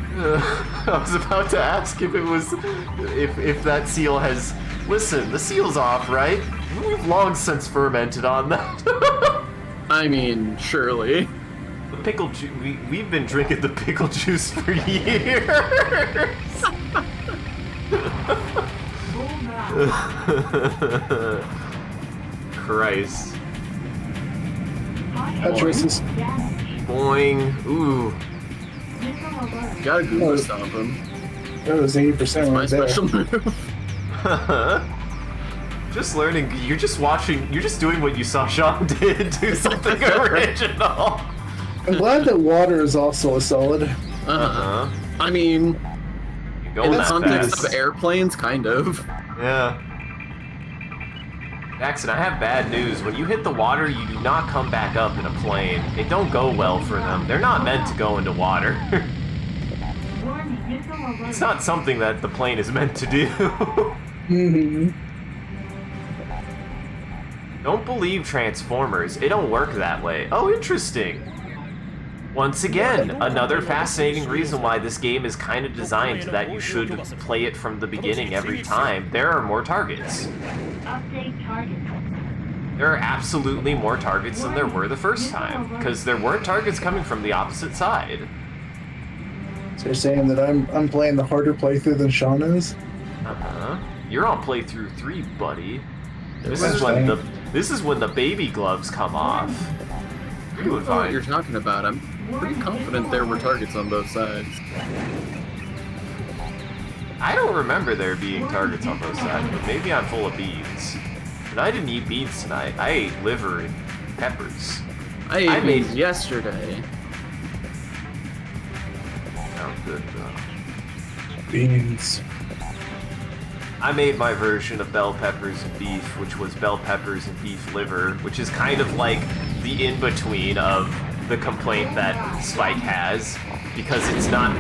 I was about to ask if it was if that seal has. Listen, the seal's off, right? We've long since fermented on that. I mean, surely. The pickle juice. We've been drinking the pickle juice for years. Christ. That's racist. Boing. Ooh. Gotta Google stomp him. That was 80% My right there. special move. Just learning. You're just watching. You're just doing what you saw Sean did. Do something original. I'm glad that water is also a solid. I mean, You go in the that context fast. of airplanes, kind of. Yeah. Jackson, I have bad news. When you hit the water, you do not come back up in a plane. It don't go well for them. They're not meant to go into water. It's not something that the plane is meant to do. Don't believe Transformers. It don't work that way. Oh, interesting. Once again, another fascinating reason why this game is kind of designed that you should play it from the beginning every time. There are more targets. There are absolutely more targets than there were the first time, because there weren't targets coming from the opposite side. So you're saying that I'm playing the harder playthrough than Sean is? You're on playthrough 3, buddy. This is when the baby gloves come off. You're doing I don't know what fine. you're talking about. I'm pretty confident there were targets on both sides. I don't remember there being targets on both sides, but maybe I'm full of beans. And I didn't eat beans tonight. I ate liver and peppers. I ate made- these yesterday. Sounds good though. Beans. I made my version of bell peppers and beef, which was bell peppers and beef liver, which is kind of like the in-between of the complaint that Spike has, because it's not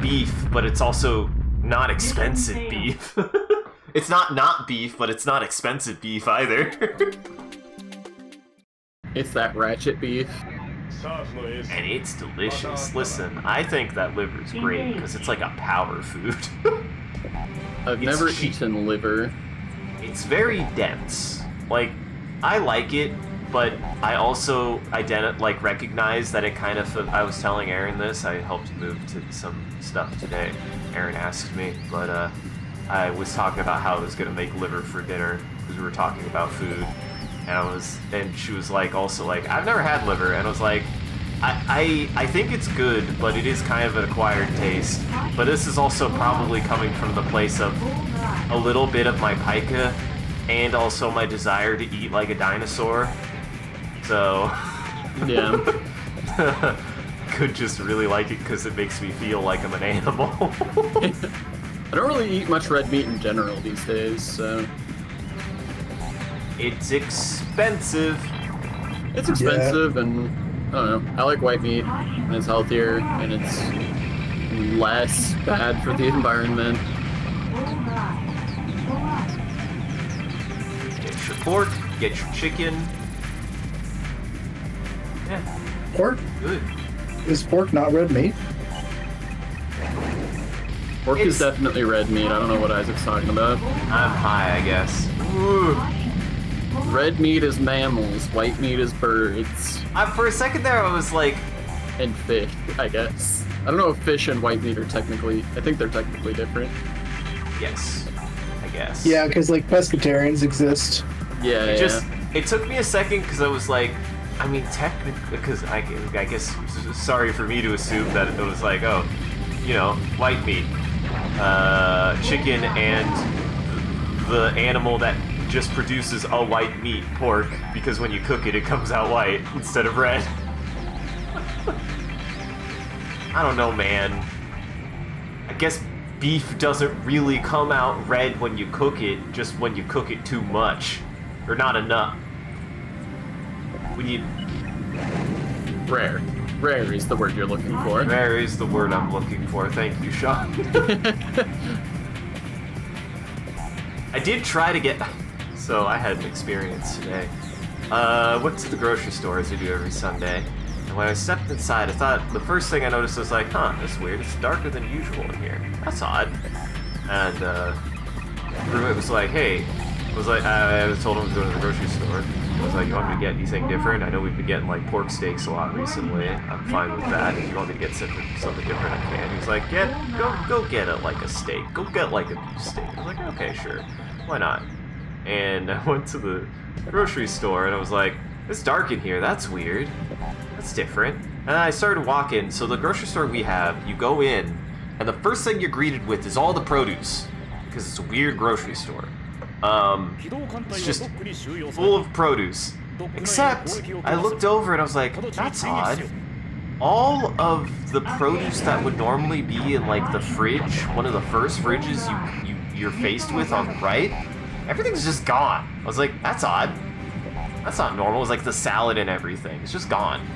beef, but it's also not expensive beef. It's not beef, but it's not expensive beef either. It's that ratchet beef. And it's delicious. Listen, I think that liver's great, because it's like a power food. I've It's never cheap. eaten liver. It's very dense. Like, I like it, but I also recognize that it kind of. I was telling Aaron this. I helped move to some stuff today. Aaron asked me, but I was talking about how I was gonna make liver for dinner because we were talking about food, and she was like, also like, I've never had liver, and I was like, I think it's good, but it is kind of an acquired taste. But this is also probably coming from the place of a little bit of my pica and also my desire to eat like a dinosaur. So, Yeah. could just really like it because it makes me feel like I'm an animal. I don't really eat much red meat in general these days, so It's expensive. it's expensive, and I don't know. I like white meat, and it's healthier, and it's less bad for the environment. Get your pork, get your chicken. Yeah, Pork? good. Is pork not red meat? Pork is definitely red meat. I don't know what Isaac's talking about. I'm high, I guess. Ooh. red meat is mammals, white meat is birds, For a second there, I was like, and fish, I guess. I don't know if fish and white meat are technically... I think they're technically different. yes, I guess. Yeah, because like pescatarians exist. Yeah, It took me a second because I was like, I mean, technically, because I guess, sorry for me to assume that it was like, oh, you know, white meat, chicken, and the animal that just produces a white meat, pork, because when you cook it, it comes out white instead of red. I don't know, man. I guess beef doesn't really come out red when you cook it, just when you cook it too much. Or not enough. When you... Rare. Rare is the word you're looking for. Rare is the word I'm looking for. Thank you, Sean. I did try to get... So, I had an experience today. Went to the grocery store, as I do every Sunday. And when I stepped inside, I thought... The first thing I noticed was like, huh, that's weird. It's darker than usual in here. That's odd. And, roommate was like, hey... I told him to go to the grocery store. I was like, you want me to get anything different? I know we've been getting, like, pork steaks a lot recently. I'm fine with that. If you want me to get something different, I can. He was like, go get it like a steak. Go get, like, a beef steak. I was like, okay, sure. Why not? And I went to the grocery store, and I was like, it's dark in here. That's weird. That's different. And I started walking. So the grocery store we have, you go in, and the first thing you're greeted with is all the produce. Because it's a weird grocery store. It's just full of produce. Except, I looked over and I was like, that's odd. All of the produce that would normally be in, like, the fridge, one of the first fridges you're faced with on the right, everything's just gone. I was like, that's odd. That's not normal. It was like the salad and everything. It's just gone.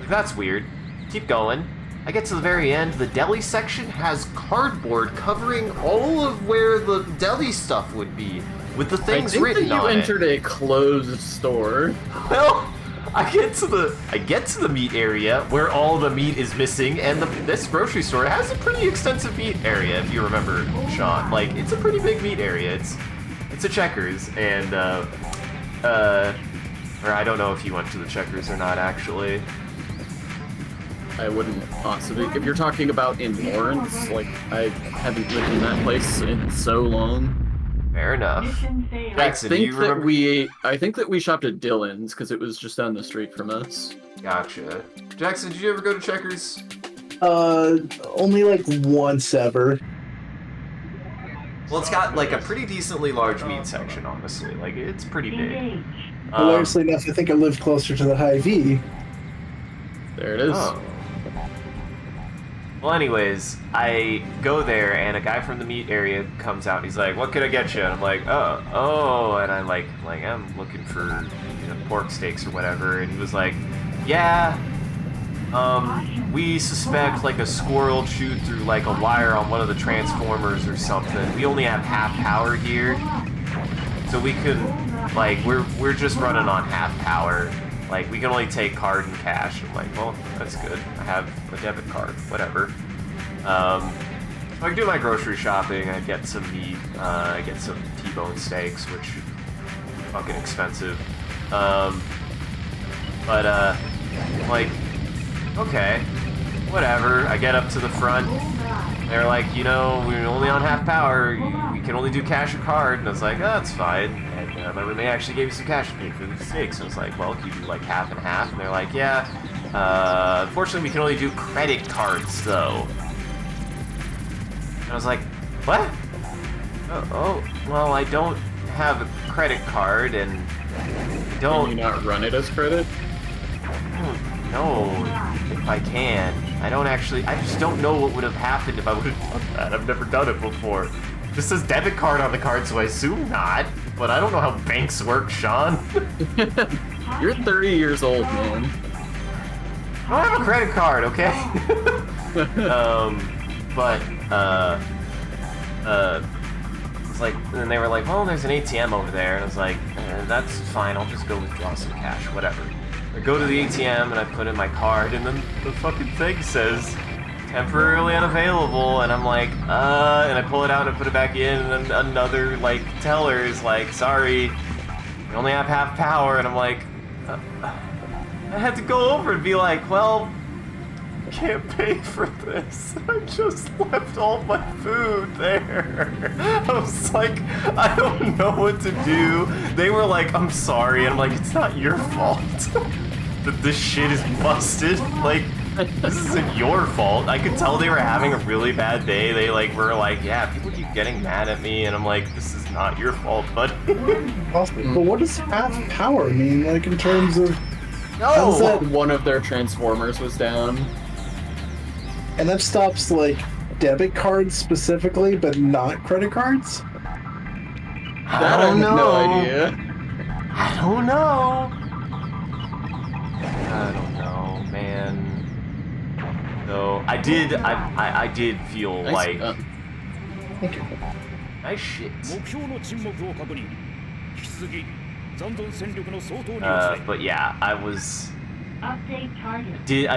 Like, that's weird. Keep going. I get to the very end, the deli section has cardboard covering all of where the deli stuff would be, with the things written on it. I think that you entered a closed store. Well, I get to the meat area where all the meat is missing, and this grocery store has a pretty extensive meat area, if you remember, Sean. Like, it's a pretty big meat area. It's a Checkers, and or I don't know if you went to the Checkers or not, actually. I wouldn't possibly. If you're talking about in Lawrence, like, I haven't lived in that place in so long. Fair enough. Jackson, do you remember? I think that we shopped at Dillon's because it was just down the street from us. Gotcha. Jackson, did you ever go to Checkers? Only like once ever. Well, it's got like a pretty decently large meat section, honestly. Like, it's pretty big. Hilariously enough, I think I lived closer to the Hy-Vee. There it is. Oh. Well, anyways, I go there, and a guy from the meat area comes out, and he's like, what can I get you? And I'm like, oh, and I'm like, I'm looking for, pork steaks or whatever, and he was like, yeah, we suspect, like, a squirrel chewed through, like, a wire on one of the transformers or something. We only have half power here, so we couldn't, like, we're just running on half power. Like, we can only take card and cash. I'm like, well, that's good. I have a debit card, whatever. So I can do my grocery shopping. I get some meat. I get some T-bone steaks, which are fucking expensive. Like, okay, whatever. I get up to the front. They're like, we're only on half power. We can only do cash or card. And I was like, oh, that's fine. And my roommate actually gave me some cash to pay for the steaks. I was like, well, can you do like half and half? And they're like, yeah. Unfortunately, we can only do credit cards, though. And I was like, what? Oh, well, I don't have a credit card, and don't... Can you not run it as credit? No, if I can. I just don't know what would have happened if I would have done that. I've never done it before. It just says debit card on the card, so I assume not. But I don't know how banks work, Sean. You're 30 years old, man. I don't have a credit card, okay? It's like, and they were like, well, there's an ATM over there. And I was like, that's fine, I'll just go withdraw some cash, whatever. I go to the ATM and I put in my card, and then the fucking thing says temporarily unavailable, and I'm like, and I pull it out and put it back in, and then another, like, teller is like, sorry, we only have half power, and I'm like, I had to go over and be like, well, I can't pay for this. I just left all my food there. I was like, I don't know what to do. They were like, I'm sorry, and I'm like, it's not your fault that this shit is busted. Like, this isn't your fault. I could tell they were having a really bad day. They like were like, yeah, people keep getting mad at me, and I'm like, this is not your fault, buddy. Awesome. But what does half power mean, like in terms of? No. One of their transformers was down. And that stops like debit cards specifically, but not credit cards. I don't know. No idea. I don't know. I don't know, man. So I did feel like Thank you. nice shit. 目標の沈黙を確認。引き続き残存戦力の相当に But yeah, I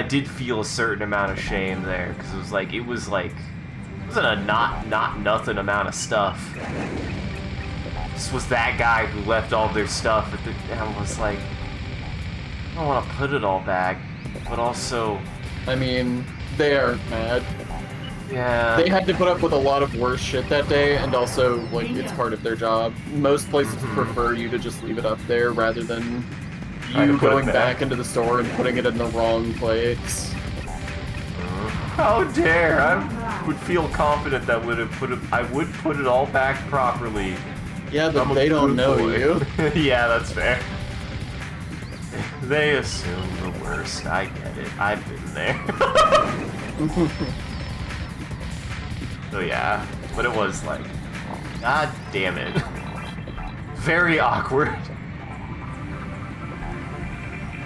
did feel a certain amount of shame there because it wasn't a not nothing amount of stuff. This was that guy who left all their stuff at the, and I was like, I don't want to put it all back, but also, I mean, they are mad. yeah. They had to put up with a lot of worse shit that day, and also, like, it's part of their job. Most places prefer you to just leave it up there rather than you going back into the store and putting it in the wrong place. How dare! I would feel confident that I would put it all back properly. Yeah, but they don't know you. Yeah, that's fair. They assume the worst. I get it. I've been there. So yeah, but it was like, god damn it. Very awkward.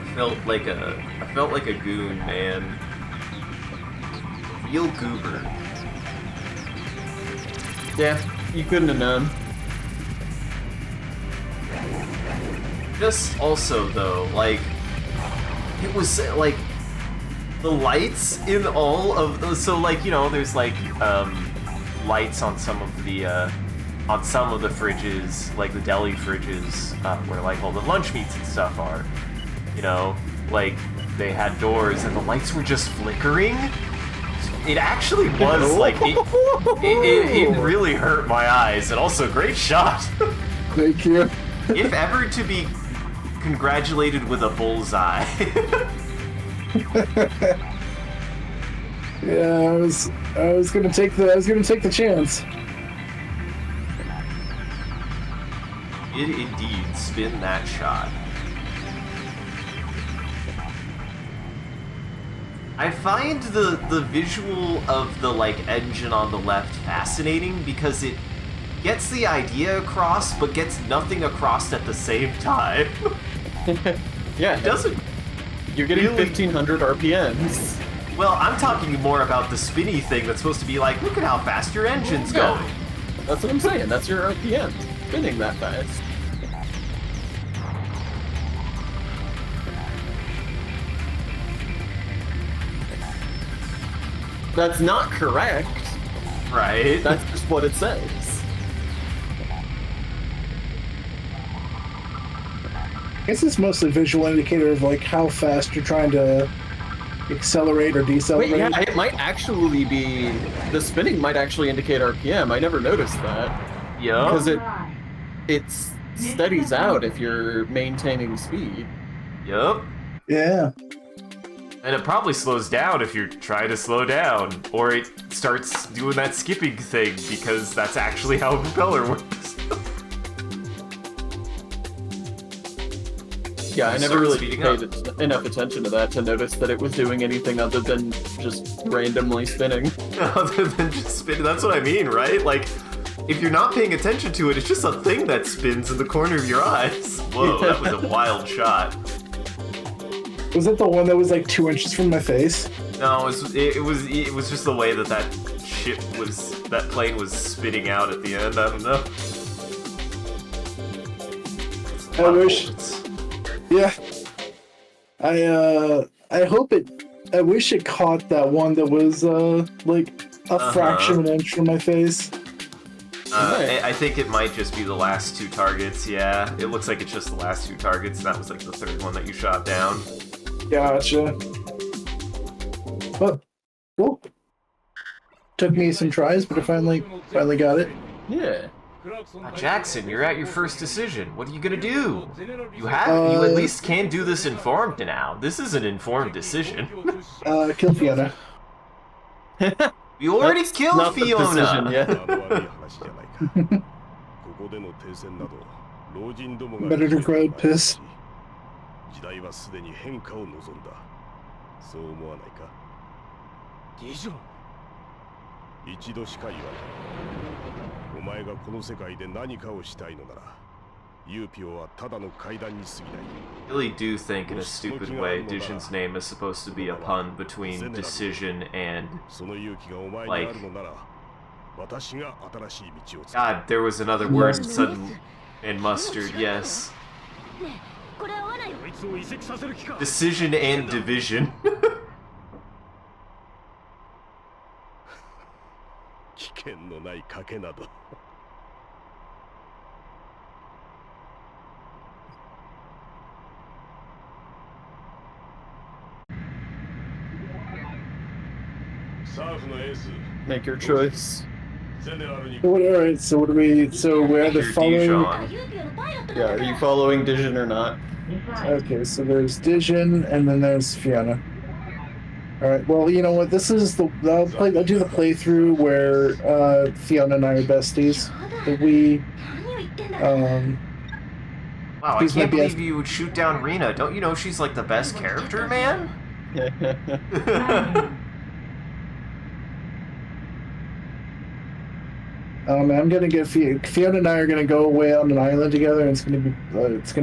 I felt like a goon, man. Real goober. Yeah, you couldn't have known. Just also though, like, it was like the lights in all of those. So like, you know, there's like lights on some of the fridges, like the deli fridges, where like all the lunch meats and stuff are. You know, like they had doors and the lights were just flickering. It actually was like it really hurt my eyes, and also great shot. Thank you. If ever to be congratulated with a bullseye. Yeah, I was gonna take the chance. It indeed spin that shot. I find the visual of the like engine on the left fascinating because it gets the idea across but gets nothing across at the same time. Yeah, It doesn't. you're getting really- 1500 RPMs. Well, I'm talking more about the spinny thing that's supposed to be like, look at how fast your engine's Yeah. going. That's what I'm saying, that's your RPM. Spinning that fast. That's not correct. Right? That's just what it says. I guess it's mostly visual indicator of like how fast you're trying to accelerate or decelerate. Wait, yeah, it might actually be... The spinning might actually indicate RPM. I never noticed that. Yeah. Because it steadies out if you're maintaining speed. Yup. Yeah. And it probably slows down if you're trying to slow down, or it starts doing that skipping thing because that's actually how a propeller works. Yeah, I never Start really speeding paid enough attention to that to notice that it was doing anything other than just randomly spinning. Other than just spinning, that's what I mean, right? Like, if you're not paying attention to it, it's just a thing that spins in the corner of your eyes. Whoa, that was a wild shot. Was that the one that was like 2 inches from my face? No, it was just the way that that plane was spitting out at the end. I don't know. I wish. Yeah. I hope it. I wish it caught that one that was like a fraction of an inch from my face. I think it might just be the last 2 targets, yeah. It looks like it's just the last 2 targets, and that was like the 3rd one that you shot down. Gotcha. Well, cool. Took me some tries, but I finally got it. Yeah. Jackson, you're at your first decision. What are you gonna do? You at least can do this informed now. This is an informed decision. Kill Fiona. You already killed Not the decision Fiona! yet. Better to crowd piss. 時代はすでに変化を望んだ。そう思わないか？ディジョン。一度しか言わない。お前がこの世界で何かをしたいのなら、ユーピオはただの階段に過ぎない。 I really do think in a stupid way Dision's name is supposed to be a pun between decision and その勇気がお前にあるのなら、私が新しい道を作る。 God, there was another word sudden and mustard, yes. これ合わない。こいつを移籍させる気か。 Decision and division. 危険のない賭けなど。サーフのエース。 Make your choice. ゼネラルに。 Alright, so what do we... So we're either You're following... Dijon. Yeah, are you following Dijon or not? Okay, so there's Dijon, and then there's Fiona. Alright, well, you know what, this is the... I'll do the playthrough where Fiona and I are besties. That we... Wow, I These can't might be believe you would shoot down Rena. Don't you know she's like the best character, man? I'm gonna get Fiona and I are gonna go away on an island together, and it's gonna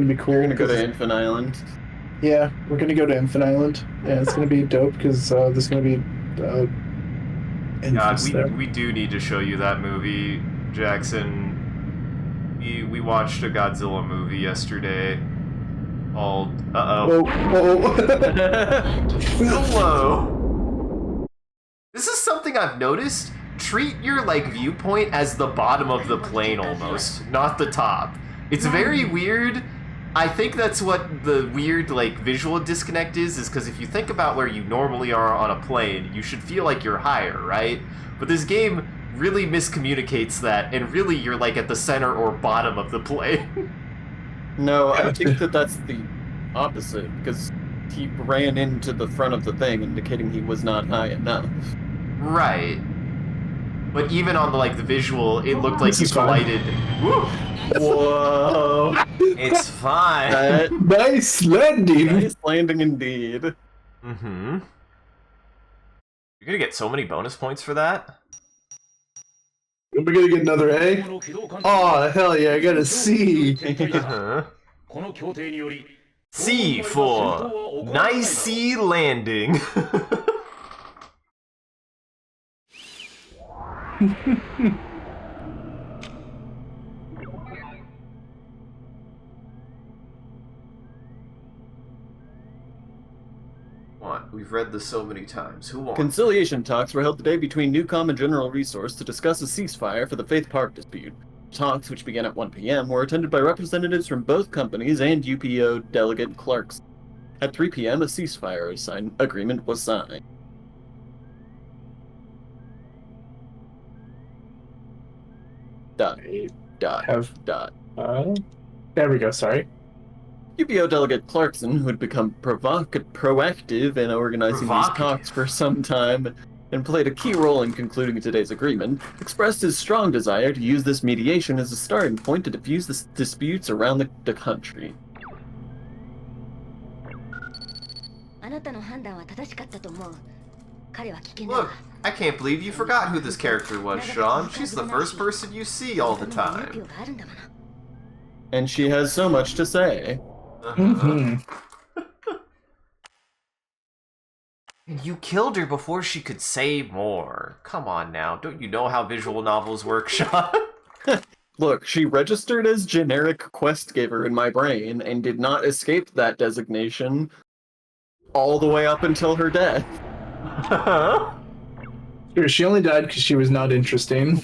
be cool. We're gonna go to 'cause- Infant Island. Yeah, we're gonna go to Infant Island. Yeah, it's gonna be dope because there's gonna be infants there. God, we do need to show you that movie, Jackson. We watched a Godzilla movie yesterday called Whoa, whoa. Hello. This is something I've noticed. Treat your viewpoint as the bottom of the plane almost, not the top. It's very weird. I think that's what the weird visual disconnect is because if you think about where you normally are on a plane, you should feel like you're higher, right? But this game really miscommunicates that, and really you're at the center or bottom of the plane. No, I think that's the opposite, because he ran into the front of the thing, indicating he was not high enough. Right. But even on the visual, it looked like he is fine. collided. Woo! Whoa! It's fine. Nice landing. Nice landing indeed. Mm-hmm. You're gonna get so many bonus points for that. We're gonna get another A. Oh hell yeah! I got a C. Uh-huh. この協定により C for nice landing. What? We've read this so many times. Who won? Conciliation talks were held today between Newcom and General Resource to discuss a ceasefire for the Faith Park dispute. Talks, which began at 1 p.m., were attended by representatives from both companies and UPO delegate Clarks. At 3 p.m., a ceasefire agreement was signed. Dot. There we go. Sorry. UPO delegate Clarkson, who had become proactive in organizing these talks for some time and played a key role in concluding today's agreement, expressed his strong desire to use this mediation as a starting point to diffuse the disputes around the country. あなたの判断は正しかったと思う。彼は危険だ。 Look, I can't believe you forgot who this character was, Sean. She's the first person you see all the time. And she has so much to say. Mm-hmm. And you killed her before she could say more. Come on now, don't you know how visual novels work, Sean? Look, she registered as generic quest giver in my brain and did not escape that designation all the way up until her death. Sure, she only died because she was not interesting.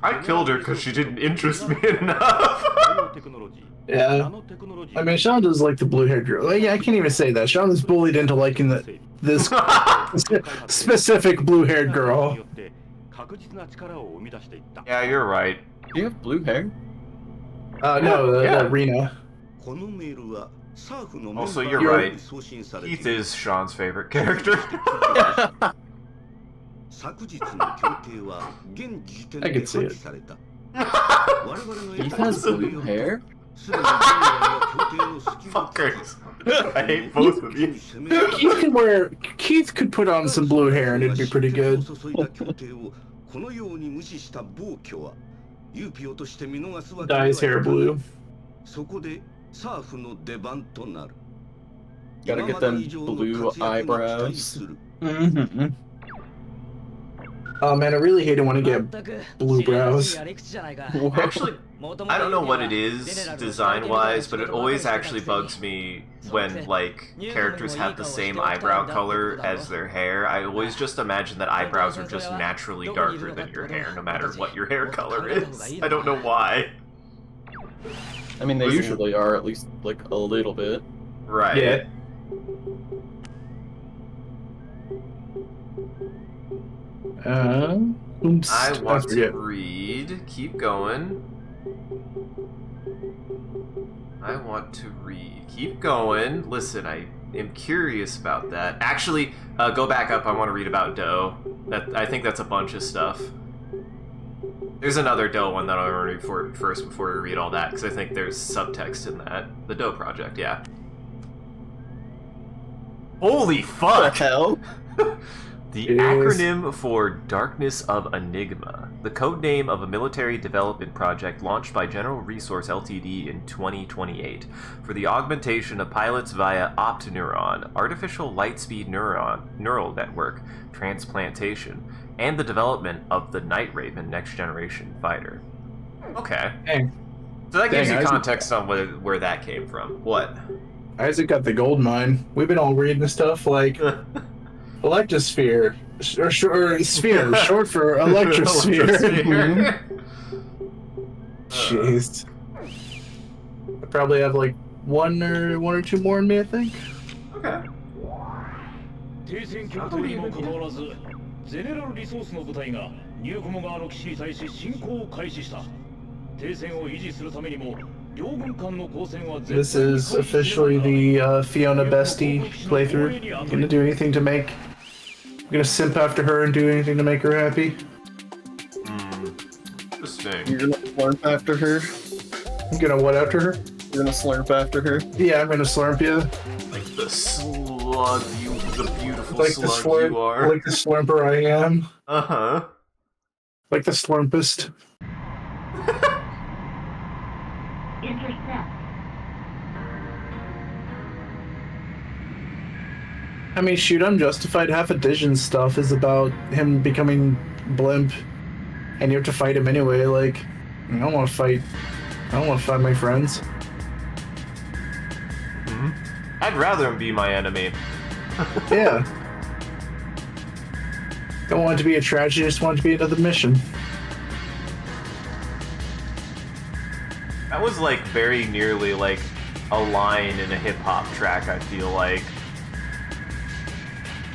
I killed her because she didn't interest me enough. Yeah. I mean, Shonda's like the blue-haired girl. Like, yeah, I can't even say that. Shonda's bullied into liking this specific blue-haired girl. Yeah, you're right. Do you have blue hair? No, Yeah. Rena. Also, you're right. Keith is Sean's favorite character. I can see it. Keith has blue hair? Fuckers. I hate both of you. Keith could put on some blue hair and it'd be pretty good. Dye his hair blue. Gotta get them blue eyebrows. Mm-hmm. Oh man, I really hate it when I get blue brows. Actually, I don't know what it is design-wise, but it always actually bugs me when, like, characters have the same eyebrow color as their hair. I always just imagine that eyebrows are just naturally darker than your hair, no matter what your hair color is. I don't know why. I mean, they usually are, at least, like, a little bit. Right. Yeah. Oops. I want to read. Keep going. I want to read. Keep going. Listen, I am curious about that. Actually, go back up. I want to read about Doe. I think that's a bunch of stuff. There's another Doe one that I want to read first before we read all that, because I think there's subtext in that. The Doe Project, yeah. Holy fuck! What the hell? The acronym for Darkness of Enigma, the code name of a military development project launched by General Resource Ltd. In 2028 for the augmentation of pilots via optoneuron, artificial light-speed neural network transplantation, and the development of the Night Raven next-generation fighter. Okay. Dang. So that gives Dang, you context on where that came from. What? Isaac got the gold mine. We've been all reading stuff like Electrosphere, or Sphere, short for Electrosphere. Jeez. I probably have like one or two more in me, I think. Okay. 停戦協定にもかかわらず、ゼネラルリソースの部隊がニューコモ側の基地に対し侵攻を開始した。停戦を維持するためにも、両軍間の交戦は This is officially the Fiona Bestie playthrough. Gonna do anything to make. Gonna simp after her and do anything to make her happy. Interesting. You're gonna slurp after her? I'm gonna what after her? You're gonna slurp after her? Yeah, I'm gonna slurp you. Like the slug, the beautiful Like slug the slurp, you are. like the slurper I am. Uh-huh. Like the slurpist. I mean, shoot, I'm justified. Half of Dijon's stuff is about him becoming blimp, and you have to fight him anyway. Like, I don't want to fight. I don't want to fight my friends. Mm-hmm. I'd rather him be my enemy. Yeah. Don't want it to be a tragedy. Just want it to be another mission. That was like very nearly like a line in a hip hop track. I feel like.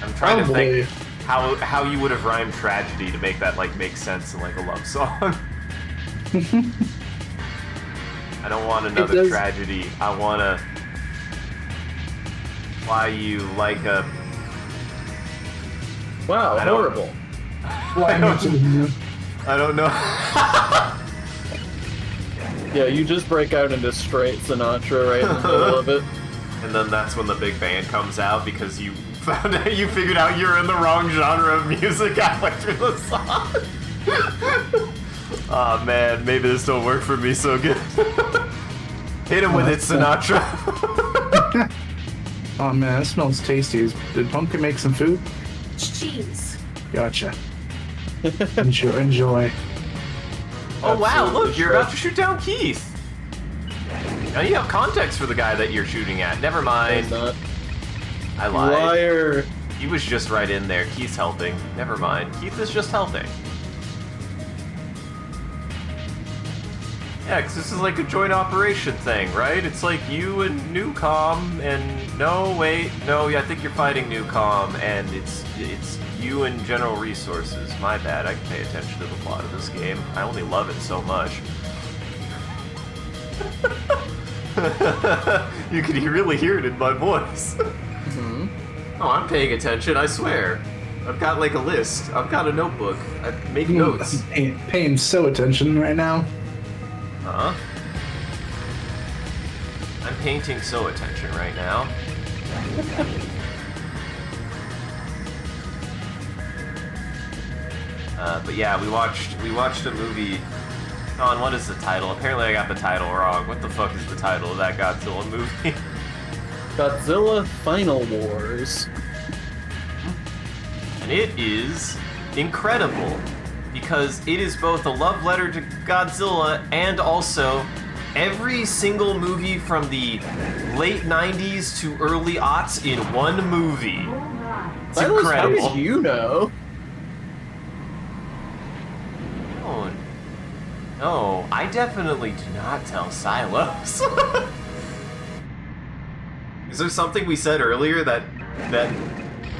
I'm trying to think how you would have rhymed tragedy to make that like make sense in like a love song. I don't want another tragedy. I wanna fly you like a. Wow, horrible. I don't know. Yeah, you just break out into straight Sinatra right in the middle of it. And then that's when the big band comes out because you figured out you're in the wrong genre of music halfway through the song. Oh man, maybe this don't work for me so good. Hit him with it, Sinatra. Oh man, that smells tasty. Did Pumpkin make some food? Cheese. Gotcha. Enjoy. Oh wow, look, you're about to shoot down Keith. Now you have context for the guy that you're shooting at. Never mind. I lied. Liar. He was just right in there. Keith's helping. Never mind. Keith is just helping. Yeah, 'cause this is like a joint operation thing, right? It's like you and Newcom, and yeah, I think you're fighting Newcom, and it's you and General Resources. My bad, I can pay attention to the plot of this game. I only love it so much. You can really hear it in my voice. Mm-hmm. Oh, I'm paying attention, I swear. I've got like a list. I've got a notebook. I make notes. I'm paying so attention right now. Huh? I'm painting so attention right now. But yeah, we watched a movie. Sean, what is the title? Apparently I got the title wrong. What the fuck is the title of that Godzilla movie? Godzilla Final Wars. And it is incredible because it is both a love letter to Godzilla and also every single movie from the late 90s to early aughts in one movie. It's incredible. How did you know? No, I definitely do not tell Silos. Is there something we said earlier that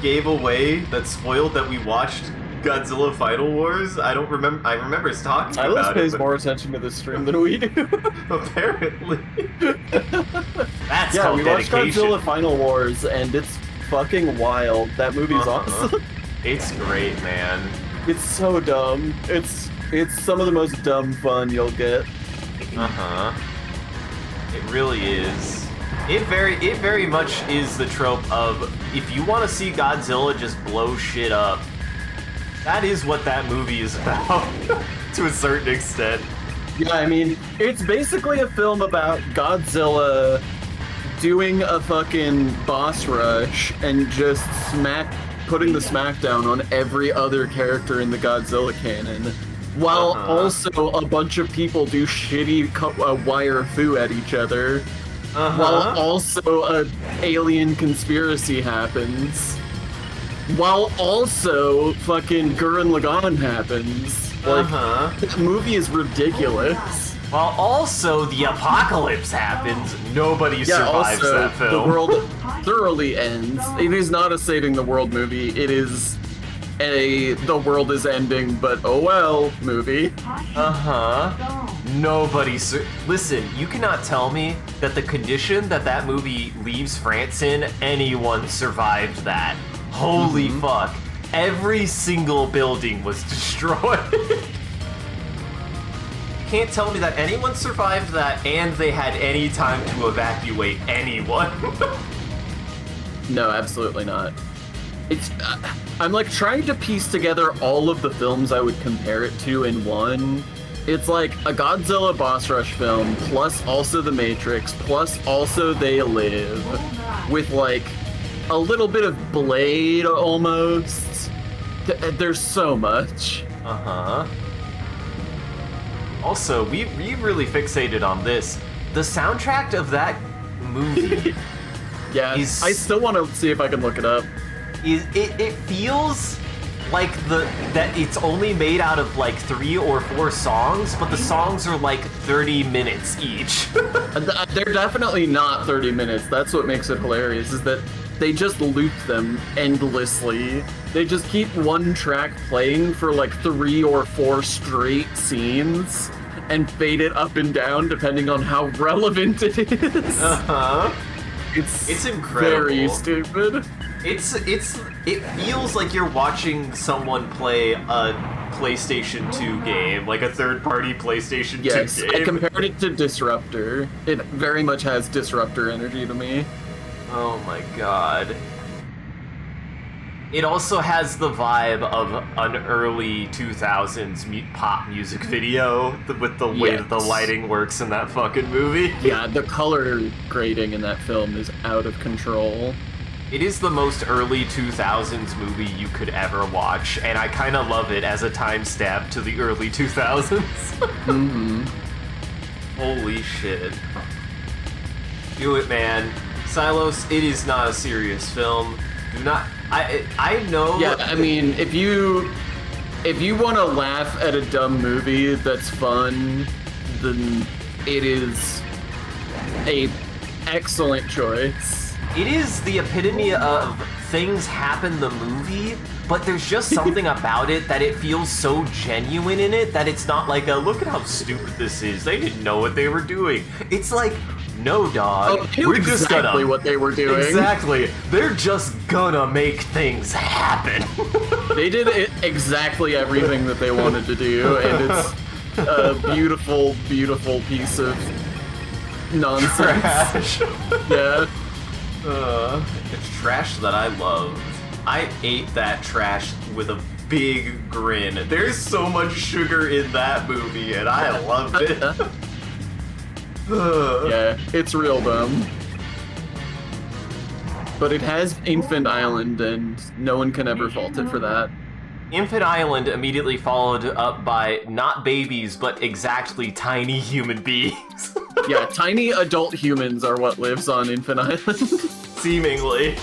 gave away, that spoiled that we watched Godzilla Final Wars? I don't remember. I remember us talking Silas about it. pays more attention to the stream than we do. Apparently. That's yeah, called we dedication. watched Godzilla Final Wars, and it's fucking wild. That movie's awesome. It's great, man. It's so dumb. It's some of the most dumb fun you'll get. It really is. It very much is the trope of, if you want to see Godzilla just blow shit up, that is what that movie is about, to a certain extent. Yeah, I mean, it's basically a film about Godzilla doing a fucking boss rush and just putting the smackdown on every other character in the Godzilla canon. While also a bunch of people do shitty wire foo at each other. While also an alien conspiracy happens. While also fucking Gurren Lagann happens. Like, the movie is ridiculous. While also the apocalypse happens, nobody survives also, that film. The world thoroughly ends. It is not a saving the world movie. It is the world is ending, but oh well movie. Nobody listen, you cannot tell me that the condition that movie leaves France in, anyone survived that. Holy fuck. Every single building was destroyed. You can't tell me that anyone survived that and they had any time to evacuate anyone. No, absolutely not. It's I'm like trying to piece together all of the films I would compare it to in one. It's like a Godzilla boss rush film, plus also The Matrix, plus also They Live, with like a little bit of Blade almost. There's so much. Also, we really fixated on this. The soundtrack of that movie yeah, I still want to see if I can look it up. It feels like that it's only made out of like 3 or 4 songs, but the songs are like 30 minutes each. They're definitely not 30 minutes. That's what makes it hilarious, is that they just loop them endlessly. They just keep one track playing for like 3 or 4 straight scenes and fade it up and down depending on how relevant it is. It's incredible. Very stupid. It feels like you're watching someone play a PlayStation 2 game, like a third-party PlayStation 2 game. Yes, I compared it to Disruptor. It very much has Disruptor energy to me. Oh my god. It also has the vibe of an early 2000s pop music video with the way that the lighting works in that fucking movie. Yeah, the color grading in that film is out of control. It is the most early 2000s movie you could ever watch, and I kind of love it as a time stamp to the early 2000s. Holy shit. Do it, man. Silos, it is not a serious film. Do not... I know... Yeah, I mean, if you want to laugh at a dumb movie that's fun, then it is a excellent choice. It is the epitome of things happen the movie, but there's just something about it that it feels so genuine in it that it's not like a look at how stupid this is. They didn't know what they were doing. It's like, no, dog. We're just exactly what they were doing. Exactly. They're just gonna make things happen. They did exactly everything that they wanted to do, and it's a beautiful, beautiful piece of nonsense. Trash. Yeah. It's trash that I love. I ate that trash with a big grin. There's so much sugar in that movie, and I loved it. Yeah, it's real dumb. But it has Infant Island, and no one can ever fault it for that. Infant Island immediately followed up by not babies, but exactly tiny human beings. Yeah, tiny adult humans are what lives on Infant Island. Seemingly.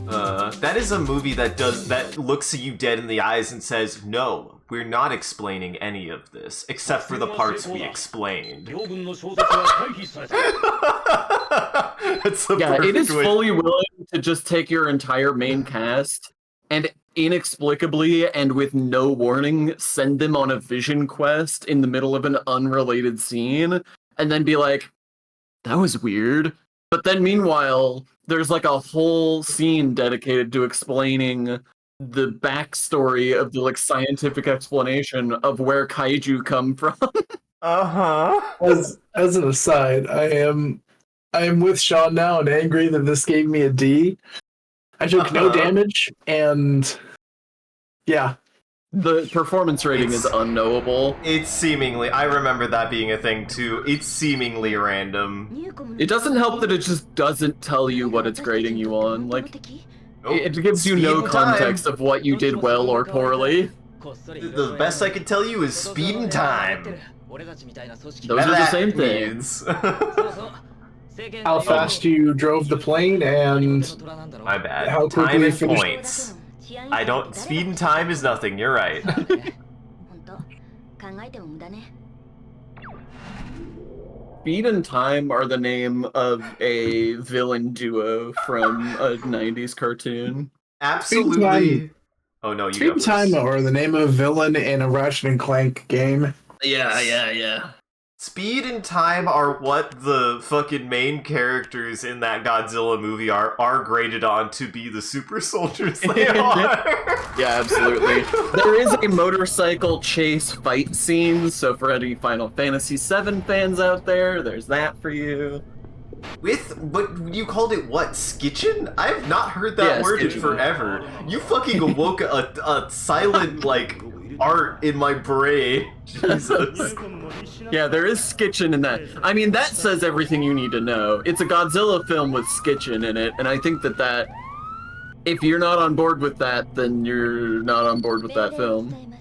That is a movie that looks at you dead in the eyes and says, no, we're not explaining any of this, except for the parts we explained. Yeah, it is fully willing to just take your entire main cast and inexplicably and with no warning send them on a vision quest in the middle of an unrelated scene and then be like, that was weird. But then meanwhile, there's like a whole scene dedicated to explaining the backstory of the like scientific explanation of where kaiju come from. As an aside, I am with Sean now and angry that this gave me a D. I took no damage, and yeah. The performance rating is unknowable. It's seemingly, I remember that being a thing too. It's seemingly random. It doesn't help that it just doesn't tell you what it's grading you on. Like, it gives you no context of what you did well or poorly. The best I could tell you is speed and time. Those are the same things. How fast you drove the plane and my bad. How Time and finished. points. I don't. Speed and time is nothing. You're right. Speed and Time are the name of a villain duo from a 90s cartoon. Absolutely. Oh no, you Speed and Time are the name of a villain in a Ratchet and Clank game. Yeah. Speed and time are what the fucking main characters in that Godzilla movie are graded on to be the super soldiers they are. Yeah, absolutely. There is a motorcycle chase fight scene, so for any Final Fantasy VII fans out there, there's that for you. But you called it what? Skitchin? I have not heard that word in forever. You fucking awoke a silent, like, art in my brain. Jesus. Yeah, there is Skitchin in that. I mean, that says everything you need to know. It's a Godzilla film with Skitchin in it, and I think that if you're not on board with that, then you're not on board with that film.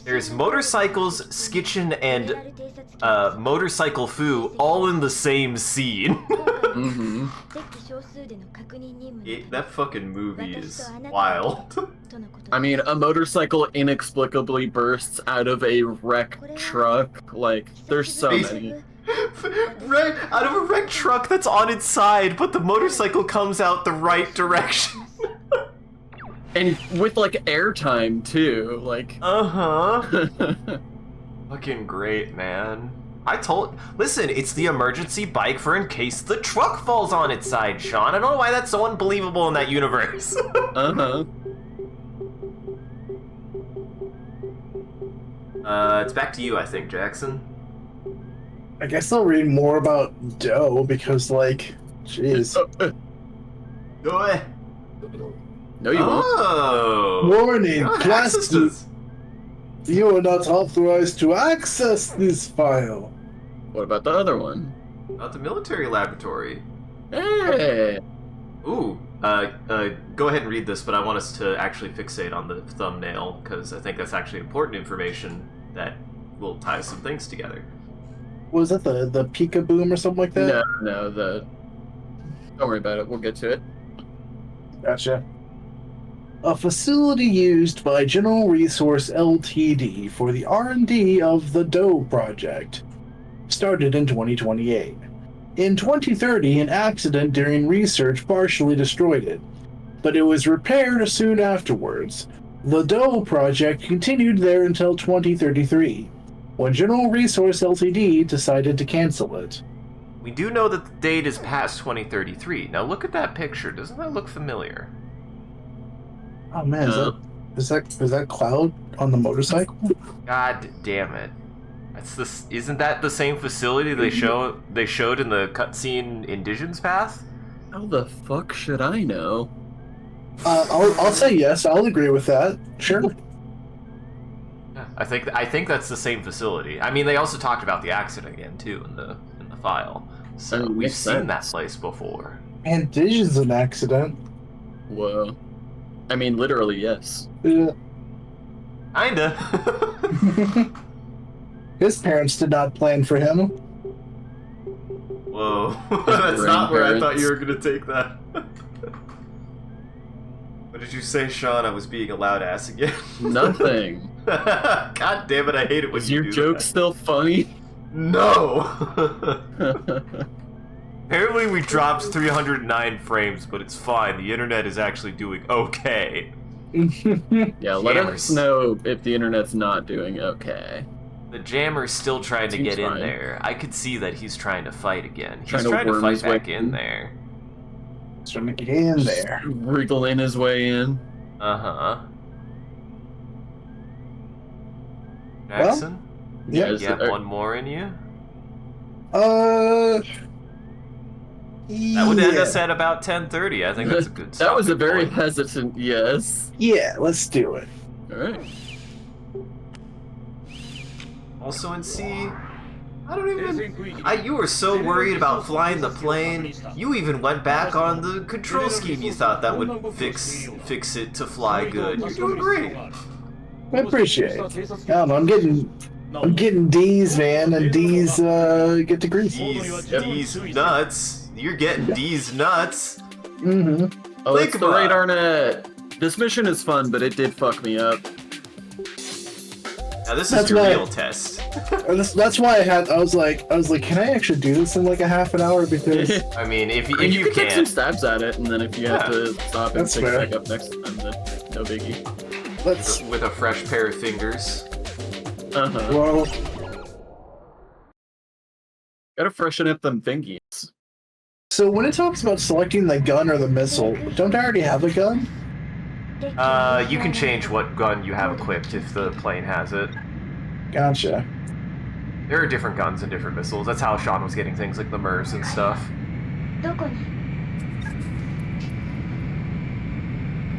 There's motorcycles, Skitchin, and motorcycle foo all in the same scene. Mm-hmm. That fucking movie is wild. I mean, a motorcycle inexplicably bursts out of a wreck truck. Like, there's so many. Out of a wrecked truck that's on its side, but the motorcycle comes out the right direction. And with, like, airtime, too. Like... Fucking great, man. Listen, it's the emergency bike for in case the truck falls on its side, Sean. I don't know why that's so unbelievable in that universe. It's back to you, I think, Jackson. I guess I'll read more about Doe because, like, jeez. No, you won't. Warning, Plastic. You are not authorized to access this file. What about the other one? About the military laboratory. Hey! Ooh, go ahead and read this, but I want us to actually fixate on the thumbnail, because I think that's actually important information that will tie some things together. Was that the Pika Boom or something like that? No, don't worry about it, we'll get to it. Gotcha. a facility used by General Resource Ltd. For the R&D of the DOE project, started in 2028. In 2030, an accident during research partially destroyed it, but it was repaired soon afterwards. The DOE project continued there until 2033, when General Resource Ltd. Decided to cancel it. We do know that the date is past 2033. Now look at that picture. Doesn't that look familiar? Oh man, is that Cloud on the motorcycle? God damn it. That's this. Isn't that the same facility they showed in the cutscene Indigen's Path? How the fuck should I know? I'll say yes. I'll agree with that. Sure. Yeah, I think that's the same facility. I mean, they also talked about the accident again too in the file, so we've makes seen that sense. place before. And Vision's an accident. Whoa. I mean, literally, yes. Yeah. Kinda. His parents did not plan for him. Whoa, that's not where I thought grandparents. you were gonna take that. What did you say, Sean? I was being a loud ass again. Nothing. God damn it! I hate it when Is you your do joke that. still funny? No! Apparently we dropped 309 frames, but it's fine. The internet is actually doing okay. Yeah, let Jammers. us know if the internet's not doing okay. The jammer's still trying to Seems get in fine. there. I could see that he's trying to fight again. He's Trying to trying to worm fight his way back in there. Trying to get in there. Wriggling his way in. Uh-huh. Jackson? Yeah. Yes, You have one more in you? That That would end us at about 10:30. I think that's a good That was a stopping very point. hesitant yes. Yeah, let's do it. Alright. Also in C, I don't even... you were so worried about flying the plane, you even went back on the control scheme you thought that would fix it to fly good. You're doing great. I appreciate it. I don't know, I'm getting D's, man, and D's get degrees. D's nuts. You're getting D's nuts. Mm-hmm. Oh, Think it's the about it. radar net. This mission is fun, but it did fuck me up. Now this is That's your why- real test. That's why I was like, can I actually do this in like a half an hour? Because I mean, if And you you can take some can't, stabs at it, and then if you have to stop and That's pick it fair. back up next time, then no biggie. let's. with a fresh pair of fingers. Uh-huh. Well, Gotta freshen up them fingies. so when it talks about selecting the gun or the missile, don't I already have a gun? You can change what gun you have equipped if the plane has it. Gotcha. There are different guns and different missiles. That's how Sean was getting things like the MERS and stuff. どこに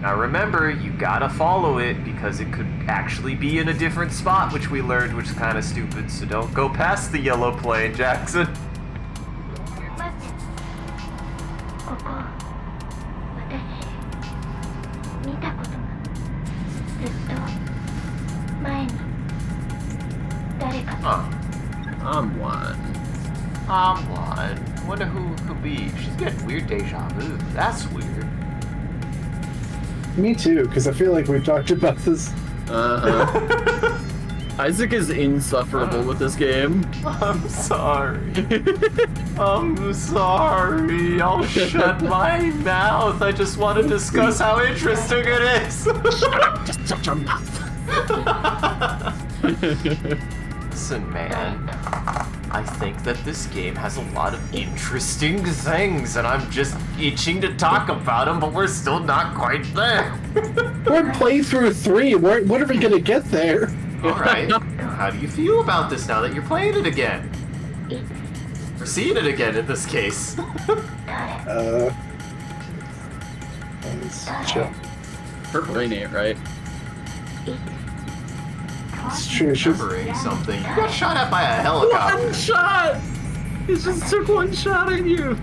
Now remember, you gotta follow it because it could actually be in a different spot, which we learned, which is kind of stupid. So don't go past the yellow plane, Jackson. 待ってここ私見たことがずっと前に誰かと Huh. I'm one. One. Wonder who it could be. She's getting weird deja vu. That's weird. Me too, because I feel like we've talked about this. Uh-huh. Isaac is insufferable with this game. I'm sorry. I'm sorry. I'll shut my mouth. I just want to discuss how interesting it is. Just shut your mouth. Listen, man. I think that this game has a lot of interesting things, and I'm just itching to talk about them, but we're still not quite there. We're in playthrough 3. When are we gonna get there? Alright. How do you feel about this now that you're playing it again? Or seeing it again in this case. Let's chill. Her brain ain't right. It's true. She's, Remembering something. You got shot at by a helicopter. One shot! He just took one shot at you.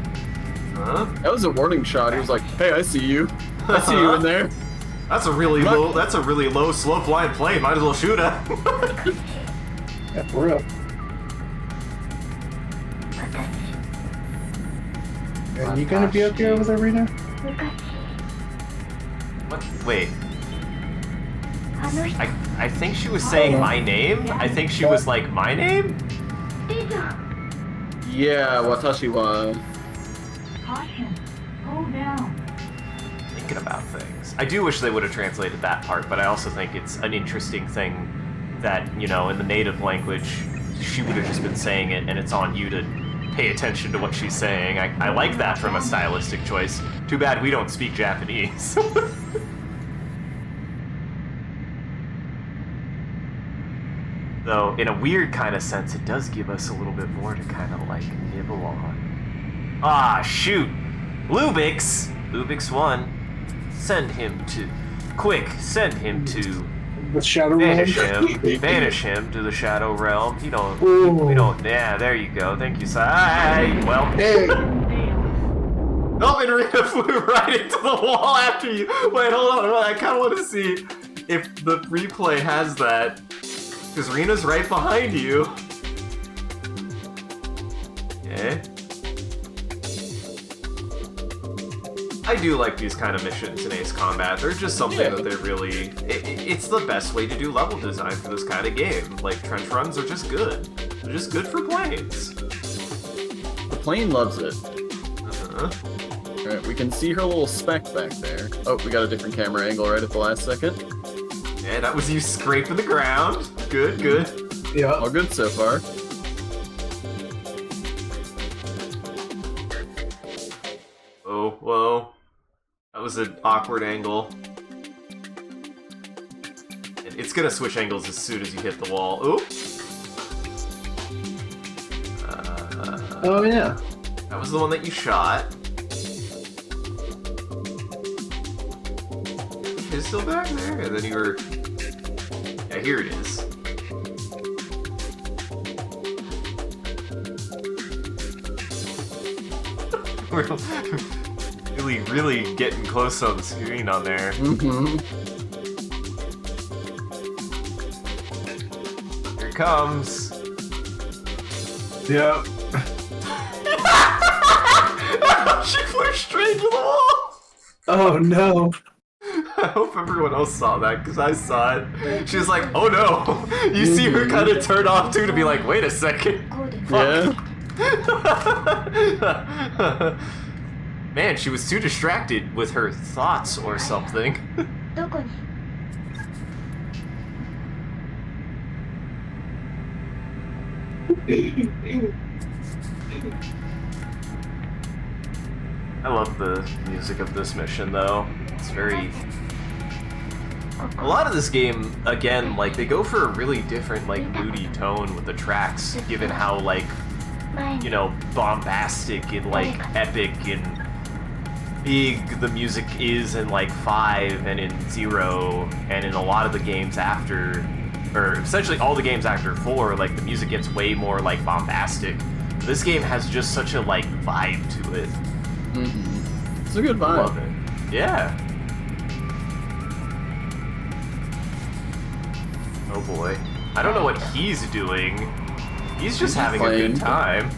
Huh? That was a warning shot. He was like, "Hey, I see you. I see you in there." That's a really low, slow flying plane. Might as well shoot at. yeah, for real. Are you gonna be okay over there, Rena? What? Wait. I think she was saying my name. I think she was like, my name? Yeah, watashi wa. Thinking about things. I do wish they would have translated that part, but I also think it's an interesting thing that, you know, in the native language, she would have just been saying it, and it's on you to pay attention to what she's saying. I like that from a stylistic choice. Too bad we don't speak Japanese. Though, in a weird kind of sense, it does give us a little bit more to kind of, like, nibble on. Ah, shoot! Lubix! Lubix 1. Send him to... Quick, send him to... The Shadow Banish Realm. him. Banish him to the Shadow Realm. You don't... Ooh. We don't... Yeah, there you go. Thank you, Sai. Well... Hey! Oh, and Rita flew right into the wall after you. Wait, hold on. I kind of want to see if the replay has that. Because Rina's right behind you. Okay. I do like these kind of missions in Ace Combat. They're just something that they're really... It's the best way to do level design for this kind of game. Like, trench runs are just good. They're just good for planes. The plane loves it. Uh-huh. Alright, we can see her little speck back there. Oh, we got a different camera angle right at the last second. Yeah, that was you scraping the ground. Good, good. Yeah. All good so far. Oh, whoa. That was an awkward angle. And it's gonna switch angles as soon as you hit the wall. Ooh! Oh, yeah. That was the one that you shot. It's still back there, and then you were... Yeah, here it is. We're really getting close on the screen on there. Mm-hmm. Here it comes. Yep. She flew straight to the wall! Oh, no. I hope everyone else saw that, because I saw it. She was like, oh no! You see her kind of turn off too to be like, wait a second. Yeah. Man, she was too distracted with her thoughts or something. I love the music of this mission, though. It's very... A lot of this game, again, like, they go for a really different, like, moody tone with the tracks, given how, like, you know, bombastic and, like, epic and big the music is in, like, 5 and in 0, and in a lot of the games after, or essentially all the games after 4, like, the music gets way more, like, bombastic. This game has just such a, like, vibe to it. Mm-hmm. It's a good vibe. Love it. Yeah. Oh boy. I don't know what he's doing. He's just having a good time.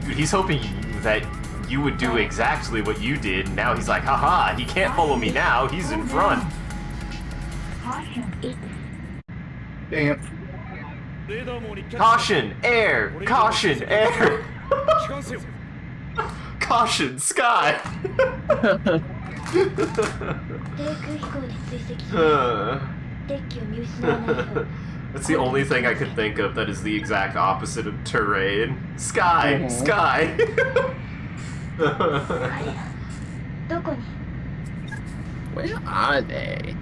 Dude, he's hoping that you would do exactly what you did, and now he's like, haha, he can't follow me now, he's in front. Damn. Caution, air! Caution, air! Caution, sky! That's the only thing I could think of that is the exact opposite of terrain. Sky! Sky! Where are they?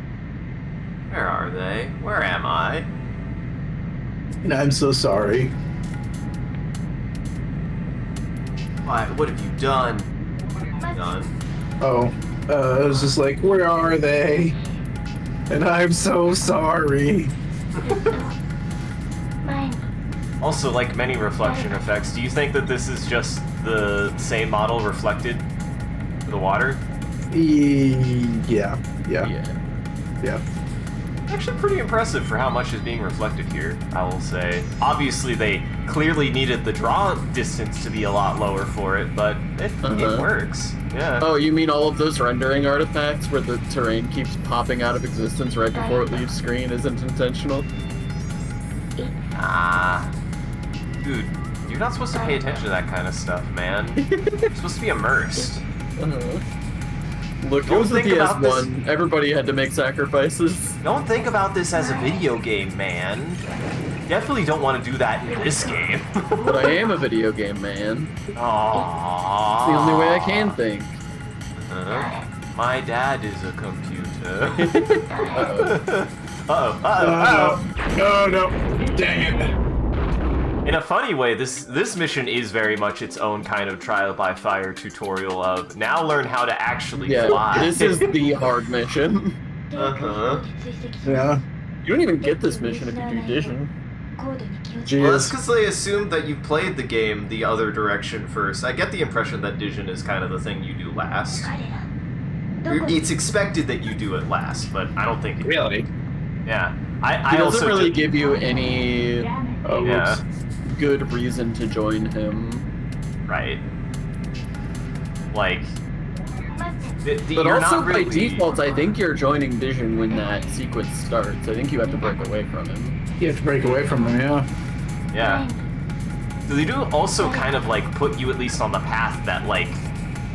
Where are they? Where am I? I'm so sorry. Why? What have you done? What have you done? Oh, I was just like, where are they? And I'm so sorry. Also, like many reflection effects, do you think that this is just the same model reflected to the water? Yeah. Yeah. Actually pretty impressive for how much is being reflected here, I will say. Obviously, they clearly needed the draw distance to be a lot lower for it, but it works. Yeah. Oh, you mean all of those rendering artifacts where the terrain keeps popping out of existence right before it leaves screen isn't intentional? Dude, you're not supposed to pay attention to that kind of stuff, man. You're supposed to be immersed. Look, it was the PS1. Everybody had to make sacrifices. Don't think about this as a video game, man. Definitely don't want to do that in this game. But I am a video game man. Aww. It's the only way I can think. My dad is a computer. Oh no! Dang it! In a funny way, this mission is very much its own kind of trial by fire tutorial of now learn how to actually fly. This is the hard mission. Yeah. You don't even get this mission if you do Division. Well, that's because they assumed that you played the game the other direction first. I get the impression that Division is kind of the thing you do last. It's expected that you do it last, but I don't think it Really? Yeah. He doesn't really give you any Yeah. good reason to join him. Right. Like, But you're also not really... by default, I think you're joining Vision when that sequence starts. I think you have to break away from him. You have to break away from him, yeah. Yeah. So they do also kind of like put you at least on the path that like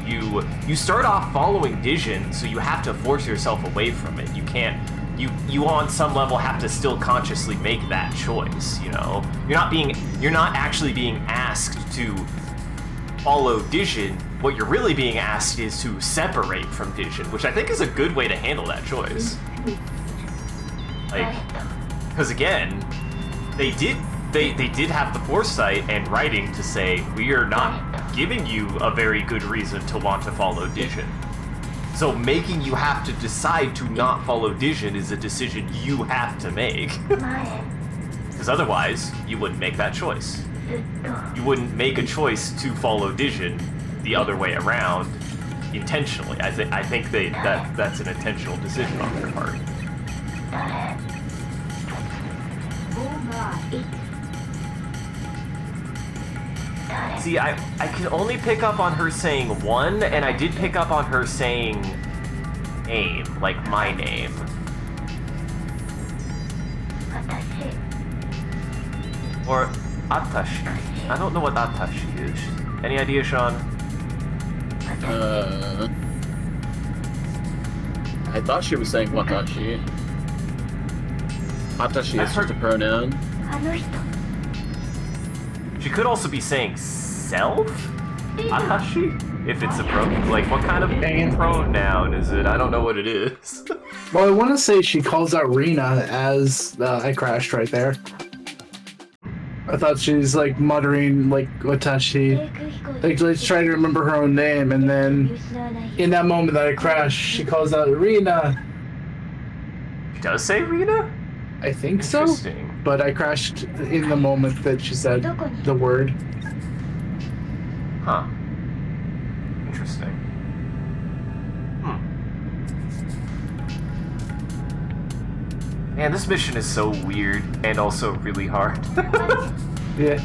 you start off following Vision, so you have to force yourself away from it. You can't. You on some level have to still consciously make that choice, you know? You're not actually being asked to follow Vision. What you're really being asked is to separate from Vision, which I think is a good way to handle that choice. Like, because again, they did have the foresight and writing to say, we are not giving you a very good reason to want to follow Vision. So making you have to decide to not follow Vision is a decision you have to make. Because otherwise, you wouldn't make that choice. You wouldn't make a choice to follow Vision the other way around intentionally. I think that's an intentional decision on their part. See, I can only pick up on her saying one, and I did pick up on her saying name, like my name. Or Atashi. I don't know what Atashi is. Any idea, Sean? I thought she was saying Watashi. Atashi is just a pronoun. She could also be saying self? Atashi? If it's a pronoun. Like, what kind of pronoun is it? I don't know what it is. Well, I want to say she calls out Rina as I crashed right there. I thought she's like muttering like Watashi, like trying to remember her own name, and then in that moment that I crashed, she calls out Rina. She does say Rina? I think so. Interesting. But I crashed in the moment that she said the word. Huh. Interesting. Man, this mission is so weird and also really hard. Yeah.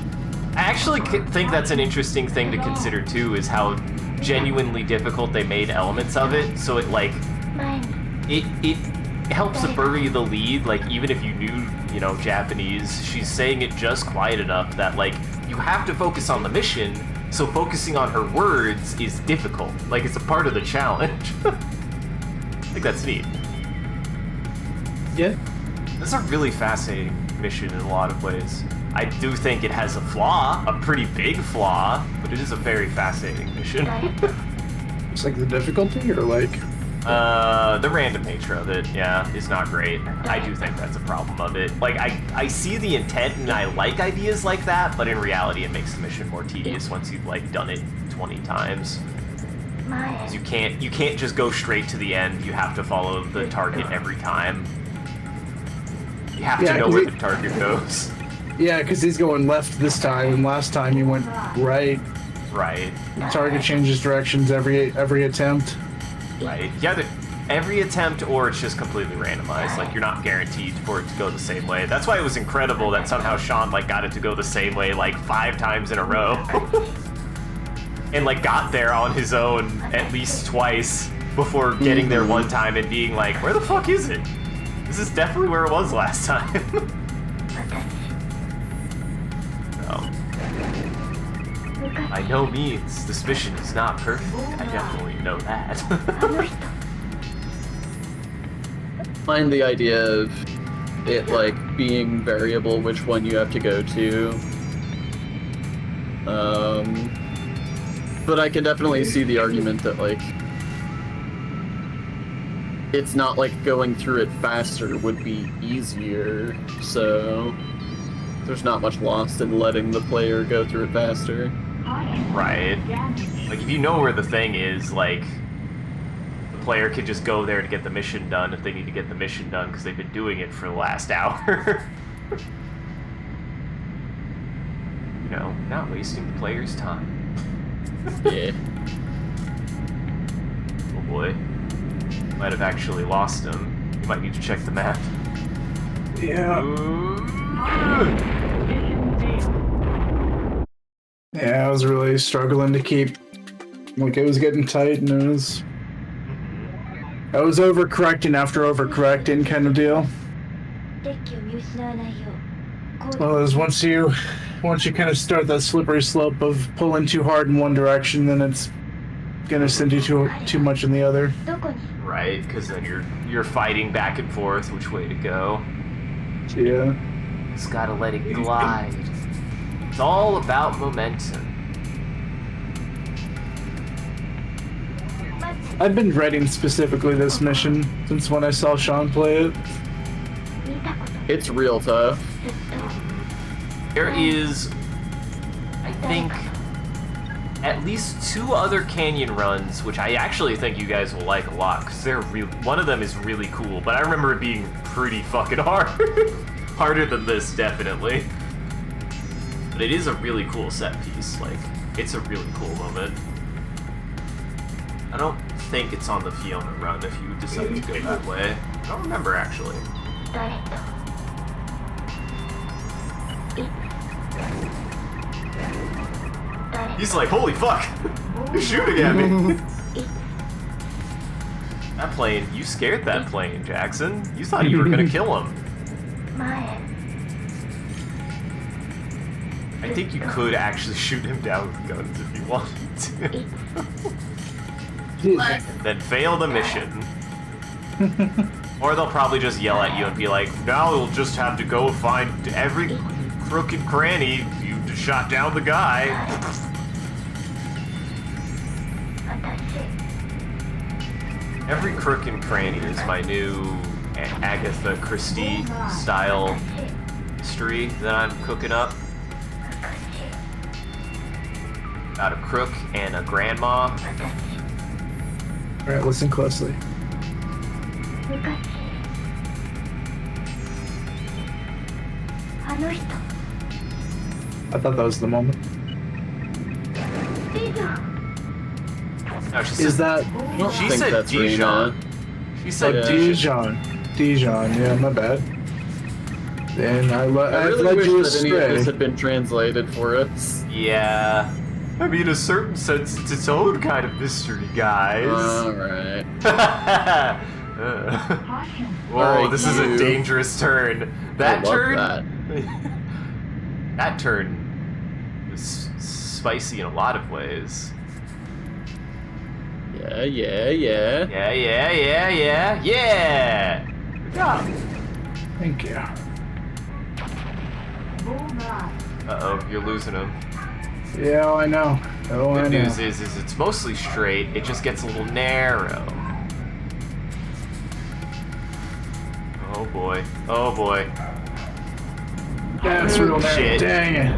I actually think that's an interesting thing to consider too, is how genuinely difficult they made elements of it. So it like, it helps to bury the lead. Like even if you knew, you know, Japanese, she's saying it just quiet enough that like you have to focus on the mission. So focusing on her words is difficult. Like it's a part of the challenge. I think that's neat. Yeah. This is a really fascinating mission in a lot of ways. I do think it has a flaw, a pretty big flaw, but it is a very fascinating mission. It's like the difficulty, or like the random nature of it, yeah, is not great. I do think that's a problem of it. Like I see the intent and I like ideas like that, but in reality it makes the mission more tedious once you've like done it 20 times. You can't just go straight to the end. You have to follow the target every time. You have to know where the target goes. Yeah, because he's going left this time, and last time he went right. Right. The target changes directions every attempt. Right. Yeah. every attempt or it's just completely randomized. Like, you're not guaranteed for it to go the same way. That's why it was incredible that somehow Sean, like, got it to go the same way, like, 5 times in a row. And, like, got there on his own at least twice before getting there one time and being like, where the fuck is it? This is definitely where it was last time. So, by no means, this mission is not perfect. I definitely know that. Find the idea of it, like, being variable which one you have to go to. But I can definitely see the argument that, like, it's not like going through it faster would be easier, so there's not much lost in letting the player go through it faster. Right. Like, if you know where the thing is, like, the player could just go there to get the mission done if they need to get the mission done because they've been doing it for the last hour. You know, not wasting the player's time. Yeah. Oh boy. Might have actually lost him. You might need to check the map. Yeah. Yeah, I was really struggling to keep. Like, it was getting tight, and it was. I was overcorrecting after overcorrecting, kind of deal. Well, as once you kind of start that slippery slope of pulling too hard in one direction, then it's gonna send you too much in the other. Right, because then you're fighting back and forth which way to go. Yeah. Just gotta let it glide. It's all about momentum. I've been dreading specifically this mission since when I saw Sean play it. It's real tough. There is, I think, at least 2 other canyon runs, which I actually think you guys will like a lot, because they're one of them is really cool, but I remember it being pretty fucking hard. Harder than this, definitely. But it is a really cool set piece, like, it's a really cool moment. I don't think it's on the Fiona run if you decide to go that way. I don't remember, actually. He's like, holy fuck! You're shooting at me! That plane, you scared that plane, Jackson. You thought you were gonna kill him. I think you could actually shoot him down with guns if you wanted to. Then fail the mission. Or they'll probably just yell at you and be like, now we'll just have to go find every crook and cranny. You just shot down the guy. Every crook and cranny is my new Agatha Christie style mystery that I'm cooking up. About a crook and a grandma. Alright, listen closely. I thought that was the moment. No, she Is said, that... she said Dijon. She said Dijon. Dijon, yeah, my bad. Then I really led wish you that any of astray. this had been translated for us. Yeah. I mean, in a certain sense, it's its own kind of mystery, guys. Alright. Whoa, Alright, this is a dangerous turn. That turn? That turn is spicy in a lot of ways. Yeah. Yeah. Good job. Thank you. Uh-oh, you're losing him. Yeah, I know. Oh, I Good know. news is it's mostly straight, it just gets a little narrow. Oh boy. Oh boy. That's real shit. Dang it.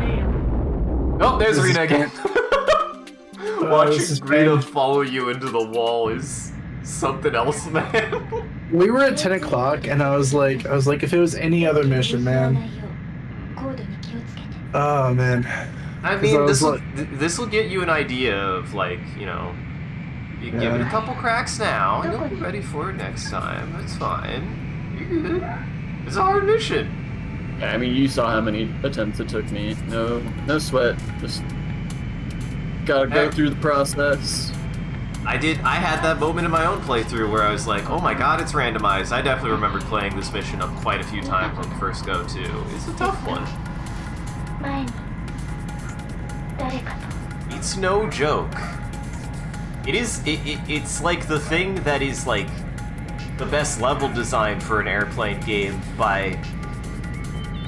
Oh, there's This is Rita again. this Watching is Rita pain. follow you into the wall is something else, man. We were at 10 o'clock, and I was like, if it was any other mission, man. Oh, man. I 'Cause mean, I was this will get you an idea of, like, you know, You give it a couple cracks now, and you'll be ready for it next time. It's fine. You're good. It's a hard mission. Yeah, I mean, you saw how many attempts it took me. No sweat. Just gotta go through the process. I had that moment in my own playthrough where I was like, oh my god, it's randomized. I definitely remember playing this mission up quite a few times on the first go, too. It's a tough one. It's no joke. It's like the thing that is like the best level design for an airplane game by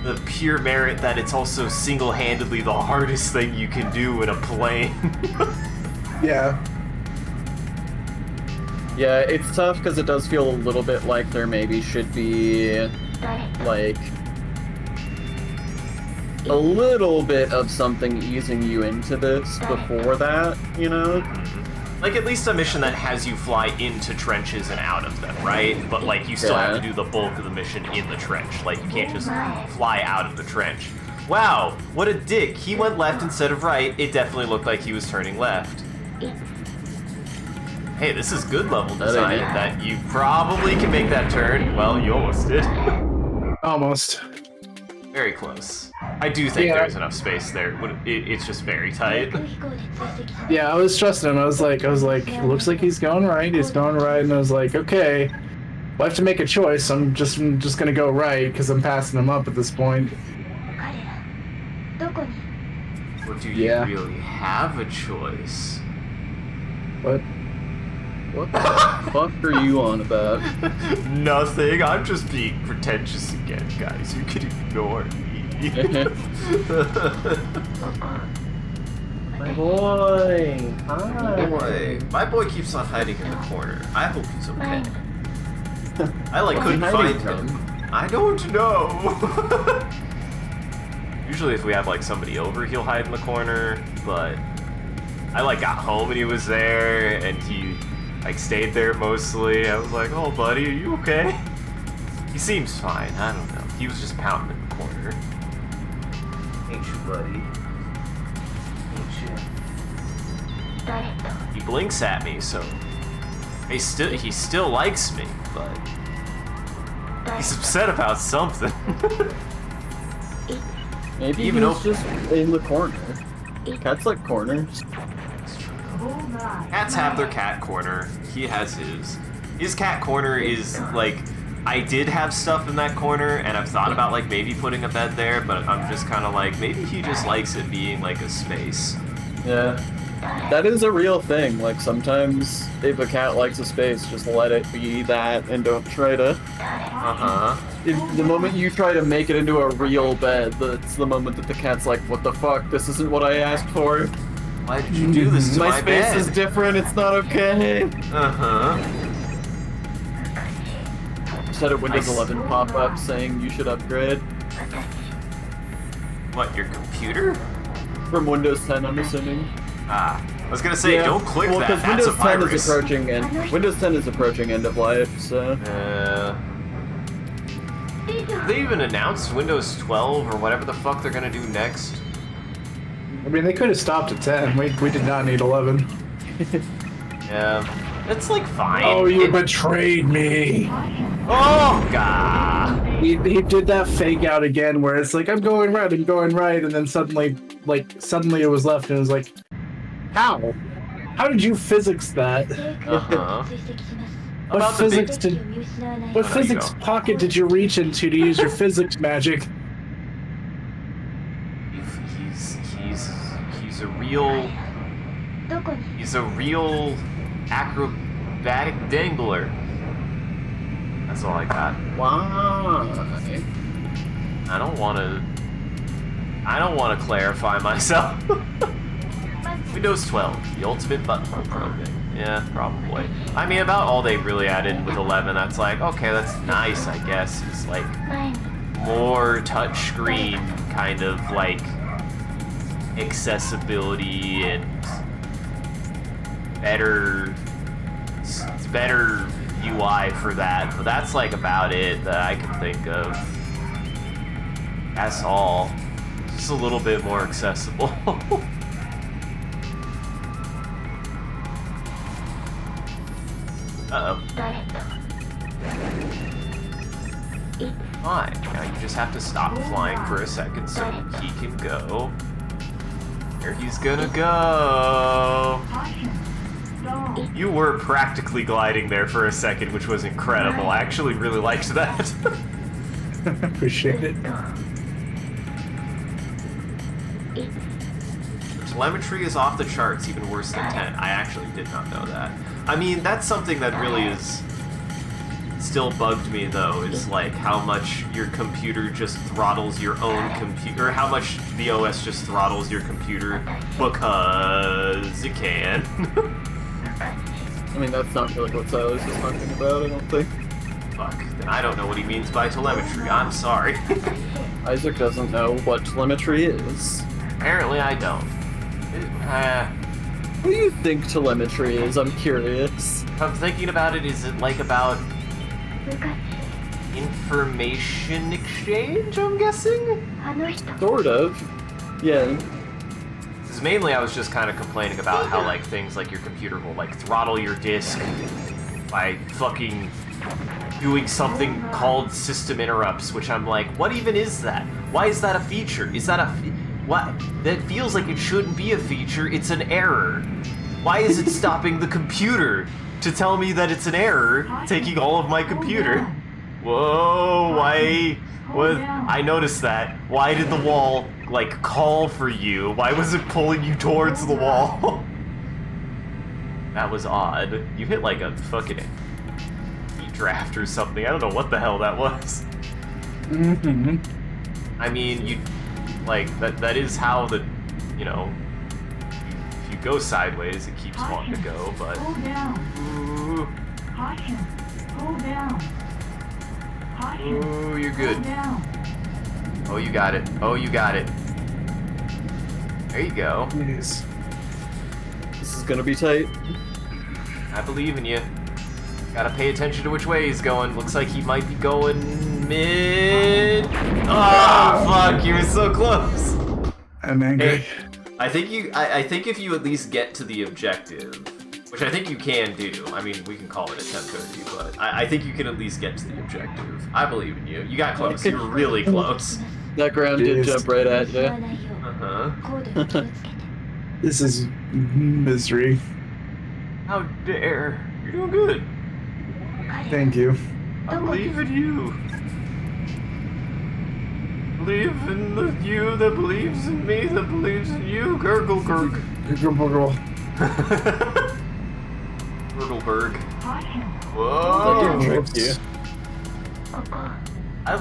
the pure merit that it's also single-handedly the hardest thing you can do in a plane. Yeah. Yeah, it's tough because it does feel a little bit like there maybe should be, like, a little bit of something easing you into this before that, you know? Like, at least a mission that has you fly into trenches and out of them, right? But, like, you still have to do the bulk of the mission in the trench. Like, you can't just fly out of the trench. Wow, what a dick. He went left instead of right. It definitely looked like he was turning left. Hey, this is good level design in that you probably can make that turn. Well, you almost did. Almost. Very close. I do think there's enough space there. It's just very tight. Yeah, I was trusting him. I was like, looks like he's going right. He's going right, and I was like, okay, well, I have to make a choice. I'm just gonna go right because I'm passing him up at this point. Or do you really have a choice? What? What the fuck are you on about? Nothing. I'm just being pretentious again, guys. You can ignore me. My boy. Hi. My boy keeps on hiding in the corner. I hope he's okay. I couldn't find him. I don't know. Usually if we have somebody over, he'll hide in the corner, but I got home and he was there and he stayed there mostly. I was like, oh buddy, are you okay? He seems fine. I don't know. He was just pounding in the corner. Ain't you, buddy? Ain't you? He blinks at me, so he still likes me, but he's upset about something. Maybe even he's just in the corner. Cats like corners. Cats have their cat corner. He has his. His cat corner is I did have stuff in that corner, and I've thought about maybe putting a bed there, but I'm just kind of maybe he just likes it being a space. Yeah. That is a real thing. Sometimes if a cat likes a space, just let it be that and don't try to... The moment you try to make it into a real bed, that's the moment that the cat's like, what the fuck, this isn't what I asked for. Why did you do this to my bed? My space is different, it's not okay. Just had a Windows 11 pop-up saying you should upgrade. What, your computer? From Windows 10, I'm assuming. I was gonna say, don't click that. That's a virus. Windows 10 is approaching end of life, so... They even announced Windows 12 or whatever the fuck they're gonna do next. I mean, they could have stopped at 10. We did not need 11. Yeah, it's fine. Oh, you betrayed me. Oh god. He did that fake out again, where it's I'm going right, and then suddenly it was left, and it was like, how? How did you physics that? What physics pocket did you reach into to use your physics magic? He's a real acrobatic dangler. That's all I got. Why? I don't want to clarify myself. Windows 12, the ultimate button programming. Yeah, probably. I mean, about all they really added with 11, that's okay, that's nice, I guess. It's more touchscreen kind of accessibility and better UI for that. But that's about it that I can think of. That's all. Just a little bit more accessible. Uh-oh. Fine. Now you just have to stop flying for a second so he can go. There he's gonna go. You were practically gliding there for a second, which was incredible. I actually really liked that. Appreciate it. Telemetry is off the charts, even worse than 10. I actually did not know that. I mean, that's something that really is still bugged me, though, is like how much your computer just throttles your own computer, or how much the OS just throttles your computer because it can. I mean, that's not really what Silas was talking about, I don't think. Fuck, then I don't know what he means by telemetry. I'm sorry. Isaac doesn't know what telemetry is. Apparently I don't. What do you think telemetry is? I'm curious. If I'm thinking about it, is it like about information exchange, I'm guessing? Sort of. Yeah. Because mainly I was just kind of complaining about how like things like your computer will like throttle your disk by fucking doing something called system interrupts, which I'm like, what even is that? Why is that a feature? Is that a what? That feels like it shouldn't be a feature. It's an error. Why is it stopping the computer to tell me that it's an error, taking all of my computer? Whoa, why? What? I noticed that. Why did the wall, like, call for you? Why was it pulling you towards the wall? That was odd. You hit, like, a fucking heat draft or something. I don't know what the hell that was. Mm-hmm. I mean, you... Like, that is how the... You know... If you go sideways, it keeps wanting to go, but... Ooh. Ooh, you're good. Oh, you got it. Oh, you got it. There you go. Yes. This is gonna be tight. I believe in you. Gotta pay attention to which way he's going. Looks like he might be going mid... Ah, fuck, you were so close. I'm angry. Hey, I think if you at least get to the objective, which I think you can do. I mean, we can call it at 10:30, but I think you can at least get to the objective. I believe in you. You got close. You were really close. That ground did jump right at you. Uh-huh. This is misery. How dare. You're doing good. Thank you. I believe in you. Believe in the you that believes in me that believes in you. Gurgle gurg. Gurgle. Gurgleberg. That Whoa. didn't trick you. I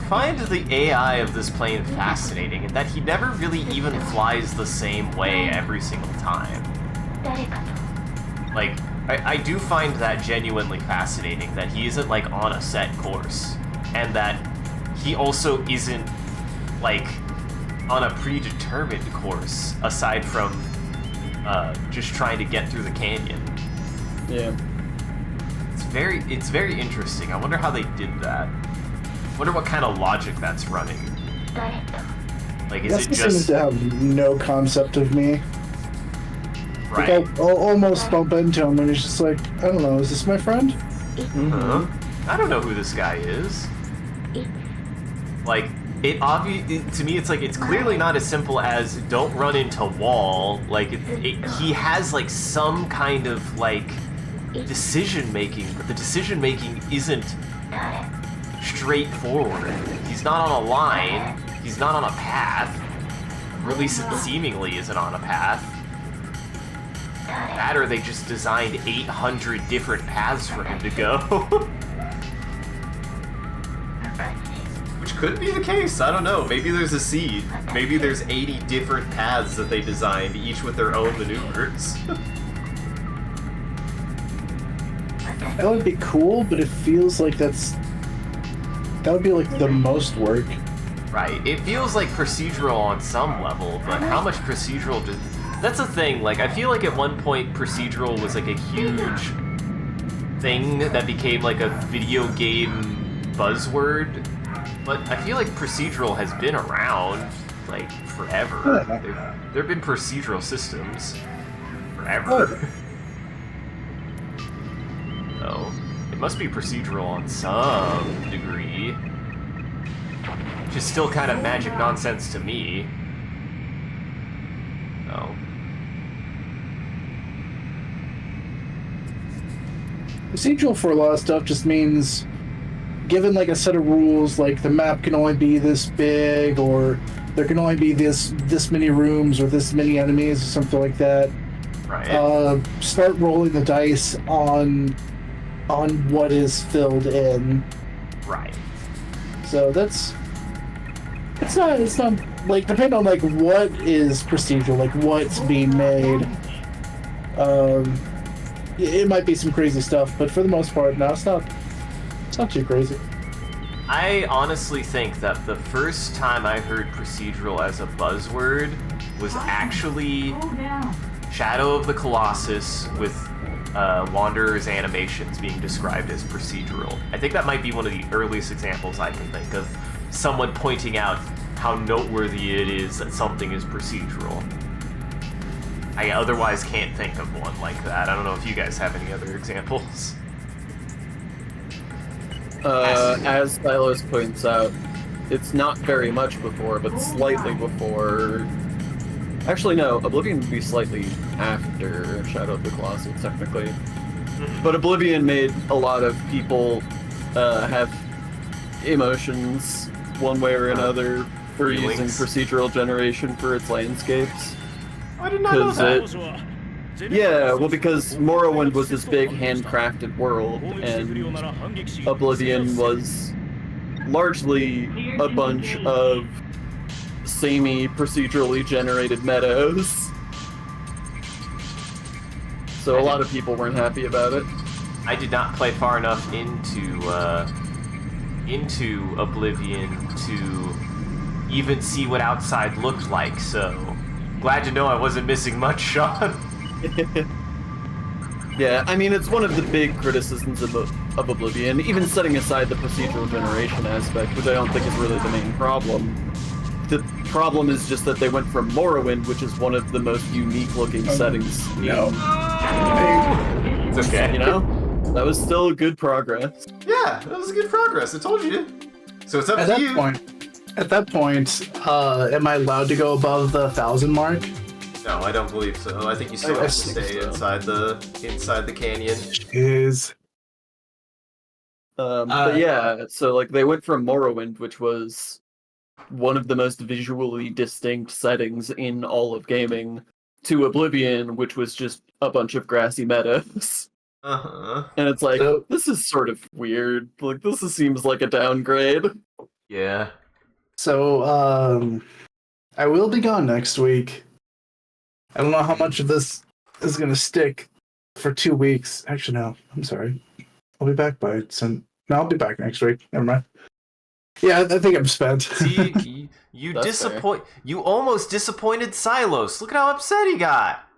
find the AI of this plane fascinating in that he never really even flies the same way every single time. Like, I do find that genuinely fascinating, that he isn't, like, on a set course, and that he also isn't, like, on a predetermined course, aside from, just trying to get through the canyon. Yeah. It's very interesting. I wonder how they did that. I wonder what kind of logic that's running. Like, is it He seems just... to have no concept of me. Right. Like, I'll almost bump into him and he's just like, I don't know, is this my friend? Huh? I don't know who this guy is. Like, to me, it's like, it's clearly not as simple as don't run into wall. Like, he has, like, some kind of, like, decision-making, but the decision-making isn't straightforward. He's not on a line. He's not on a path. Or at least it seemingly isn't on a path. That or they just designed 800 different paths for him to go. Which could be the case, I don't know. Maybe there's a seed. Maybe there's 80 different paths that they designed, each with their own maneuvers. That would be cool, but it feels like that would be like the most work. Right, it feels like procedural on some level, but how much procedural does... That's the thing, like, I feel like at one point procedural was like a huge thing that became like a video game buzzword, but I feel like procedural has been around, like, forever. There have been procedural systems forever. So, must be procedural on some degree. Which is still kind of magic nonsense to me. Oh. Procedural for a lot of stuff just means given like a set of rules, like the map can only be this big, or there can only be this many rooms or this many enemies or something like that. Right. Start rolling the dice on what is filled in. Right. So it's not like, depending on like what is procedural, like what's being made. It might be some crazy stuff, but for the most part, no, it's not too crazy. I honestly think that the first time I heard procedural as a buzzword was actually Shadow of the Colossus with Wanderer's animations being described as procedural. I think that might be one of the earliest examples I can think of someone pointing out how noteworthy it is that something is procedural. I otherwise can't think of one like that. I don't know if you guys have any other examples. As Silos points out, it's not very much before, but slightly before. Actually, no, Oblivion would be slightly after Shadow of the Colossus, technically. But Oblivion made a lot of people have emotions, one way or another, for using procedural generation for its landscapes. I did not know that. Yeah, well, because Morrowind was this big handcrafted world, and Oblivion was largely a bunch of samey procedurally generated meadows. So a lot of people weren't happy about it. I did not play far enough into Oblivion to even see what outside looked like, so glad to know I wasn't missing much, Sean. Yeah, I mean, it's one of the big criticisms of Oblivion, even setting aside the procedural generation aspect, which I don't think is really the main problem. The problem is just that they went from Morrowind, which is one of the most unique-looking settings. No. It's okay. You know? That was still good progress. Yeah, that was good progress, I told you. So it's up At to you. At that point, am I allowed to go above the 1,000 mark? No, I don't believe so. I think you still have to stay inside the canyon. Is But yeah, so like they went from Morrowind, which was one of the most visually distinct settings in all of gaming, to Oblivion, which was just a bunch of grassy meadows. Uh-huh. And it's like, this is sort of weird. Like, seems like a downgrade. Yeah. So, I will be gone next week. I don't know how much of this is going to stick for 2 weeks. Actually, no. I'm sorry. I'll be back by some. No, I'll be back next week. Never mind. Yeah, I think I'm spent. See, you disappoint. You almost disappointed Silos. Look at how upset he got.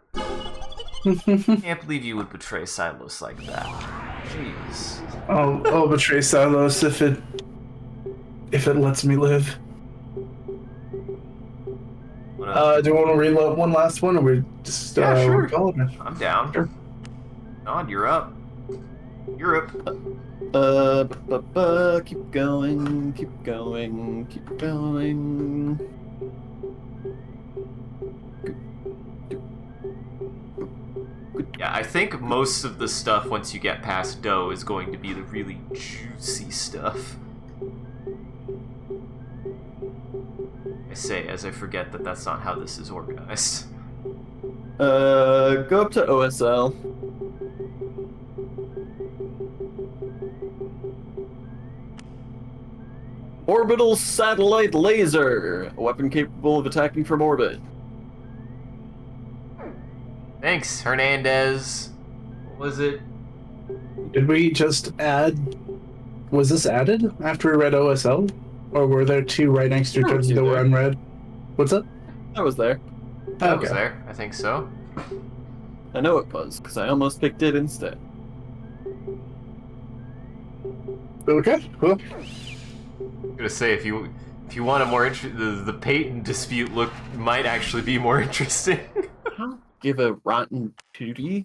Can't believe you would betray Silos like that. Jeez. I'll betray Silos if it lets me live. Do you want to reload one last one, or we just yeah, sure. Calling it? I'm down. Sure. Nod, you're up. You're up. Keep going, keep going, keep going. Yeah, I think most of the stuff once you get past Doe is going to be the really juicy stuff. I say as I forget that that's not how this is organized. Go up to OSL. Orbital Satellite Laser, a weapon capable of attacking from orbit. Thanks, Hernandez. What was it? Did we just add? Was this added after we read OSL, or were there two right next to each other that were unread? What's up? I was there. That was there. I think so. I know it was because I almost picked it instead. Okay, cool. I'm gonna say if you want a more the Peyton dispute might actually be more interesting. Give a rotten tootie.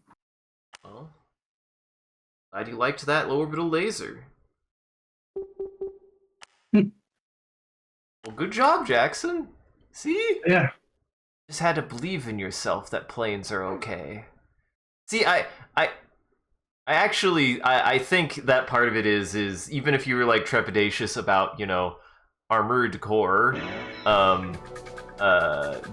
Glad you liked that orbital laser. Well, good job, Jackson. See? Yeah. Just had to believe in yourself that planes are okay. See, I think that part of it is even if you were like trepidatious about, you know, Armored Core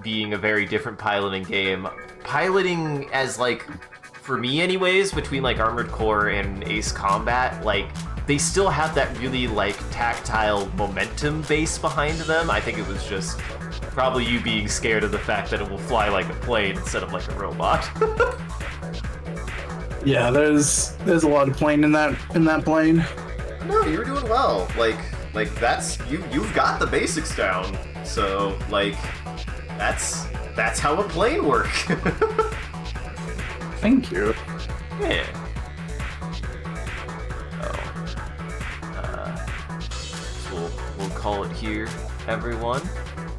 being a very different piloting game, piloting as like, for me anyways, between like Armored Core and Ace Combat, like they still have that really like tactile momentum base behind them. I think it was just probably you being scared of the fact that it will fly like a plane instead of like a robot. Yeah, there's a lot of plane in that plane. No, you were doing well. Like that's you've got the basics down. So like that's how a plane works. Thank you. Yeah. We'll call it here, everyone.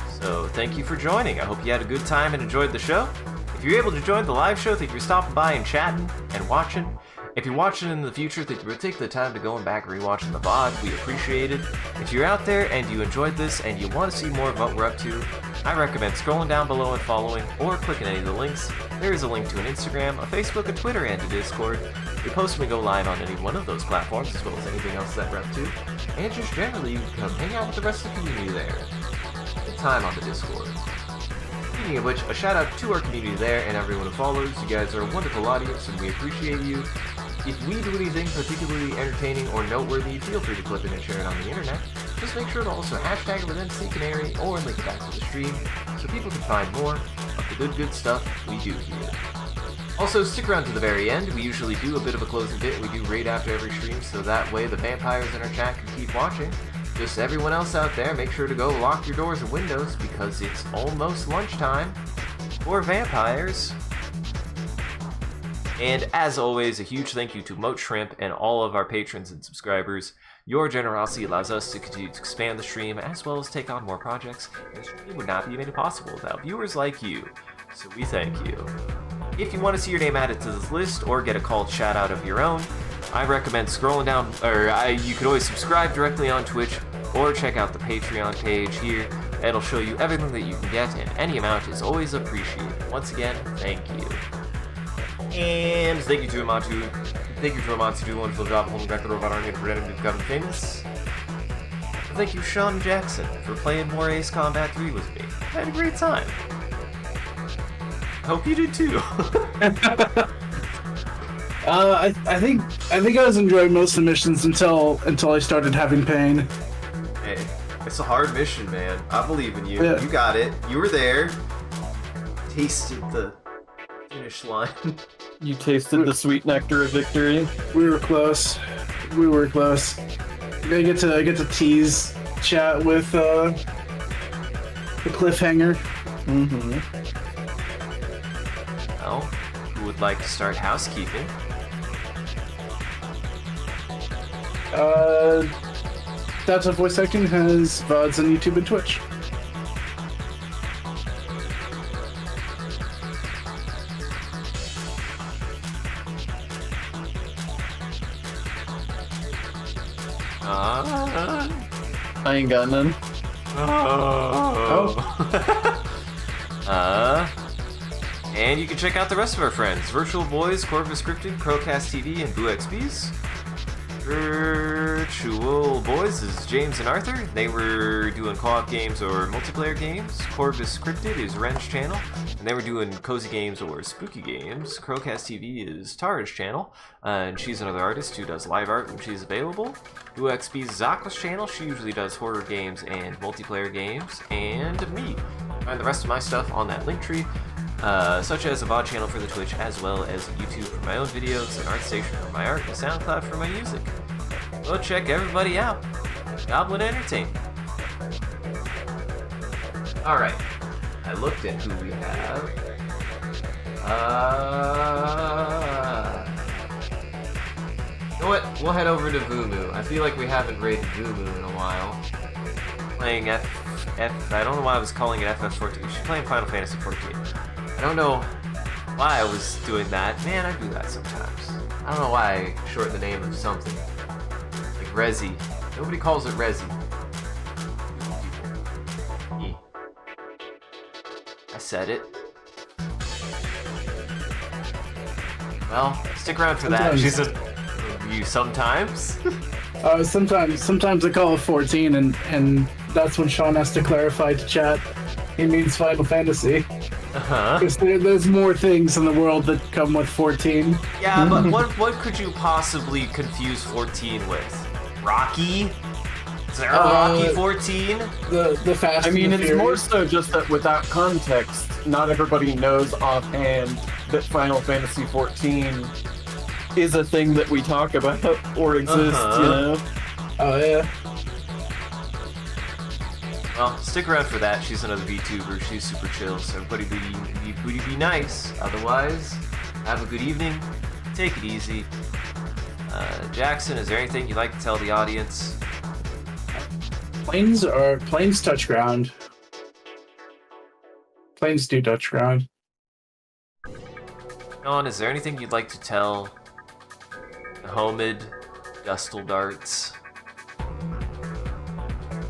So thank you for joining. I hope you had a good time and enjoyed the show. If you're able to join the live show, thank you for stopping by and chatting and watching. If you're watching in the future, thank you for taking the time to go back and rewatching the VOD. We appreciate it. If you're out there and you enjoyed this and you want to see more of what we're up to, I recommend scrolling down below and following, or clicking any of the links. There is a link to an Instagram, a Facebook, a Twitter, and a Discord. We post when we go live on any one of those platforms, as well as anything else that we're up to. And just generally, you can come hang out with the rest of the community there. Good time on the Discord. Speaking of which, a shout out to our community there and everyone who follows. You guys are a wonderful audience and we appreciate you. If we do anything particularly entertaining or noteworthy, feel free to clip it and share it on the internet. Just make sure to also hashtag it with MCCanary or link it back to the stream so people can find more of the good stuff we do here. Also, stick around to the very end. We usually do a bit of a closing bit. We do raid after every stream, so that way the vampires in our chat can keep watching. Just everyone else out there, make sure to go lock your doors and windows because it's almost lunchtime for vampires. And as always, a huge thank you to Moat Shrimp and all of our patrons and subscribers. Your generosity allows us to continue to expand the stream as well as take on more projects. The stream would not be made possible without viewers like you, so we thank you. If you want to see your name added to this list or get a called shout out of your own, I recommend scrolling down, you could always subscribe directly on Twitch or check out the Patreon page here. It'll show you everything that you can get, and any amount is always appreciated. Once again, thank you. And thank you to Amatu. Thank you to Amatu, do a wonderful job of holding back the robot army and preventing him to become famous. And thank you, Sean Jackson, for playing more Ace Combat 3 with me. I had a great time. Hope you did too. I think I was enjoying most of the missions until I started having pain. Hey, it's a hard mission, man. I believe in you. Yeah. You got it. You were there. Tasted the finish line. You tasted the sweet nectar of victory. We were close. I get to tease chat with the cliffhanger. Mm-hmm. Well, who would like to start housekeeping? That's what voice acting has VODs on YouTube and Twitch. I ain't got none. And you can check out the rest of our friends: Virtual Boys, Corvus Scripted, Crowcast TV, and Boo XPs. Virtual Boys is James and Arthur. They were doing co-op games or multiplayer games. Corvus Scripted is Ren's channel, and they were doing cozy games or spooky games. Crowcast TV is Tara's channel, and she's another artist who does live art when she's available. Boo XP's is Aqua's channel. She usually does horror games and multiplayer games. And me. Find the rest of my stuff on that link tree. Such as a VOD channel for the Twitch, as well as YouTube for my own videos, an ArtStation for my art, and SoundCloud for my music. Go check everybody out. Goblin Entertainment. Alright, I looked at who we have. You know what? We'll head over to Vumu. I feel like we haven't raided Vumu in a while. Playing I don't know why I was calling it FF14. She's playing Final Fantasy 14. I don't know why I was doing that. Man, I do that sometimes. I don't know why I shorten the name of something. Like Resi. Nobody calls it Resi. E. I said it. Well, stick around for that. Sometimes. She said, you sometimes? Sometimes I call it 14, and that's when Sean has to clarify to chat. He means Final Fantasy. Uh-huh. Because there's more things in the world that come with 14. Yeah, but what could you possibly confuse 14 with? Rocky? Is there a Rocky 14? The Fast I mean, and the it's more Furious. so just that without context, not everybody knows offhand that Final Fantasy XIV is a thing that we talk about or exists, you know? Oh, yeah. Well, stick around for that. She's another VTuber. She's super chill, so everybody be nice. Otherwise, have a good evening. Take it easy. Jackson, is there anything you'd like to tell the audience? Planes touch ground. Planes do touch ground. Sean, is there anything you'd like to tell Nahomed Dustldarts?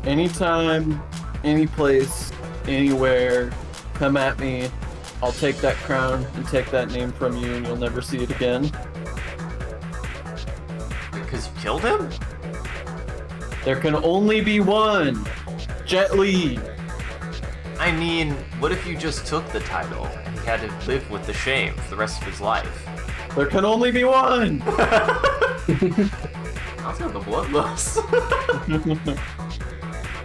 Anytime, any place, anywhere, come at me. I'll take that crown and take that name from you, and you'll never see it again. Because you killed him? There can only be one! Jet Li! I mean, what if you just took the title and he had to live with the shame for the rest of his life? There can only be one! I'll take the bloodlust.